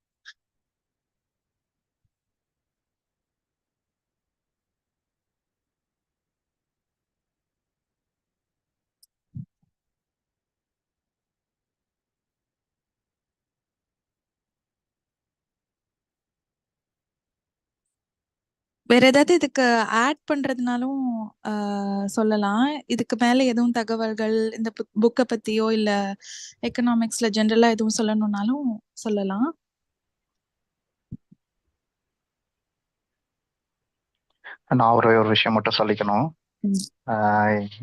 Speaker 6: வேற ஏதாவது இதுக்கு ஆட் பண்றதுனாலும் சொல்லலாம். இதுக்கு மேல எதுவும் தகவல்கள் இந்த புக்கை பத்தியோ இல்ல எக்கனாமிக்ஸ்ல ஜென்ரலா எதுவும் சொல்லணும்னாலும் சொல்லலாம்.
Speaker 3: நான் ஒரே ஒரு விஷயம் மட்டும் சொல்லிக்கணும்.
Speaker 6: ம்.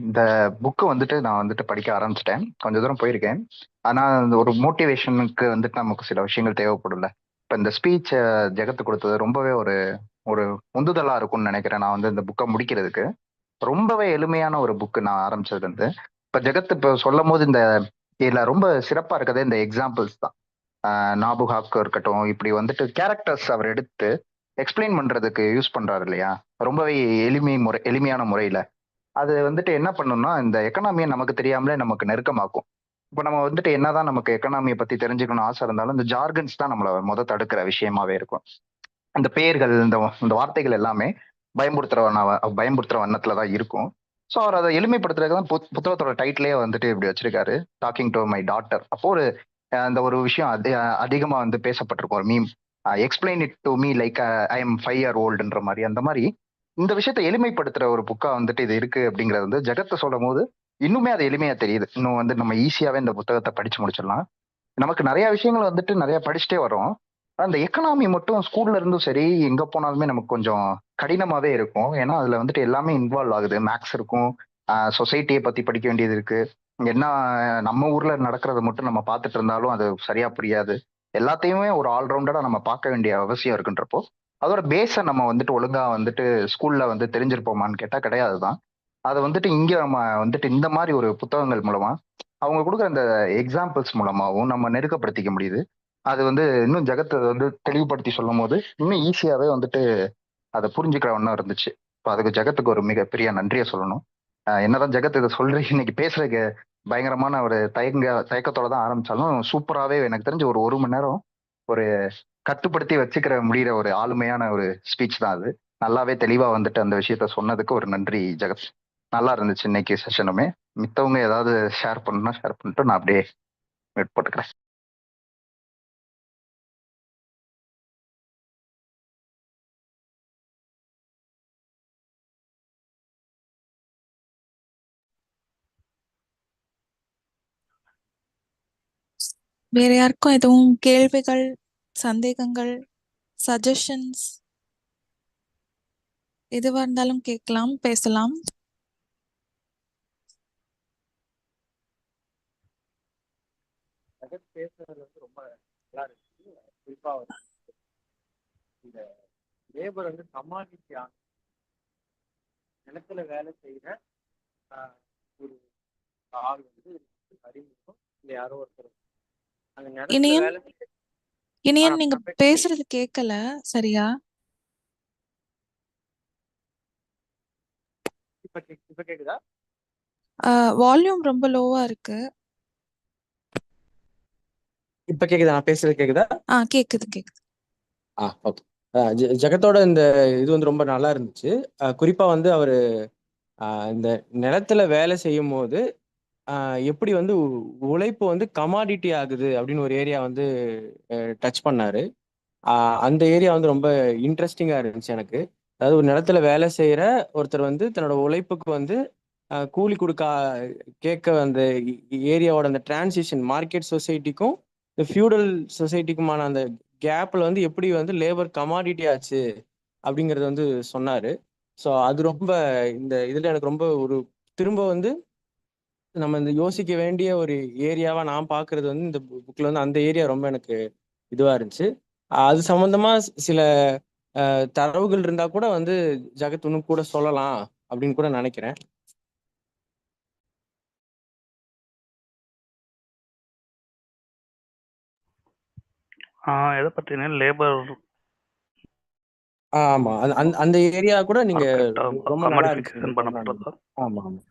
Speaker 3: இந்த புக்கு வந்துட்டு நான் வந்துட்டு படிக்க ஆரம்பிச்சிட்டேன். கொஞ்ச தூரம் போயிருக்கேன். ஆனா இந்த ஒரு மோட்டிவேஷனுக்கு வந்துட்டு நமக்கு சில விஷயங்கள் தேவைப்படும்ல. இப்ப இந்த ஸ்பீச் ஜெகத்து கொடுத்தது ரொம்பவே ஒரு ஒரு உந்துதலா இருக்கும்னு நினைக்கிறேன். நான் வந்து இந்த புக்கை முடிக்கிறதுக்கு ரொம்பவே எளிமையான ஒரு புக்கு நான் ஆரம்பிச்சதுல இருந்து. இப்ப ஜெகத் இப்ப சொல்லும் போது இதுல ரொம்ப சிறப்பா இருக்கிறதே இந்த எக்ஸாம்பிள்ஸ் தான். நாபுகாக்கு இருக்கட்டும், இப்படி வந்துட்டு கேரக்டர்ஸ் அவர் எடுத்து எக்ஸ்பிளைன் பண்றதுக்கு யூஸ் பண்றாரு இல்லையா, ரொம்பவே எளிமையான முறையில அது வந்துட்டு என்ன பண்ணும்னா இந்த எக்கனாமியை நமக்கு தெரியாமலே நமக்கு நெருக்கமாக்கும். இப்போ நம்ம வந்துட்டு என்னதான் நமக்கு எக்கனாமியை பத்தி தெரிஞ்சுக்கணும் ஆசை இருந்தாலும் இந்த ஜார்கன்ஸ் தான் நம்மள தடுக்கிற விஷயமாவே இருக்கும். அந்த பெயர்கள் இந்த வார்த்தைகள் எல்லாமே பயம்படுத்துற வண்ணத்துல தான் இருக்கும். ஸோ அவர் அதை எளிமைப்படுத்துறதுக்கு தான் புத்தகத்தோட டைட்டிலே வந்துட்டு இப்படி வச்சிருக்காரு, டாக்கிங் டு மை டாட்டர். அப்போ அந்த ஒரு விஷயம் அதிகமா வந்து பேசப்பட்டிருக்கும் ஒரு meme, explain it to me like I am 5 year oldன்ற மாதிரி. அந்த மாதிரி இந்த விஷயத்தை எளிமைப்படுத்துற ஒரு புக்கா வந்துட்டு இது இருக்கு அப்படிங்கிறது வந்து ஜெகத்தை சொல்லும் போது இன்னுமே அது எளிமையா தெரியுது. இன்னும் வந்து நம்ம ஈஸியாவே இந்த புத்தகத்தை படிச்சு முடிச்சிடலாம். நமக்கு நிறைய விஷயங்கள் வந்துட்டு நிறைய படிச்சுட்டே வரோம். அந்த எக்கனாமி மட்டும் ஸ்கூல்ல இருந்தும் சரி எங்க போனாலுமே நமக்கு கொஞ்சம் கடினமாவே இருக்கும். ஏன்னா அதுல வந்துட்டு எல்லாமே இன்வால்வ் ஆகுது. மேக்ஸ் இருக்கும், சொசைட்டியை பத்தி படிக்க வேண்டியது இருக்கு. என்ன நம்ம ஊர்ல நடக்கிறத மட்டும் நம்ம பார்த்துட்டு இருந்தாலும் அது சரியா புரியாது. எல்லாத்தையுமே ஒரு ஆல்ரவுண்டடா நம்ம பார்க்க வேண்டிய அவசியம் இருக்குன்றப்போ அதோட பேஸை நம்ம வந்துட்டு ஒழுங்கா வந்துட்டு ஸ்கூல்ல வந்து தெரிஞ்சிருப்போமான்னு கேட்டா கிடையாதுதான். அதை வந்துட்டு இங்க நம்ம வந்துட்டு இந்த மாதிரி ஒரு புத்தகங்கள் மூலமா அவங்க கொடுக்குற அந்த எக்ஸாம்பிள்ஸ் மூலமாவும் நம்ம நெருக்கப்படுத்திக்க முடியுது. அது வந்து இன்னும் ஜெகத்தை வந்து தெளிவுபடுத்தி சொல்லும் போது இன்னும் ஈஸியாவே வந்துட்டு அதை புரிஞ்சுக்கிற ஒன்றும் இருந்துச்சு. இப்போ அதுக்கு ஜெகத்துக்கு ஒரு மிகப்பெரிய நன்றியை சொல்லணும். என்னதான் ஜெகத் இதை சொல்றேன் இன்னைக்கு பேசுறதுக்கு பயங்கரமான ஒரு தயக்கத்தோட தான் ஆரம்பிச்சாலும் சூப்பராகவே எனக்கு தெரிஞ்ச ஒரு மணி நேரம் ஒரு கட்டுப்படுத்தி வச்சுக்கிற முடிகிற ஒரு ஆளுமையான ஒரு ஸ்பீச் தான் அது. நல்லாவே தெளிவா வந்துட்டு அந்த விஷயத்த சொன்னதுக்கு ஒரு நன்றி ஜெகத். நல்லா இருந்துச்சு இன்னைக்கு செஷனுமே. மித்தவங்க ஏதாவது ஷேர் பண்ணா ஷேர் பண்ணிட்டு நான் அப்படியே மியூட் போட்டுக்கிறேன்.
Speaker 6: வேற யாருக்கும் எதுவும் கேள்விகள், சந்தேகங்கள், சஜஷன்ஸ் எதுவா இருந்தாலும் கேட்கலாம், பேசலாம்.
Speaker 7: பேசுறது வந்து ரொம்ப நல்லா இருந்துச்சு. குறிப்பா வந்து இந்த லேபர் வந்து கமாடிட்டி நிலத்துல வேலை செய்யற ஒரு ஆள் வந்து அறிமுகம் இல்ல யாரோ ஒருத்தர் அந்த நிலத்துல
Speaker 6: இனியன்
Speaker 7: வேலை
Speaker 6: இனியன் நீங்க பேசுறது கேட்கல சரியா?
Speaker 7: இப்ப கேக்குதா?
Speaker 6: வால்யூம் ரொம்ப லோவா இருக்கு.
Speaker 7: இப்ப கேக்குதா? நான் பேசுறது கேக்குதா?
Speaker 6: கேக்குது கேக்குது.
Speaker 7: ஓகே. ஜெகத்தோட இந்த இது வந்து ரொம்ப நல்லா இருந்துச்சு. குறிப்பா வந்து அவரு இந்த நிலத்துல வேலை செய்யும் போது எப்படி வந்து உழைப்பு வந்து கமாடிட்டி ஆகுது அப்படின்னு ஒரு ஏரியா வந்து டச் பண்ணாரு. அந்த ஏரியா வந்து ரொம்ப இன்ட்ரெஸ்டிங்கா இருந்துச்சு எனக்கு. அதாவது ஒரு நிலத்துல வேலை செய்யற ஒருத்தர் வந்து தன்னோட உழைப்புக்கு வந்து கூலி கொடுக்க கேட்க அந்த ஏரியாவோட அந்த டிரான்சிஷன் மார்க்கெட் சொசைட்டிக்கும் இந்த ஃபியூடல் சொசைட்டிக்குமான அந்த கேப்ல வந்து எப்படி வந்து லேபர் கமாடிட்டி ஆச்சு அப்படிங்கறது வந்து சொன்னாரு. ஸோ அது ரொம்ப இந்த இதுல எனக்கு ரொம்ப ஒரு திரும்ப வந்து நம்ம இந்த யோசிக்க வேண்டிய ஒரு ஏரியாவா நான் பாக்குறது வந்து இந்த புக்ல வந்து அந்த ஏரியா ரொம்ப எனக்கு இதுவா இருந்துச்சு. அது சம்பந்தமா சில தரவுகள் இருந்தா கூட வந்து ஜெகத் இன்னும் கூட சொல்லலாம் அப்படின்னு கூட நினைக்கிறேன்.
Speaker 5: எதை பத்தினா லேபர்
Speaker 7: ஆமா அந்த ஏரியா கூட நீங்க ரொம்ப நல்லா
Speaker 5: கமாடிஃபிகேஷன் பண்ணப்படுறதா?
Speaker 7: ஆமா ஆமா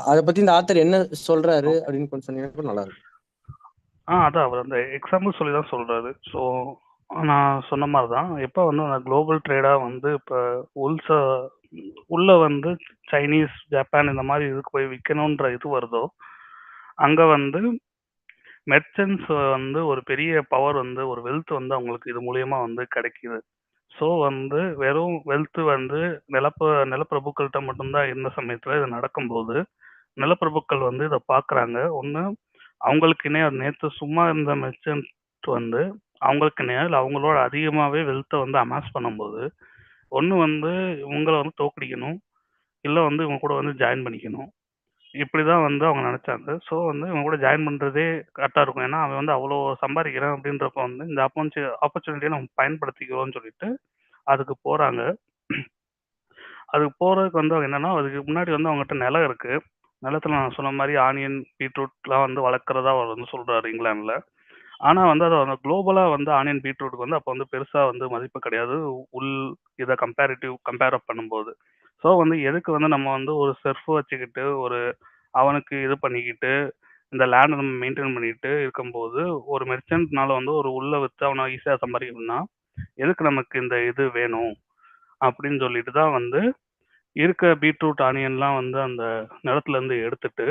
Speaker 7: அதை பத்தி இந்த ஆத்தர் என்ன சொல்றாரு அப்படின்னு கொஞ்சம் சொன்னீங்கன்னா நல்லா இருக்கும்.
Speaker 5: அதான் அவர் அந்த எக்ஸாம்பிள் சொல்லி தான் சொல்றாரு. ஸோ நான் சொன்ன மாதிரி தான் எப்போ வந்து அந்த குளோபல் ட்ரேடாக வந்து இப்போ உள்ள வந்து சைனீஸ், ஜப்பான் இந்த மாதிரி இதுக்கு போய் விற்கணுன்ற இது வருதோ, அங்கே வந்து மெர்ச்சன்ட்ஸ் வந்து ஒரு பெரிய பவர் வந்து ஒரு வெல்த் வந்து அவங்களுக்கு இது மூலியமா வந்து கிடைக்குது. ஸோ வந்து வெறும் வெல்த் வந்து நிலப்பிரபுக்கள்கிட்ட மட்டும்தான் இருந்த சமயத்தில் இது நடக்கும்போது நிலப்பிரபுக்கள் வந்து இதை பார்க்குறாங்க. ஒன்று அவங்களுக்குன்னே அது நேற்று சும்மா இருந்த மெர்ச்சன்ட் வந்து அவங்களுக்குன்னே இல்லை அவங்களோட அதிகமாகவே வெல்த்தை வந்து அமாஸ் பண்ணும்போது ஒன்று வந்து இவங்களை வந்து தோக்கடிக்கணும், இல்லை வந்து இவங்க கூட வந்து ஜாயின் பண்ணிக்கணும். இப்படி தான் வந்து அவங்க நினச்சாங்க. ஸோ வந்து இவங்க கூட ஜாயின் பண்ணுறதே கரெக்டாக இருக்கும். ஏன்னா அவன் வந்து அவ்வளோ சம்பாதிக்கிறான் அப்படின்றப்ப வந்து இந்த ஆப்பர்ச்சுனிட்டியை நம்ம பயன்படுத்திக்கிறோம்னு சொல்லிட்டு அதுக்கு போகிறாங்க. அதுக்கு போகிறதுக்கு வந்து அவங்க என்னன்னா, அதுக்கு முன்னாடி வந்து அவங்ககிட்ட நிலம் இருக்கு. நிலத்துல நான் சொன்ன மாதிரி ஆனியன், பீட்ரூட்லாம் வந்து வளர்க்குறதா அவர் வந்து சொல்றாரு இங்கிலாந்துல. ஆனா வந்து அது வந்து குளோபலா வந்து ஆனியன், பீட்ரூட்க்கு வந்து அப்போ வந்து பெருசா வந்து மதிப்பு கிடையாது. உள் இதை கம்பேர் அப் பண்ணும்போது. ஸோ வந்து எதுக்கு வந்து நம்ம வந்து ஒரு செர்ஃப் வச்சுக்கிட்டு அவனுக்கு இது பண்ணிக்கிட்டு இந்த லேண்டை நம்ம மெயின்டைன் பண்ணிட்டு இருக்கும்போது ஒரு மெர்ச்சன்ட்னால வந்து ஒரு உள்ள வித்து அவனை ஈஸியாக சம்பாதிக்கணும்னா எதுக்கு நமக்கு இந்த இது வேணும் அப்படின்னு சொல்லிட்டு தான் வந்து இருக்க பீட்ரூட் ஆனியன்லாம் வந்து அந்த நிலத்துல இருந்து எடுத்துட்டு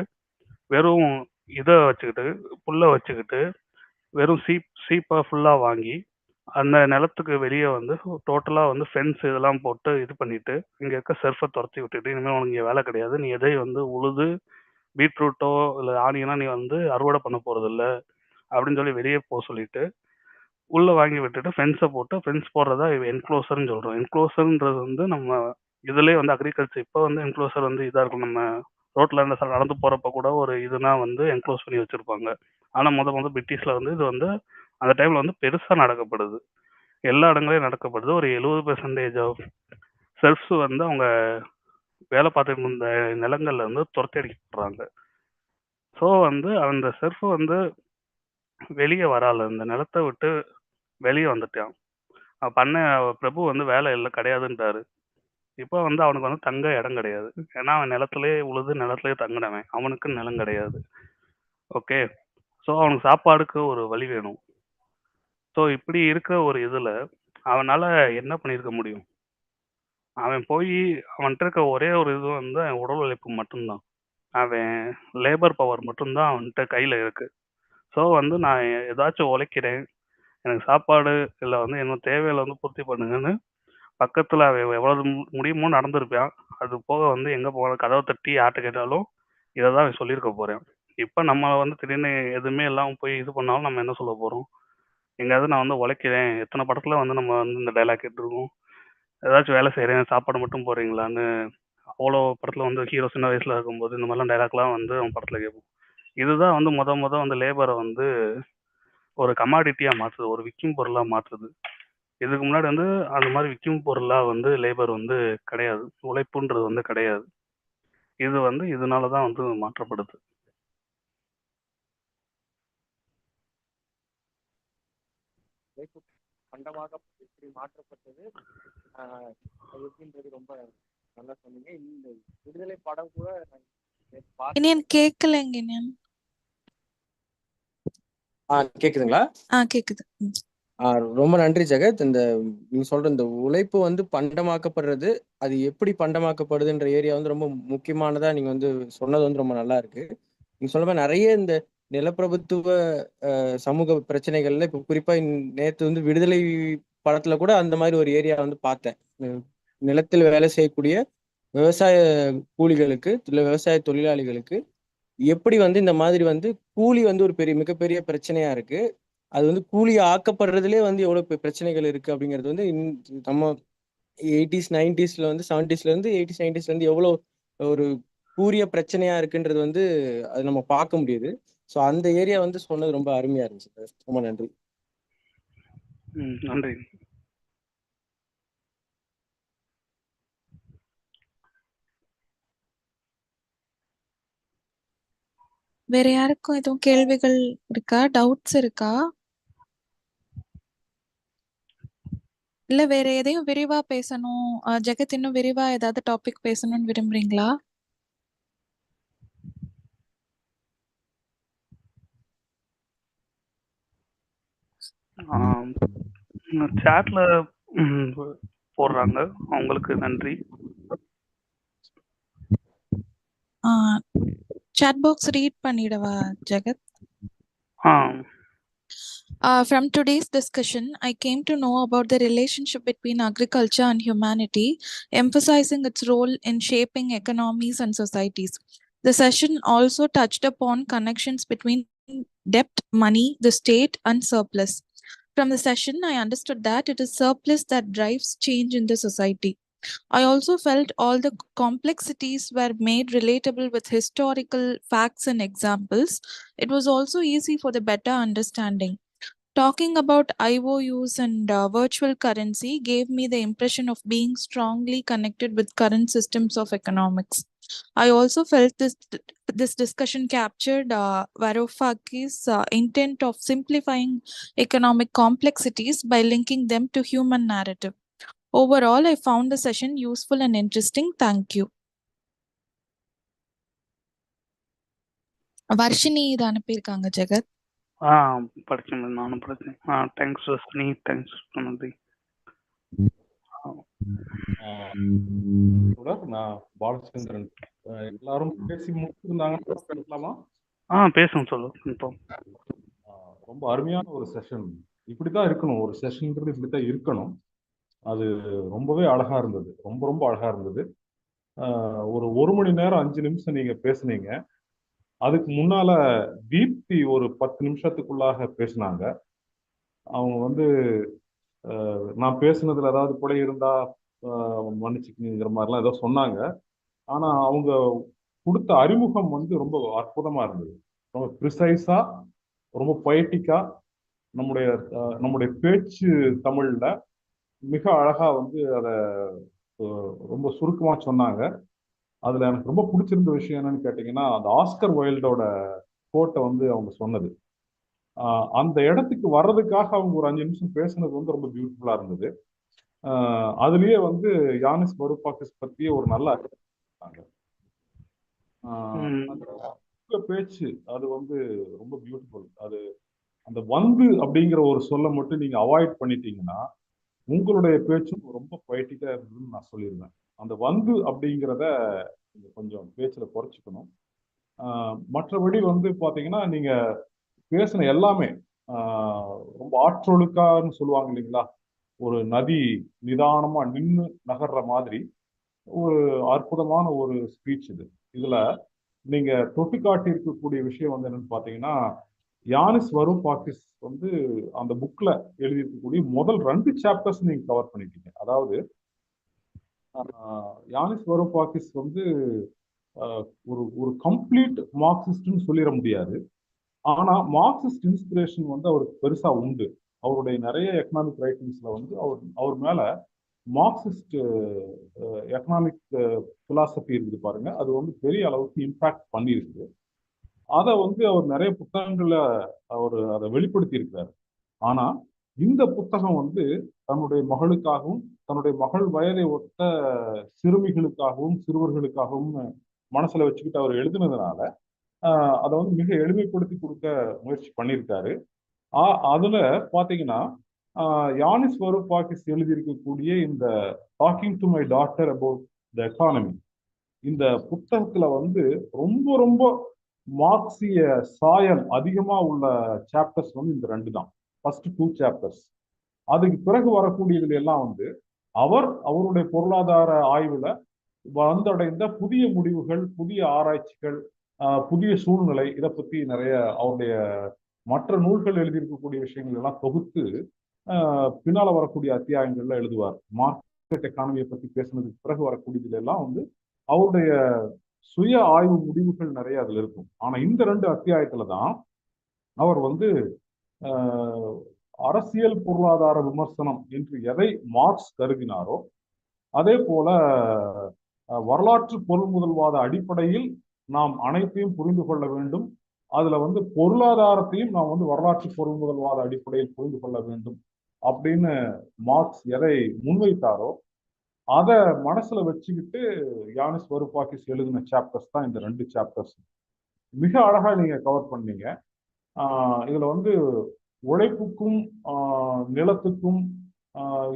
Speaker 5: வெறும் இதை வச்சுக்கிட்டு புல்லை வச்சுக்கிட்டு வெறும் சீப்பை ஃபுல்லாக வாங்கி அந்த நிலத்துக்கு வெளியே வந்து டோட்டலாக வந்து ஃபென்ஸ் இதெல்லாம் போட்டு இது பண்ணிட்டு இங்கே இருக்க செர்ஃபை துரத்தி விட்டுட்டு இனிமேல் உனக்கு இங்கே வேலை கிடையாது, நீ எதையும் வந்து உழுது பீட்ரூட்டோ இல்லை ஆனியனா நீ வந்து அறுவடை பண்ண போகிறதில்ல அப்படின்னு சொல்லி வெளியே போக சொல்லிட்டு உள்ளே வாங்கி விட்டுட்டு ஃபென்ஸை போட்டு ஃபென்ஸ் போடுறதா என்க்ளோசர்னு சொல்கிறோம். என்க்ளோசர்ன்றது வந்து நம்ம இதுலேயே வந்து அக்ரிகல்ச்சர் இப்போ வந்து என்க்ளோசர் வந்து இதாக இருக்கும். நம்ம ரோட்டில் இருந்த நடந்து போகிறப்ப கூட ஒரு இதுனா வந்து என்க்ளோஸ் பண்ணி வச்சுருப்பாங்க. ஆனால் முதல் பிரிட்டிஷில் வந்து இது வந்து அந்த டைமில் வந்து பெருசாக நடக்கப்படுது. எல்லா இடங்களையும் நடக்கப்படுது. ஒரு 70% ஆஃப் செல்ஃப்ஸ் வந்து அவங்க வேலை பார்த்துட்டு இருந்த நிலங்கள்ல இருந்து துரத்தி அடிக்கப்படுறாங்க. ஸோ வந்து அந்த செர்ஃப் வந்து வெளியே வரால, இந்த நிலத்தை விட்டு வெளியே வந்துட்டான். பண்ண பிரபு வந்து வேலை இல்லை கிடையாதுன்றாரு. இப்போ வந்து அவனுக்கு வந்து தங்க இடம் கிடையாது. ஏன்னா அவன் நிலத்திலேயே உழுது நிலத்திலேயே தங்கினவன், அவனுக்கு நிலம் கிடையாது. ஓகே, ஸோ அவனுக்கு சாப்பாடுக்கு ஒரு வழி வேணும். ஸோ இப்படி இருக்க ஒரு இதில் அவனால் என்ன பண்ணியிருக்க முடியும்? அவன் போய் அவன்கிட்ட இருக்க ஒரே ஒரு இது வந்து அவன் உடல் உழைப்பு மட்டும்தான். அவன் லேபர் பவர் மட்டும்தான் அவன்கிட்ட கையில் இருக்குது. ஸோ வந்து நான் ஏதாச்சும் உழைக்கிறேன், எனக்கு சாப்பாடு இல்லை வந்து என்ன தேவையில்லை வந்து பூர்த்தி பண்ணுங்கன்னு பக்கத்தில் அவன் எவ்வளவு முடியுமோ நடந்திருப்பான். அது போக வந்து எங்கே போன கதவை தட்டி யார்கிட்ட கேட்டாலும் இதை தான் அவன் சொல்லியிருக்க போகிறேன். இப்போ நம்ம வந்து திடீர்னு எதுவுமே இல்லாமல் போய் இது பண்ணாலும் நம்ம என்ன சொல்ல போகிறோம்? எங்கேயாவது நான் வந்து உழைக்கிறேன், எத்தனை படத்தில் வந்து நம்ம வந்து இந்த டைலாக் கேட்டிருக்கோம், ஏதாச்சும் வேலை செய்கிறேன் சாப்பாடு மட்டும் போடுறீங்களான்னு. அவ்வளோ படத்தில் வந்து ஹீரோ சின்ன வயசில் இருக்கும்போது இந்த மாதிரிலாம் டைலாக்லாம் வந்து அவன் படத்தில் கேட்போம். இதுதான் வந்து முத வந்து லேபரை வந்து ஒரு கமாடிட்டியாக மாற்றுது, ஒரு விற்கும் பொருளாக மாற்றுது. இதுக்கு முன்னாடி வந்து அந்த மாதிரி விற்கும் பொருளாக வந்து லேபர் வந்து கிடையாது, உழைப்புன்றது வந்து கிடையாது. இது வந்து இதனால தான் வந்து மாற்றப்படுது.
Speaker 7: பண்டமாக எப்படி மாற்றப்பட்டது அது எப்படின்றது ரொம்ப நல்லா சொன்னீங்க. இந்த விடுதலை படம் கூட
Speaker 6: இனியன் கேட்கலைங்க இனியன்.
Speaker 7: கேக்குதுங்களா?
Speaker 6: கேக்குது.
Speaker 7: ரொம்ப நன்றி ஜெகத். நீங்க சொல்ற இந்த உழைப்பு வந்து பண்டமாக்கப்படுறது, அது எப்படி பண்டமாக்கப்படுதுன்ற ஏரியா வந்து ரொம்ப முக்கியமானதா நீங்க வந்து சொன்னது வந்து ரொம்ப நல்லா இருக்கு. நீங்க சொன்ன மாதிரி நிறைய இந்த நிலப்பிரபுத்துவ சமூக பிரச்சனைகள்ல இப்ப குறிப்பா நேத்து வந்து விடுதலை படத்துல கூட அந்த மாதிரி ஒரு ஏரியா வந்து பார்த்தேன். நிலத்தில் வேலை செய்யக்கூடிய விவசாய கூலிகளுக்கு இல்ல விவசாய தொழிலாளிகளுக்கு எப்படி வந்து இந்த மாதிரி வந்து கூலி வந்து ஒரு மிகப்பெரிய பிரச்சனையா இருக்கு. அது வந்து கூலி ஆக்கப்படுறதுலே வந்து எவ்வளவு பிரச்சனைகள் இருக்கு அப்படிங்கிறது வந்து நம்ம 80s 90sல வந்து 70sல இருந்து 80s 90sல இருந்து எவ்வளவு ஒரு கூரிய பிரச்சனையா இருக்குன்றது வந்து அது நம்ம பார்க்க முடியுது. ஸோ அந்த ஏரியா வந்து சொன்னது ரொம்ப அருமையா இருந்துச்சு. ரொம்ப நன்றி.
Speaker 5: நன்றி.
Speaker 6: வேற யாருக்கும் எதுவும் கேள்விகள் இருக்கா, டவுட்ஸ் இருக்கா? இல்ல வேற எதையும் விரிவா பேசணும், ஜெகத் இன்னும் விரிவா ஏதாவது டாபிக் பேசணும்னு விரும்புறீங்களா?
Speaker 5: சாட்ல போடுறாங்க, அவங்களுக்கு நன்றி.
Speaker 6: சாட் பாக்ஸ் ரீட் பண்ணிடவா ஜெகத்? From today's discussion, I came to know about the relationship between agriculture and humanity, emphasizing its role in shaping economies and societies. The session also touched upon connections between debt, money, the state, and surplus. From the session, I understood that it is surplus that drives change in the society. I also felt all the complexities were made relatable with historical facts and examples. It was also easy for the better understanding. Talking about IOUs and virtual currency gave me the impression of being strongly connected with current systems of economics. I also felt this discussion captured Varoufakis' intent of simplifying economic complexities by linking them to human narrative. Overall, I found the session useful and interesting. Thank you. Varshini இதை அனுப்பியிருக்காங்க ஜெகத்.
Speaker 5: படிச்சேன், நானும் படிச்சேன். Thanks ரஸ்னி, thanks நன்றி.
Speaker 1: நான் பாலச்சந்திரன், எல்லாரும் பேசி முடிச்சிருந்தாங்கன்னா பேசலாமா?
Speaker 5: பேசுங்க, சொல்லுங்க.
Speaker 1: ரொம்ப அருமையான ஒரு செஷன். இப்படித்தான் இருக்கணும், ஒரு செஷன்ன்றது இப்படித்தான் இருக்கணும். அது ரொம்பவே அழகா இருந்தது, ரொம்ப ரொம்ப அழகா இருந்தது. ஒரு மணி நேரம் 5 நிமிஷம் நீங்க பேசுனீங்க. அதுக்கு முன்னால தீப்தி ஒரு 10 நிமிஷத்துக்குள்ளாக பேசினாங்க. அவங்க நான் பேசுனதுல ஏதாவது பிழை இருந்தா மன்னிச்சுக்கிங்கிற மாதிரிலாம் ஏதோ சொன்னாங்க. ஆனா அவங்க கொடுத்த அறிமுகம் ரொம்ப அற்புதமா இருந்தது. ரொம்ப ப்ரிசைஸா, ரொம்ப பொயட்டிக்கா, நம்முடைய பேச்சு தமிழ்ல மிக அழகா அதை ரொம்ப சுருக்கமா சொன்னாங்க. அதுல எனக்கு ரொம்ப பிடிச்சிருந்த விஷயம் என்னன்னு கேட்டீங்கன்னா, அந்த ஆஸ்கர் வைல்டோட கோட்டை அவங்க சொன்னது. அந்த இடத்துக்கு வர்றதுக்காக அவங்க ஒரு 5 நிமிஷம் பேசுனது ரொம்ப பியூட்டிஃபுல்லா இருந்தது. அதுலயே யானிஸ் வருபாக்கிஸ் பத்திய ஒரு நல்ல பேச்சு அது ரொம்ப பியூட்டிஃபுல். அது அந்த அப்படிங்கிற ஒரு சொல்ல மட்டும் நீங்க அவாய்ட் பண்ணிட்டீங்கன்னா உங்களுடைய பேச்சும் ரொம்ப பொயட்டிக்கா இருந்ததுன்னு நான் சொல்லிடுவேன். அந்த அப்படிங்கிறத நீங்க கொஞ்சம் பேச்சுல குறைச்சிக்கணும். மற்றபடி பாத்தீங்கன்னா நீங்க பேசின எல்லாமே ரொம்ப ஆற்றொழுக்கான்னு சொல்லுவாங்க இல்லைங்களா, ஒரு நதி நிதானமா நின்று நகர்ற மாதிரி ஒரு அற்புதமான ஒரு ஸ்பீச் இது. இதுல நீங்க தொட்டு காட்டி இருக்கக்கூடிய விஷயம் என்னன்னு பாத்தீங்கன்னா, யானிஸ் வருபாக்கிஸ் அந்த புக்ல எழுதியிருக்கக்கூடிய முதல் 2 சாப்டர்ஸ் நீங்க கவர் பண்ணிட்டீங்க. அதாவது யானிஸ் வருபாக்கிஸ் ஒரு கம்ப்ளீட் மார்க்சிஸ்ட்னு சொல்லிட முடியாது. ஆனா மார்க்சிஸ்ட் இன்ஸ்பிரேஷன் அவருக்கு பெருசா உண்டு. அவருடைய நிறைய எக்கனாமிக் ரைட்டிங்ஸ்ல அவர் மேல மார்க்சிஸ்ட் எக்கனாமிக் பிலாசபி இருக்குது பாருங்க, அது பெரிய அளவுக்கு இம்பாக்ட் பண்ணியிருக்கு. அதை அவர் நிறைய புத்தகங்கள்ல அதை வெளிப்படுத்தி இருக்கிறார். ஆனா இந்த புத்தகம் தன்னுடைய மகளுக்காகவும் தன்னுடைய மகள் வயதை ஒத்த சிறுமிகளுக்காகவும் சிறுவர்களுக்காகவும் மனசுல வச்சுக்கிட்டு அவர் எழுதுனதுனால அதை மிக எளிமைப்படுத்தி கொடுக்க முயற்சி பண்ணியிருக்காரு. அதுல பாத்தீங்கன்னா யானிஸ் வருபாக்கிஸ் எழுதியிருக்கக்கூடிய இந்த talking to my daughter about the economy, இந்த புத்தகத்துல ரொம்ப ரொம்ப மார்க்சிய சாயம் அதிகமா உள்ள சாப்டர்ஸ் இந்த 2 தான். First 2 chapters. அதுக்கு பிறகு வரக்கூடியதுல எல்லாம் அவருடைய பொருளாதார ஆய்வுல வந்தடைந்த புதிய முடிவுகள், புதிய ஆராய்ச்சிகள், புதிய சூழ்நிலை, இதை பத்தி நிறைய அவருடைய மற்ற நூல்கள் எழுதியிருக்கக்கூடிய விஷயங்கள் எல்லாம் தொகுத்து பின்னால வரக்கூடிய அத்தியாயங்கள்ல எழுதுவார். மார்க்கெட் எக்கானமியை பத்தி பேசுனதுக்கு பிறகு வரக்கூடியதுல எல்லாம் அவருடைய சுய ஆய்வு முடிவுகள் நிறைய அதுல இருக்கும். ஆனா இந்த 2 அத்தியாயத்துல தான் அவர் அரசியல் பொருளாதார விமர்சனம் என்று எதை மார்க்ஸ் கருதினாரோ அதே போல வரலாற்று பொருள் முதல்வாத அடிப்படையில் நாம் அனைத்தையும் புரிந்து கொள்ள வேண்டும். அதுல பொருளாதாரத்தையும் நாம் வரலாற்று பொருள் முதல்வாத அடிப்படையில் புரிந்து கொள்ள வேண்டும் அப்படின்னு மார்க்ஸ் எதை முன்வைத்தாரோ அதை மனசுல வச்சுக்கிட்டு யானிஸ் வருபாக்கிஸ் எழுதின சாப்டர்ஸ் தான் இந்த 2 சாப்டர்ஸ். மிக அழகா நீங்க கவர் பண்ணீங்க. இதுல உழைப்புக்கும் நிலத்துக்கும்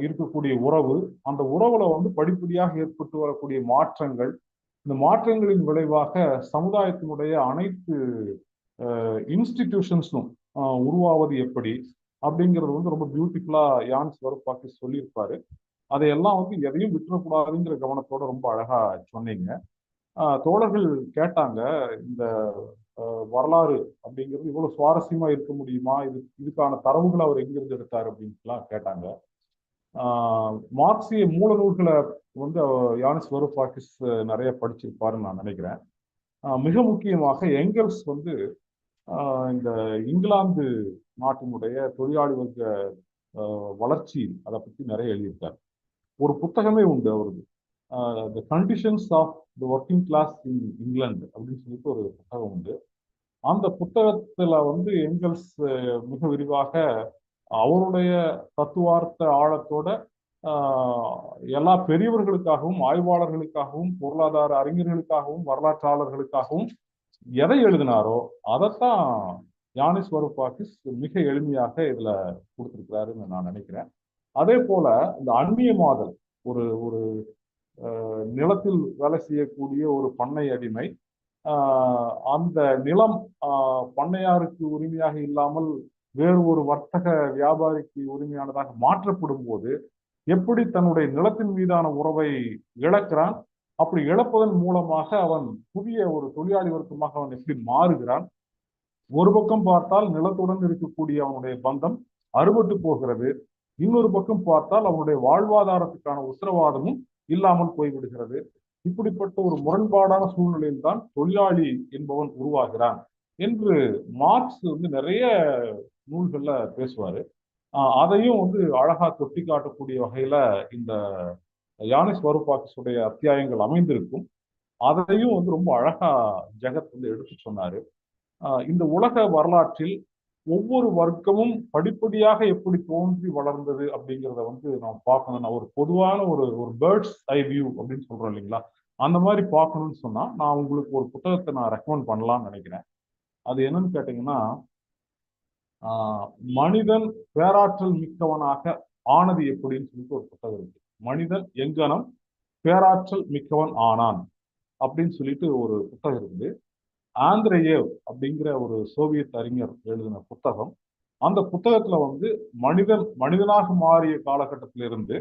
Speaker 1: இருக்கக்கூடிய உறவு, அந்த உறவுல படிப்படியாக ஏற்பட்டு வரக்கூடிய மாற்றங்கள், இந்த மாற்றங்களின் விளைவாக சமுதாயத்தினுடைய அனைத்து இன்ஸ்டிடியூஷன்ஸும் உருவாவது எப்படி அப்படிங்கிறது ரொம்ப பியூட்டிஃபுல்லா யானிஸ் வருபாக்கிஸ் சொல்லியிருப்பாரு. அதையெல்லாம் எதையும் விட்டுறக்கூடாதுங்கிற கவனத்தோட ரொம்ப அழகா சொன்னீங்க. தோழர்கள் கேட்டாங்க, இந்த வரலாறு அப்படிங்கிறது இவ்வளவு சுவாரஸ்யமா இருக்க முடியுமா, இதுக்கான தரவுகளை அவர் எங்கிருந்து எடுத்தார் அப்படின்ட்டுலாம் கேட்டாங்க. மார்க்சிய மூல நூல்களை வந்து யானிஸ் வருஃபாக்கிஸ் நிறைய படிச்சிருப்பாருன்னு நான் நினைக்கிறேன். மிக முக்கியமாக எங்கெல்ஸ் வந்து இந்த இங்கிலாந்து நாட்டினுடைய தொழிலாளி வர்க்க வளர்ச்சி அதை பற்றி நிறைய எழுதியிருக்காரு. ஒரு புத்தகமே உண்டு அவருக்கு, the conditions of the working class in England அப்படின்னு சொல்லிட்டு ஒரு புத்தகம் உண்டு. அந்த புத்தகத்துல வந்து எங்கெல்ஸ் மிக விரிவாக அவருடைய தத்துவார்த்த ஆழத்தோட எல்லா பெரியவர்களுக்காகவும், ஆய்வாளர்களுக்காகவும், பொருளாதார அறிஞர்களுக்காகவும், வரலாற்றாளர்களுக்காகவும் எதை எழுதினாரோ அதைத்தான் யானிஸ் வருஃபாக்கிஸ் மிக எளிமையாக இதுல கொடுத்திருக்கிறாருன்னு நான் நினைக்கிறேன். அதே போல இந்த அந்நியமாதல், ஒரு ஒரு நிலத்தில் வேலை செய்யக்கூடிய ஒரு பண்ணை அடிமை அந்த நிலம் பண்ணையாருக்கு உரிமையாக இல்லாமல் வேறு ஒரு வர்த்தக வியாபாரிக்கு உரிமையானதாக மாற்றப்படும் போது எப்படி தன்னுடைய நிலத்தின் மீதான உறவை இழக்கிறான், அப்படி இழப்பதன் மூலமாக அவன் புதிய ஒரு தொழிலாளி வர்க்கமாக அவன் எப்படி மாறுகிறான். ஒரு பக்கம் பார்த்தால் நிலத்துடன் இருக்கக்கூடிய அவனுடைய பந்தம் அறுபட்டு போகிறது, இன்னொரு பக்கம் பார்த்தால் அவனுடைய வாழ்வாதாரத்துக்கான உத்தரவாதமும் இல்லாமல் போய்விடுகிறது. இப்படிப்பட்ட ஒரு முரண்பாடான சூழ்நிலையில் தான் தொழிலாளி என்பவன் உருவாகிறான் என்று மார்க்ஸ் வந்து நிறைய நூல்கள்ல பேசுவாரு. அதையும் வந்து அழகா தொட்டி காட்டக்கூடிய வகையில இந்த யானிஸ் வருஃபாக்கிஸுடைய அத்தியாயங்கள் அமைந்திருக்கும். அதையும் வந்து ரொம்ப அழகா ஜெகத் வந்து எடுத்து சொன்னாரு. இந்த உலக வரலாற்றில் ஒவ்வொரு வர்க்கமும் படிப்படியாக எப்படி தோன்றி வளர்ந்தது அப்படிங்கிறத வந்து நம்ம பார்க்கணும். ஒரு பொதுவான ஒரு பேர்ட்ஸ் ஐ வியூ அப்படின்னு சொல்றோம் இல்லைங்களா, அந்த மாதிரி பார்க்கணும்னு சொன்னா நான் உங்களுக்கு ஒரு புத்தகத்தை நான் ரெக்கமெண்ட் பண்ணலாம்னு நினைக்கிறேன். அது என்னன்னு கேட்டீங்கன்னா, மனிதன் பேராற்றல் மிக்கவனாக ஆனது எப்படின்னு சொல்லிட்டு ஒரு புத்தகம் இருக்கு. மனிதன் எங்கனம் பேராற்றல் மிக்கவன் ஆனான் அப்படின்னு சொல்லிட்டு ஒரு புத்தகம் இருக்குது. ஆந்திரேயேவ் அப்படிங்கிற ஒரு சோவியத் அறிஞர் எழுதின புத்தகம். அந்த புத்தகத்துல வந்து மனிதனாக மாறிய காலகட்டத்திலிருந்து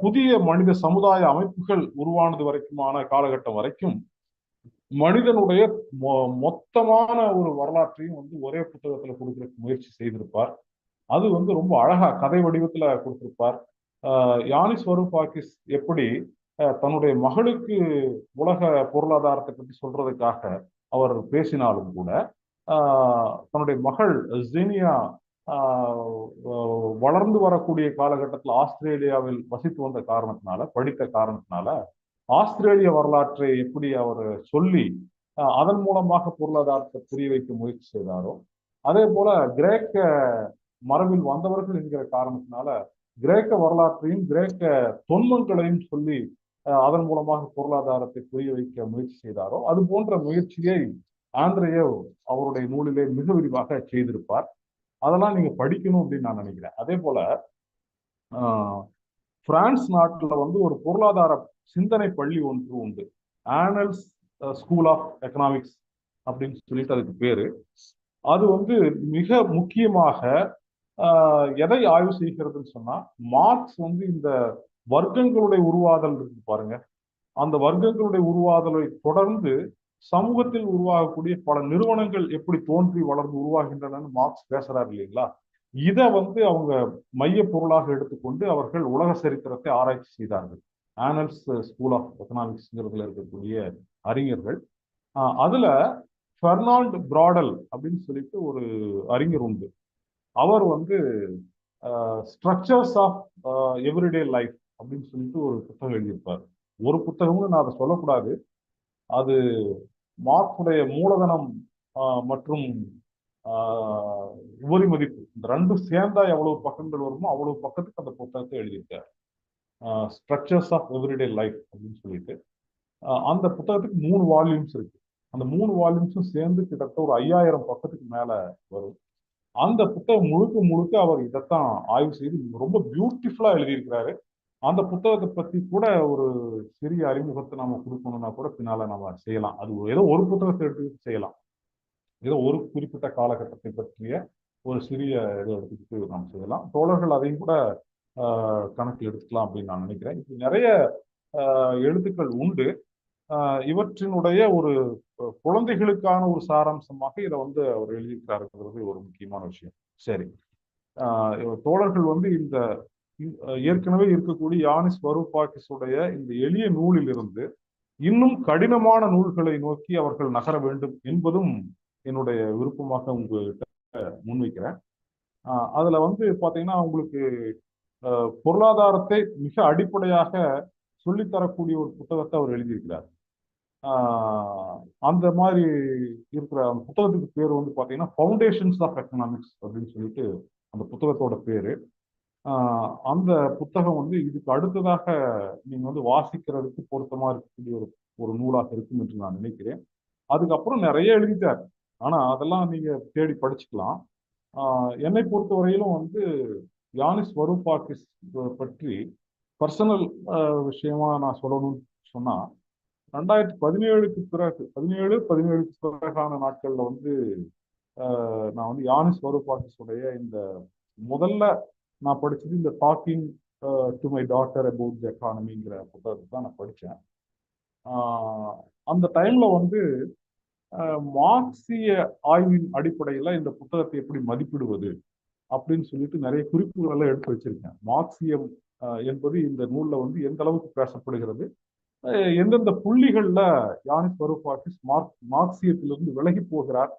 Speaker 1: புதிய மனித சமுதாய அமைப்புகள் உருவானது வரைக்குமான காலகட்டம் வரைக்கும் மனிதனுடைய மொத்தமான ஒரு வரலாற்றையும் வந்து ஒரே புத்தகத்துல கொடுக்கிற முயற்சி செய்திருப்பார். அது வந்து ரொம்ப அழகா கதை வடிவத்துல கொடுத்திருப்பார். யானிஸ் வருஃபாக்கிஸ் எப்படி தன்னுடைய மகளுக்கு உலக பொருளாதாரத்தை பற்றி சொல்றதுக்காக அவர் பேசினாலும் கூட தன்னுடைய மகள் ஜீனியா வளர்ந்து வரக்கூடிய காலகட்டத்தில் ஆஸ்திரேலியாவில் வசித்து வந்த காரணத்தினால, படித்த காரணத்தினால ஆஸ்திரேலிய வரலாற்றை எப்படி அவர் சொல்லி அதன் மூலமாக பொருளாதாரத்தை புரிய வைக்க முயற்சி செய்தாரோ, அதே போல கிரேக்க மரபில் வந்தவர்கள் என்கிற காரணத்தினால கிரேக்க வரலாற்றையும் கிரேக்க தொன்மங்களையும் சொல்லி அதன் மூலமாக பொருளாதாரத்தை புரிய வைக்க முயற்சி செய்தாரோ, அது போன்ற முயற்சியை ஆந்திரேயேவ் அவருடைய நூலிலே மிக விரிவாக செய்திருப்பார். அதெல்லாம் நீங்க படிக்கணும் அப்படின்னு நான் நினைக்கிறேன். அதே போல பிரான்ஸ் நாட்டுல வந்து ஒரு பொருளாதார சிந்தனை பள்ளி ஒன்று உண்டு, ஆனல்ஸ் ஸ்கூல் ஆஃப் எக்கனாமிக்ஸ் அப்படின்னு சொல்லிட்டு அதுக்கு பேரு. அது வந்து மிக முக்கியமாக எதை ஆய்வு செய்கிறதுன்னு சொன்னா, மார்க்ஸ் வந்து இந்த வர்க்கங்களுடைய உருவாதல் இருக்கு பாருங்க, அந்த வர்க்கங்களுடைய உருவாதலை தொடர்ந்து சமூகத்தில் உருவாகக்கூடிய பல நிறுவனங்கள் எப்படி தோன்றி வளர்ந்து உருவாகின்றன மார்க்ஸ் பேசுறாரு இல்லைங்களா. இதை வந்து அவங்க மைய பொருளாக எடுத்துக்கொண்டு அவர்கள் உலக சரித்திரத்தை ஆராய்ச்சி செய்தார்கள். ஆனல்ஸ் ஸ்கூல் ஆஃப் எக்கனாமிக்ஸ்ங்கிறதுல இருக்கக்கூடிய அறிஞர்கள். அதுல பெர்னால்ட் பிராடல் அப்படின்னு சொல்லிட்டு ஒரு அறிஞர் உண்டு. அவர் வந்து ஸ்ட்ரக்சர்ஸ் ஆஃப் எவ்ரிடே லைஃப் அப்படின்னு சொல்லிட்டு ஒரு புத்தகம் எழுதியிருப்பார். ஒரு புத்தகம்னு நான் அதை சொல்லக்கூடாது, அது மார்க்ஸுடைய மூலதனம் மற்றும் உபரி மதிப்பு இந்த ரெண்டும் சேர்ந்தா எவ்வளவு பக்கங்கள் வருமோ அவ்வளவு பக்கத்துக்கு அந்த புத்தகத்தை எழுதியிருக்கார். ஸ்ட்ரக்சர்ஸ் ஆஃப் எவ்ரிடே லைஃப் அப்படின்னு சொல்லிட்டு அந்த புத்தகத்துக்கு 3 வால்யூம்ஸ் இருக்கு. அந்த 3 வால்யூம்ஸும் சேர்ந்து கிட்டத்தட்ட ஒரு 5000 பக்கத்துக்கு மேல வரும். அந்த புத்தகம் முழுக்க முழுக்க அவர் இதைத்தான் ஆய்வு செய்து ரொம்ப பியூட்டிஃபுல்லா எழுதியிருக்கிறாரு. அந்த புத்தகத்தை பத்தி கூட ஒரு சிறிய அறிமுகத்தை நம்ம கொடுக்கணும்னா கூட பின்னால நம்ம செய்யலாம். அது ஏதோ ஒரு புத்தகத்தை எடுத்துக்கிட்டு செய்யலாம், ஏதோ ஒரு குறிப்பிட்ட காலகட்டத்தை பற்றிய ஒரு சிறிய இதை எடுத்துக்கிட்டு நாம் செய்யலாம். தோழர்கள் அதையும் கூட கணக்கில் எடுத்துக்கலாம் அப்படின்னு நான் நினைக்கிறேன். இப்படி நிறைய எழுத்துக்கள் உண்டு. இவற்றினுடைய ஒரு குழந்தைகளுக்கான ஒரு சாராம்சமாக இதை வந்து அவர் எழுதியிருக்காருங்கிறது ஒரு முக்கியமான விஷயம். சரி, தோழர்கள் வந்து இந்த ஏற்கனவே இருக்கக்கூடிய யானிஸ் வரூபாக்கிஸுடைய இந்த எளிய நூலிலிருந்து இன்னும் கடினமான நூல்களை நோக்கி அவர்கள் நகர வேண்டும் என்பதும் என்னுடைய விருப்பமாக உங்ககிட்ட முன்வைக்கிறேன். அதுல வந்து பாத்தீங்கன்னா உங்களுக்கு பொருளாதாரத்தை மிக அடிப்படையாக சொல்லித்தரக்கூடிய ஒரு புத்தகத்தை அவர் எழுதியிருக்கிறார். அந்த மாதிரி இருக்கிற அந்த புத்தகத்துக்கு பேர் வந்து பாத்தீங்கன்னா ஃபவுண்டேஷன்ஸ் ஆஃப் எக்கனாமிக்ஸ் அப்படின்னு சொல்லிட்டு அந்த புத்தகத்தோட பேரு. அந்த புத்தகம் வந்து இதுக்கு அடுத்ததாக நீங்க வந்து வாசிக்கிறதுக்கு பொருத்தமா இருக்கக்கூடிய ஒரு நூலாக இருக்கும் என்று நான் நினைக்கிறேன். அதுக்கப்புறம் நிறைய எழுதிட்டார், ஆனா அதெல்லாம் நீங்க தேடி படிச்சுக்கலாம். என்னை பொறுத்தவரையிலும் வந்து யானிஸ் வரூபாக்கிஸ் பற்றி பர்சனல் விஷயமா நான் சொல்லணும்னு சொன்னா 2017க்கு பிறகு 17க்கு பிறகான நாட்கள்ல வந்து நான் வந்து யானிஸ் வரூபாக்கிஸுடைய இந்த முதல்ல நான் படிச்சது இந்த talking to my daughter about the எக்கானமிங்கிற புத்தகத்தை தான் நான் படித்தேன். அந்த டைம்ல வந்து மார்க்சிய ஆய்வின் அடிப்படையில் இந்த புத்தகத்தை எப்படி மதிப்பிடுவது அப்படின்னு சொல்லிட்டு நிறைய குறிப்புகள் எல்லாம் எடுத்து வச்சிருக்கேன். மார்க்சியம் என்பது இந்த நூல்ல வந்து எந்த அளவுக்கு பேசப்படுகிறது, எந்தெந்த புள்ளிகள்ல யானிஸ் வரூபாக்கிஸ் மார்க்சியத்திலிருந்து விலகி போகிறார்,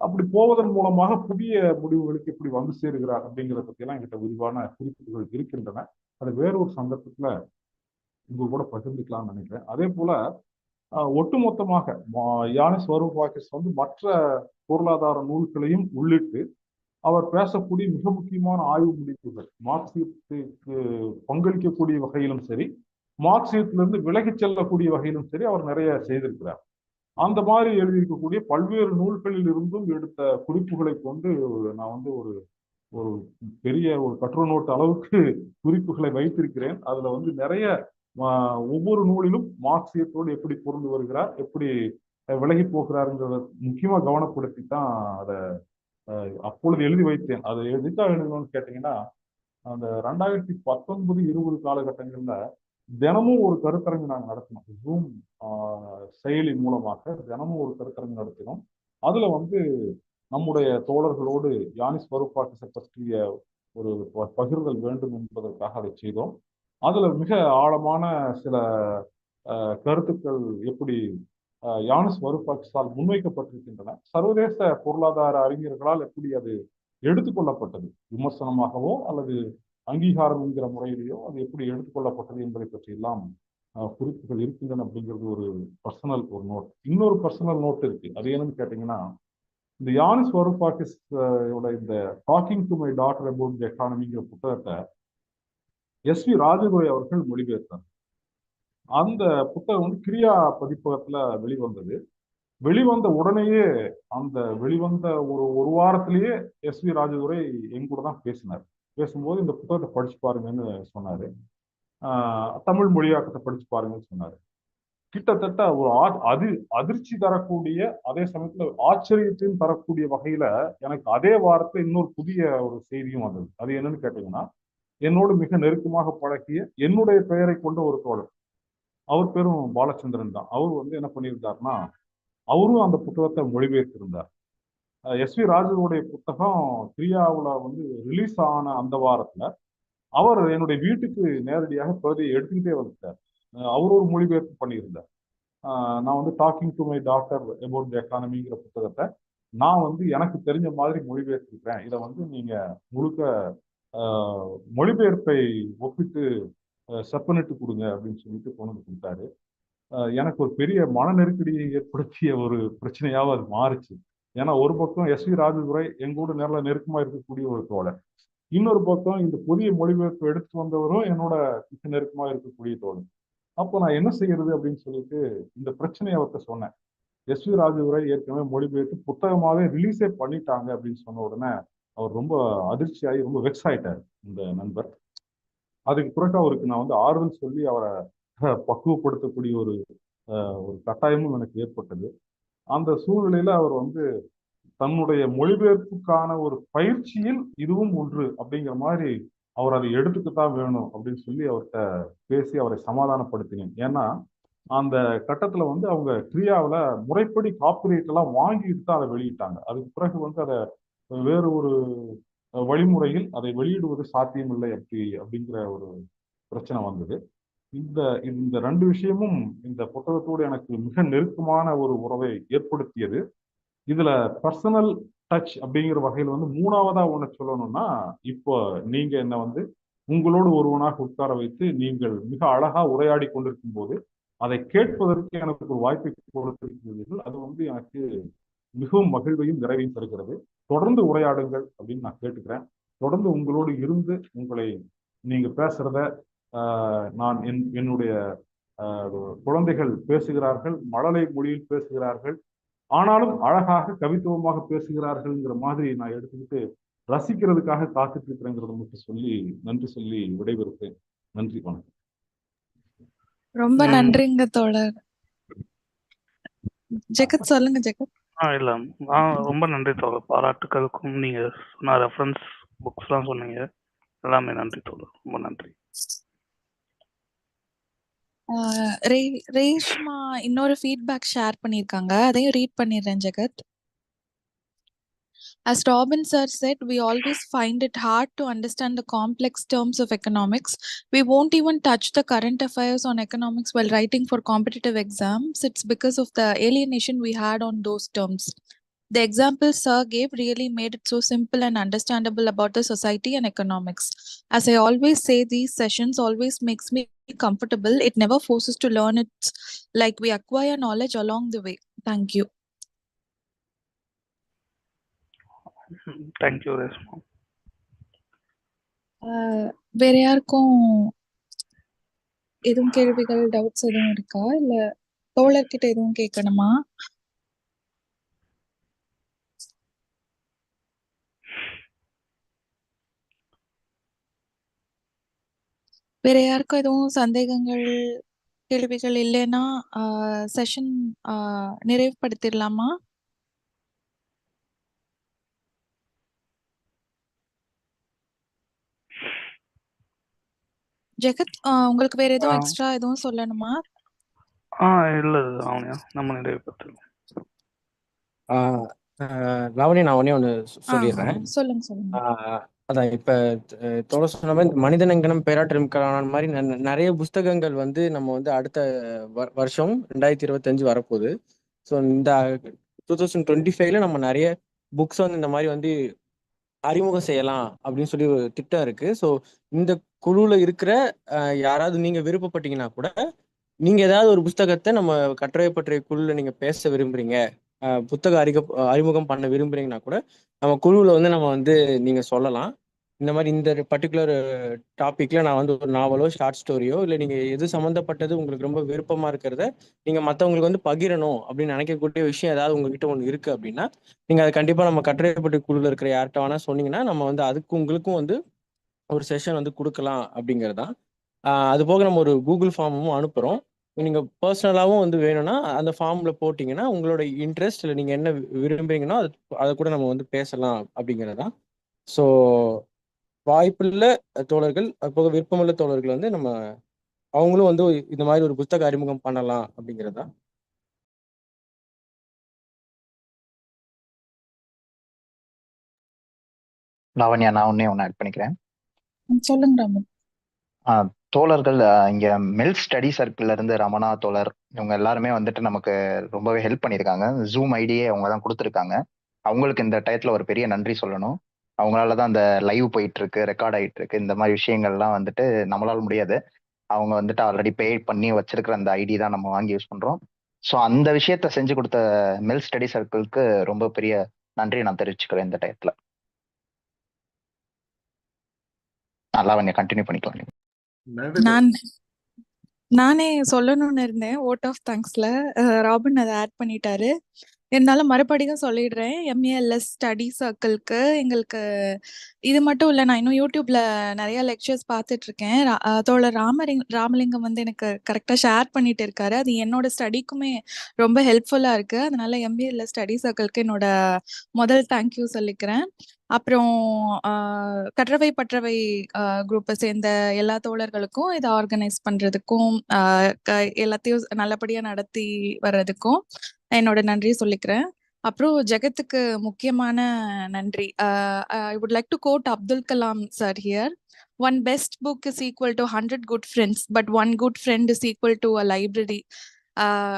Speaker 1: அப்படி போவதன் மூலமாக புதிய முடிவுகளுக்கு எப்படி வந்து சேருகிறார் அப்படிங்கிறத பற்றியெல்லாம் என்கிட்ட விரிவான குறிப்புகள் இருக்கின்றன. அதை வேறொரு சந்தர்ப்பத்துல உங்க கூட பகிர்ந்துக்கலாம்னு நினைக்கிறேன். அதே போல ஒட்டுமொத்தமாக யானிஸ் வரூபாக்கிஸ் வந்து மற்ற பொருளாதார நூல்களையும் உள்ளிட்டு அவர் பேசக்கூடிய மிக முக்கியமான ஆய்வு முடிவுகள் மார்க்சியத்துக்கு பங்களிக்கக்கூடிய வகையிலும் சரி, மார்க்சியத்திலிருந்து விலகி செல்லக்கூடிய வகையிலும் சரி அவர் நிறைய செய்திருக்கிறார். அந்த மாதிரி எழுதியிருக்கக்கூடிய பல்வேறு நூல்களில் இருந்தும் எடுத்த குறிப்புகளை கொண்டு நான் வந்து ஒரு ஒரு பெரிய ஒரு கட்டுரை நோட்டு அளவுக்கு குறிப்புகளை வைத்திருக்கிறேன். அதுல வந்து நிறைய ஒவ்வொரு நூலிலும் மார்க்சியத்தோடு எப்படி பொருந்து வருகிறார், எப்படி விலகி போகிறாருங்கிறத முக்கியமா கவனப்படுத்தி தான் அதை அப்பொழுது எழுதி வைத்தேன். அதை எதுக்காக எழுதணும்னு கேட்டீங்கன்னா, அந்த 2019-20 காலகட்டங்கள்ல தினமும் ஒரு கருத்தரங்கு நாங்கள் நடத்தினோம். ஜூம் செயலி மூலமாக தினமும் ஒரு கருத்தரங்கு நடத்தினோம். அதுல வந்து நம்முடைய தோழர்களோடு யானிஸ் வரூபாக்கிஸை பற்றிய ஒரு பகிர்தல் வேண்டும் என்பதற்காக அதை செய்தோம். அதுல மிக ஆழமான சில கருத்துக்கள் எப்படி யானிஸ் வரூபாக்கிஸால் முன்வைக்கப்பட்டிருக்கின்றன, சர்வதேச பொருளாதார அறிஞர்களால் எப்படி அது எடுத்துக்கொள்ளப்பட்டது, விமர்சனமாகவோ அல்லது அங்கீகாரம் என்கிற முறையிலேயோ அது எப்படி எடுத்துக்கொள்ளப்பட்டது என்பதை பற்றி எல்லாம் குறிப்புகள் இருக்கின்றன அப்படிங்கிறது ஒரு பர்சனல் ஒரு நோட். இன்னொரு பர்சனல் நோட் இருக்கு. அது என்னன்னு கேட்டீங்கன்னா, இந்த யானிஸ் வரூபாக்கிஸ் இந்த talking to my daughter about the எக்கானமிங்கிற புத்தகத்தை எஸ்.வி. ராஜதுரை அவர்கள் மொழிபெயர்த்தார். அந்த புத்தகம் வந்து கிரியா பதிப்பகத்துல வெளிவந்தது. வெளிவந்த உடனேயே அந்த வெளிவந்த ஒரு வாரத்திலேயே எஸ்.வி. ராஜதுரை என் கூட தான் பேசினார். பேசும்போது இந்த புத்தகத்தை படிச்சு பாருங்கன்னு சொன்னாரு. தமிழ் மொழியாக்கத்தை படிச்சு பாருங்கன்னு சொன்னாரு. கிட்டத்தட்ட ஒரு அதிர்ச்சி தரக்கூடிய, அதே சமயத்துல ஆச்சரியத்தையும் தரக்கூடிய வகையில எனக்கு அதே வாரத்துல இன்னொரு புதிய ஒரு செய்தியும் வந்தது. அது என்னன்னு கேட்டீங்கன்னா, என்னோடு மிக நெருக்கமாக பழகிய என்னுடைய பெயரை கொண்ட ஒரு தோழர், அவர் பேரும் பாலச்சந்திரன் தான். அவர் வந்து என்ன பண்ணியிருந்தாருன்னா, அவரும் அந்த புத்தகத்தை மொழிபெயர்த்திருந்தார். எஸ்.வி. ராஜுடைய புத்தகம் கிரியாவுல வந்து ரிலீஸ் ஆன அந்த வாரத்துல அவர் என்னுடைய வீட்டுக்கு நேரடியாக பிரதியை எடுத்துக்கிட்டே வந்துட்டார். அவர் ஒரு மொழிபெயர்ப்பு பண்ணியிருந்தார். நான் வந்து talking to my daughter about the எக்கானமிங்கிற புத்தகத்தை நான் வந்து எனக்கு தெரிஞ்ச மாதிரி மொழிபெயர்த்திருக்கிறேன். இதை வந்து நீங்க முழுக்க மொழிபெயர்ப்பை ஒப்பிட்டு செப்பனிட்டு கொடுங்க அப்படின்னு சொல்லிட்டு கொண்டு வந்து கொடுத்தாரு. எனக்கு ஒரு பெரிய மன நெருக்கடியை ஏற்படுத்திய ஒரு பிரச்சனையாவது அது மாறுச்சு. ஏன்னா ஒரு பக்கம் எஸ்.வி. ராஜதுரை எங்கூட நேரில் நெருக்கமா இருக்கக்கூடிய ஒரு தோழர், இன்னொரு பக்கம் இந்த புதிய மொழிபெயர்ப்பு எடுத்து வந்தவரும் என்னோட மிக நெருக்கமா இருக்கக்கூடிய தோழர். அப்போ நான் என்ன செய்யறது அப்படின்னு சொல்லிட்டு இந்த பிரச்சனையை அவர்கிட்ட சொன்னேன். எஸ்.வி. ராஜதுரை ஏற்கனவே மொழிபெயர்த்து புத்தகமாவே ரிலீஸே பண்ணிட்டாங்க அப்படின்னு சொன்ன உடனே அவர் ரொம்ப அதிர்ச்சியாகி ரொம்ப வெக்ஸ் ஆயிட்டார் இந்த நண்பர். அதுக்கு பிறகு அவருக்கு நான் வந்து ஆறுதல் சொல்லி அவரை பக்குவப்படுத்தக்கூடிய ஒரு கட்டாயமும் எனக்கு ஏற்பட்டது. அந்த சூழ்நிலையில அவர் வந்து தன்னுடைய மொழிபெயர்ப்புக்கான ஒரு பயிற்சியில் இதுவும் ஒன்று அப்படிங்கிற மாதிரி அவர் அதை எடுத்துக்கத்தான் வேணும் அப்படின்னு சொல்லி அவர்கிட்ட பேசி அவரை சமாதானப்படுத்தினேன். ஏன்னா அந்த கட்டத்துல வந்து அவங்க கிரியாவில் முறைப்படி காப்பிரைட் எல்லாம் வாங்கிட்டு தான் அதை வெளியிட்டாங்க. அதுக்கு பிறகு வந்து அதை வேறு ஒரு வழிமுறையில் அதை வெளியிடுவது சாத்தியமில்லை அப்படிங்கிற ஒரு பிரச்சனை வந்தது. இந்த இந்த ரெண்டு விஷயமும் இந்த புத்தகத்தோடு எனக்கு மிக நெருக்கமான ஒரு உறவை ஏற்படுத்தியது. இதுல பர்சனல் டச் அப்படிங்கிற வகையில் வந்து மூணாவதா ஒண்ணு சொல்லணும்னா, இப்போ நீங்க என்ன வந்து உங்களோடு ஒருவனாக உட்கார வைத்து நீங்கள் மிக அழகா உரையாடி கொண்டிருக்கும் போது அதை கேட்பதற்கு எனக்கு ஒரு வாய்ப்பை கொடுத்திருக்கிறீர்கள். அது வந்து எனக்கு மிகவும் மகிழ்வையும் நிறைவையும் தருகிறது. தொடர்ந்து உரையாடுங்கள் அப்படின்னு நான் கேட்டுக்கிறேன். தொடர்ந்து உங்களோடு இருந்து உங்களை நீங்க பேசுறத நான் என்னுடைய குழந்தைகள் பேசுகிறார்கள், மழலை மொழியில் பேசுகிறார்கள், ஆனாலும் அழகாக கவித்துவமாக பேசுகிறார்கள்ங்கிற மாதிரி நான் எடுத்துக்கிட்டு ரசிக்கிறதுக்காக காத்துட்டு இருக்கிறேங்கிறத மட்டும் சொல்லி நன்றி சொல்லி விடைபெறுகிறேன். நன்றி, வணக்கம்.
Speaker 6: ரொம்ப நன்றிங்க தோழர். ஜெகத் சொல்லுங்க ஜெகத்.
Speaker 5: இல்ல ரொம்ப நன்றி தோழர். பாராட்டுக்களுக்கும் நீங்க சொன்ன ரெஃபரன்ஸ் புக்ஸ் எல்லாம் சொன்னீங்க, எல்லாமே நன்றி தோழர், ரொம்ப நன்றி.
Speaker 6: ரேஷ்மா இன்னொரு ஃபீட்பேக் ஷேர் பண்ணியிருக்காங்க, அதையும் ரீட் பண்ணிடுறேன் ஜெகத். As Robin sir said, we always find it hard to understand the complex terms of economics. We won't even touch the current affairs on economics while writing for competitive exams. It's because of the alienation we had on those terms. The examples sir gave really made it so simple and understandable about the society and economics. As I always say, these sessions always makes me comfortable. It never forces to learn. It's like we acquire knowledge along the way. Thank you.
Speaker 5: Thank you Reshma.
Speaker 6: வேற யாருக்கும் எதுவும் கேள்விகள், doubts எதுவும் இருக்கா? இல்ல தோழர்கிட்ட எதுவும் கேட்கணுமா? வேற யாருக்கும் எதுவும் சந்தேகங்கள், கேள்விகள் இல்லைன்னா செஷன் நிறைவுபடுத்திடலாமா? ஜெகத், உங்களுக்கு வேற எதுவும் எக்ஸ்ட்ரா எதுவும் சொல்லணுமா?
Speaker 5: இல்ல லாவண்யா, நம்ம நிறைவுபடுத்தலாம்.
Speaker 7: லாவண்யா, நான் ஒண்ணே ஒன்று சொல்லிடுறேன்.
Speaker 6: சொல்லுங்க.
Speaker 7: அதான் இப்ப தோழர் சொன்ன மாதிரி இந்த மனிதநேயம் பேராற்றல் மாதிரி நிறைய புஸ்தகங்கள் வந்து நம்ம வந்து அடுத்த வருஷம் 2025 வரப்போகுது. ஸோ இந்த 2025ல நம்ம நிறைய புக்ஸ் வந்து இந்த மாதிரி வந்து அறிமுகம் செய்யலாம் அப்படின்னு சொல்லி ஒரு திட்டம் இருக்கு. ஸோ இந்த குழுல இருக்கிற யாராவது நீங்க விருப்பப்பட்டீங்கன்னா கூட, நீங்க ஏதாவது ஒரு புஸ்தகத்தை நம்ம கட்டுரை பற்றிய குழுல நீங்க பேச விரும்புறீங்க, புத்தக அறிமுகம் பண்ண விரும்புறீங்கன்னா கூட நம்ம குழுவில் வந்து நம்ம வந்து நீங்க சொல்லலாம். இந்த மாதிரி இந்த பர்டிகுலர் டாபிக்ல நான் வந்து ஒரு நாவலோ ஷார்ட் ஸ்டோரியோ இல்லை நீங்க எது சம்மந்தப்பட்டது உங்களுக்கு ரொம்ப விருப்பமா இருக்கிறத நீங்க மற்றவங்களுக்கு வந்து பகிரணும் அப்படின்னு நினைக்கக்கூடிய விஷயம் ஏதாவது உங்ககிட்ட ஒன்று இருக்கு அப்படின்னா நீங்க அதை கண்டிப்பா நம்ம கட்டுரைப்பட்டு குழுவில் இருக்கிற யார்கிட்ட வேணா சொன்னீங்கன்னா நம்ம வந்து அதுக்கு உங்களுக்கும் வந்து ஒரு செஷன் வந்து கொடுக்கலாம் அப்படிங்கிறதான். அது போக நம்ம ஒரு கூகுள் ஃபார்மும் அனுப்புறோம். நீங்க பர்சனலாகவும் வந்து வேணும்னா அந்த ஃபார்ம்ல போட்டிங்கன்னா உங்களோட இன்ட்ரெஸ்ட் இல்லை நீங்க என்ன விரும்புறீங்கன்னா அதை கூட நம்ம வந்து பேசலாம் அப்படிங்கிறதான். ஸோ வாய்ப்புள்ள தோழர்கள், அது போக விருப்பமுள்ள தோழர்கள் வந்து நம்ம அவங்களும் வந்து இந்த மாதிரி ஒரு புத்தக அறிமுகம் பண்ணலாம் அப்படிங்கிறதா.
Speaker 3: லாவண்யா, நான் ஒன்று ஆட் பண்ணிக்கிறேன்.
Speaker 6: சொல்லுங்க ராமன்.
Speaker 3: தோழர்கள் இங்க மெல் ஸ்டடி சர்க்கிள்ல இருந்து ரமணா தோழர் இவங்க எல்லாருமே வந்துட்டு நமக்கு ரொம்பவே ஹெல்ப் பண்ணியிருக்காங்க. ஜூம் ஐடியே அவங்க தான் கொடுத்துருக்காங்க. அவங்களுக்கு இந்த டயத்துல ஒரு பெரிய நன்றி சொல்லணும். அவங்களால தான் அந்த லைவ் போயிட்டு இருக்கு, ரெக்கார்ட் ஆகிட்டு இருக்கு. இந்த மாதிரி விஷயங்கள்லாம் வந்துட்டு நம்மளால முடியாது. அவங்க வந்துட்டு ஆல்ரெடி பே பண்ணி வச்சிருக்கிற அந்த ஐடி தான் நம்ம வாங்கி யூஸ் பண்றோம். ஸோ அந்த விஷயத்த செஞ்சு கொடுத்த மெல் ஸ்டடி சர்க்கிளுக்கு ரொம்ப பெரிய நன்றியை நான் தெரிவிச்சுக்கிறேன் இந்த டயத்துல. லாவண்யா கண்டினியூ பண்ணிக்கலாம்.
Speaker 6: நானே சொல்லணும்னு இருந்தேன் ஓட் ஆஃப் தேங்க்ஸ்ல, ராபின் அதை ஆட் பண்ணிட்டாரு. இருந்தாலும் மறுபடியும் சொல்லிடுறேன், எம்ஏஎல்எஸ் ஸ்டடி சர்க்கிள்க்கு எங்களுக்கு இது மட்டும் இல்லை, நான் இன்னும் யூடியூப்ல நிறைய லெக்சர்ஸ் பார்த்துட்டு இருக்கேன். தோழர் ராமலிங்கம் வந்து எனக்கு கரெக்டாக ஷேர் பண்ணிட்டு இருக்காரு. அது என்னோட ஸ்டடிக்குமே ரொம்ப ஹெல்ப்ஃபுல்லாக இருக்கு. அதனால எம்ஏஎல்எஸ் ஸ்டடி சர்க்கிள்க்கு என்னோட முதல் தேங்க்யூ சொல்லிக்கிறேன். அப்புறம் கற்றவை பற்றவை குரூப்பை சேர்ந்த எல்லா தோழர்களுக்கும் இதை ஆர்கனைஸ் பண்றதுக்கும் எல்லாத்தையும் நல்லபடியா நடத்தி வர்றதுக்கும் என்னோட நன்றியை சொல்லிக்கிறேன். அப்புறம் ஜெகத்துக்கு முக்கியமான நன்றி. I would like to quote Abdul Kalam sir here. One best book is equal to 100 good friends, but one good friend is equal to a library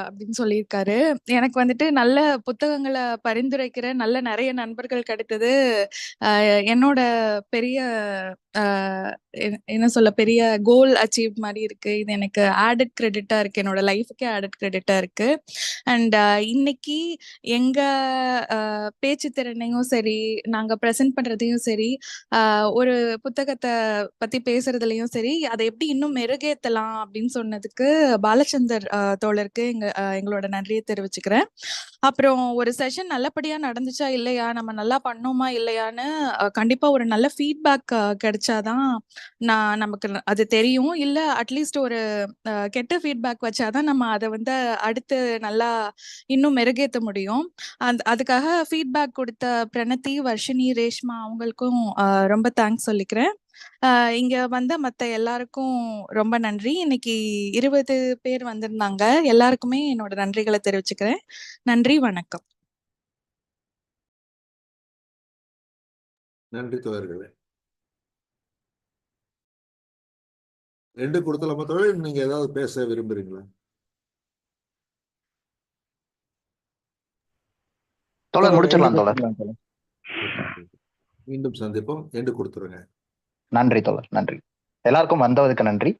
Speaker 6: அப்படின்னு சொல்லியிருக்காரு. எனக்கு வந்துட்டு நல்ல புத்தகங்களை பரிந்துரைக்கிற நல்ல நிறைய நண்பர்கள் கிடைத்தது என்னோட பெரிய என்ன சொல்ல பெரிய கோல் அச்சீவ் மாதிரி இருக்கு. இது எனக்கு ஆடட் கிரெடிட்டா இருக்கு, என்னோட லைஃபுக்கே ஆடட் கிரெடிட்டா இருக்கு. அண்ட் இன்னைக்கு எங்க பேச்சு திறனையும் சரி, நாங்க ப்ரெசென்ட் பண்றதையும் சரி, ஒரு புத்தகத்தை பத்தி பேசுறதுலயும் சரி, அதை எப்படி இன்னும் மெருகேத்தலாம் அப்படின்னு சொன்னதுக்கு பாலச்சந்தர் தோழருக்கு எங்களோட நன்றியை தெரிவிச்சுக்கிறேன். அப்புறம் ஒரு செஷன் நல்லபடியா நடந்துச்சா இல்லையா, நம்ம நல்லா பண்ணோமா இல்லையான்னு கண்டிப்பா ஒரு நல்ல ஃபீட்பேக் கிடைச்சாதான் நமக்கு அது தெரியும். இல்ல அட்லீஸ்ட் ஒரு கெட்ட ஃபீட்பேக் வச்சாதான் நம்ம அதை வந்து அடுத்து நல்லா இன்னும் மெருகேற்ற முடியும். அதுக்காக ஃபீட்பேக் கொடுத்த பிரணதி, வர்ஷினி, ரேஷ்மா அவங்களுக்கும் ரொம்ப தேங்க்ஸ் சொல்லிக்கிறேன். இங்க வந்த மத்த எல்லாருக்கும் ரொம்ப நன்றி. இன்னைக்கு 20 பேர் வந்திருந்தாங்க. எல்லாருக்குமே என்னோட நன்றிகளை தெரிவிச்சுக்கிறேன். நன்றி, வணக்கம்.
Speaker 2: நன்றி தோழர்களே. 2 கொடுத்தலாமா தோழர்? நீங்க ஏதாவது பேச விரும்புறீங்களா?
Speaker 3: தோழர் முடிச்சிடலாம் தோழர்.
Speaker 2: மீண்டும் சந்திப்போம். 2 கொடுத்துருங்க.
Speaker 3: நன்றி தோழர், நன்றி. எல்லாருக்கும் வந்ததுக்கு நன்றி.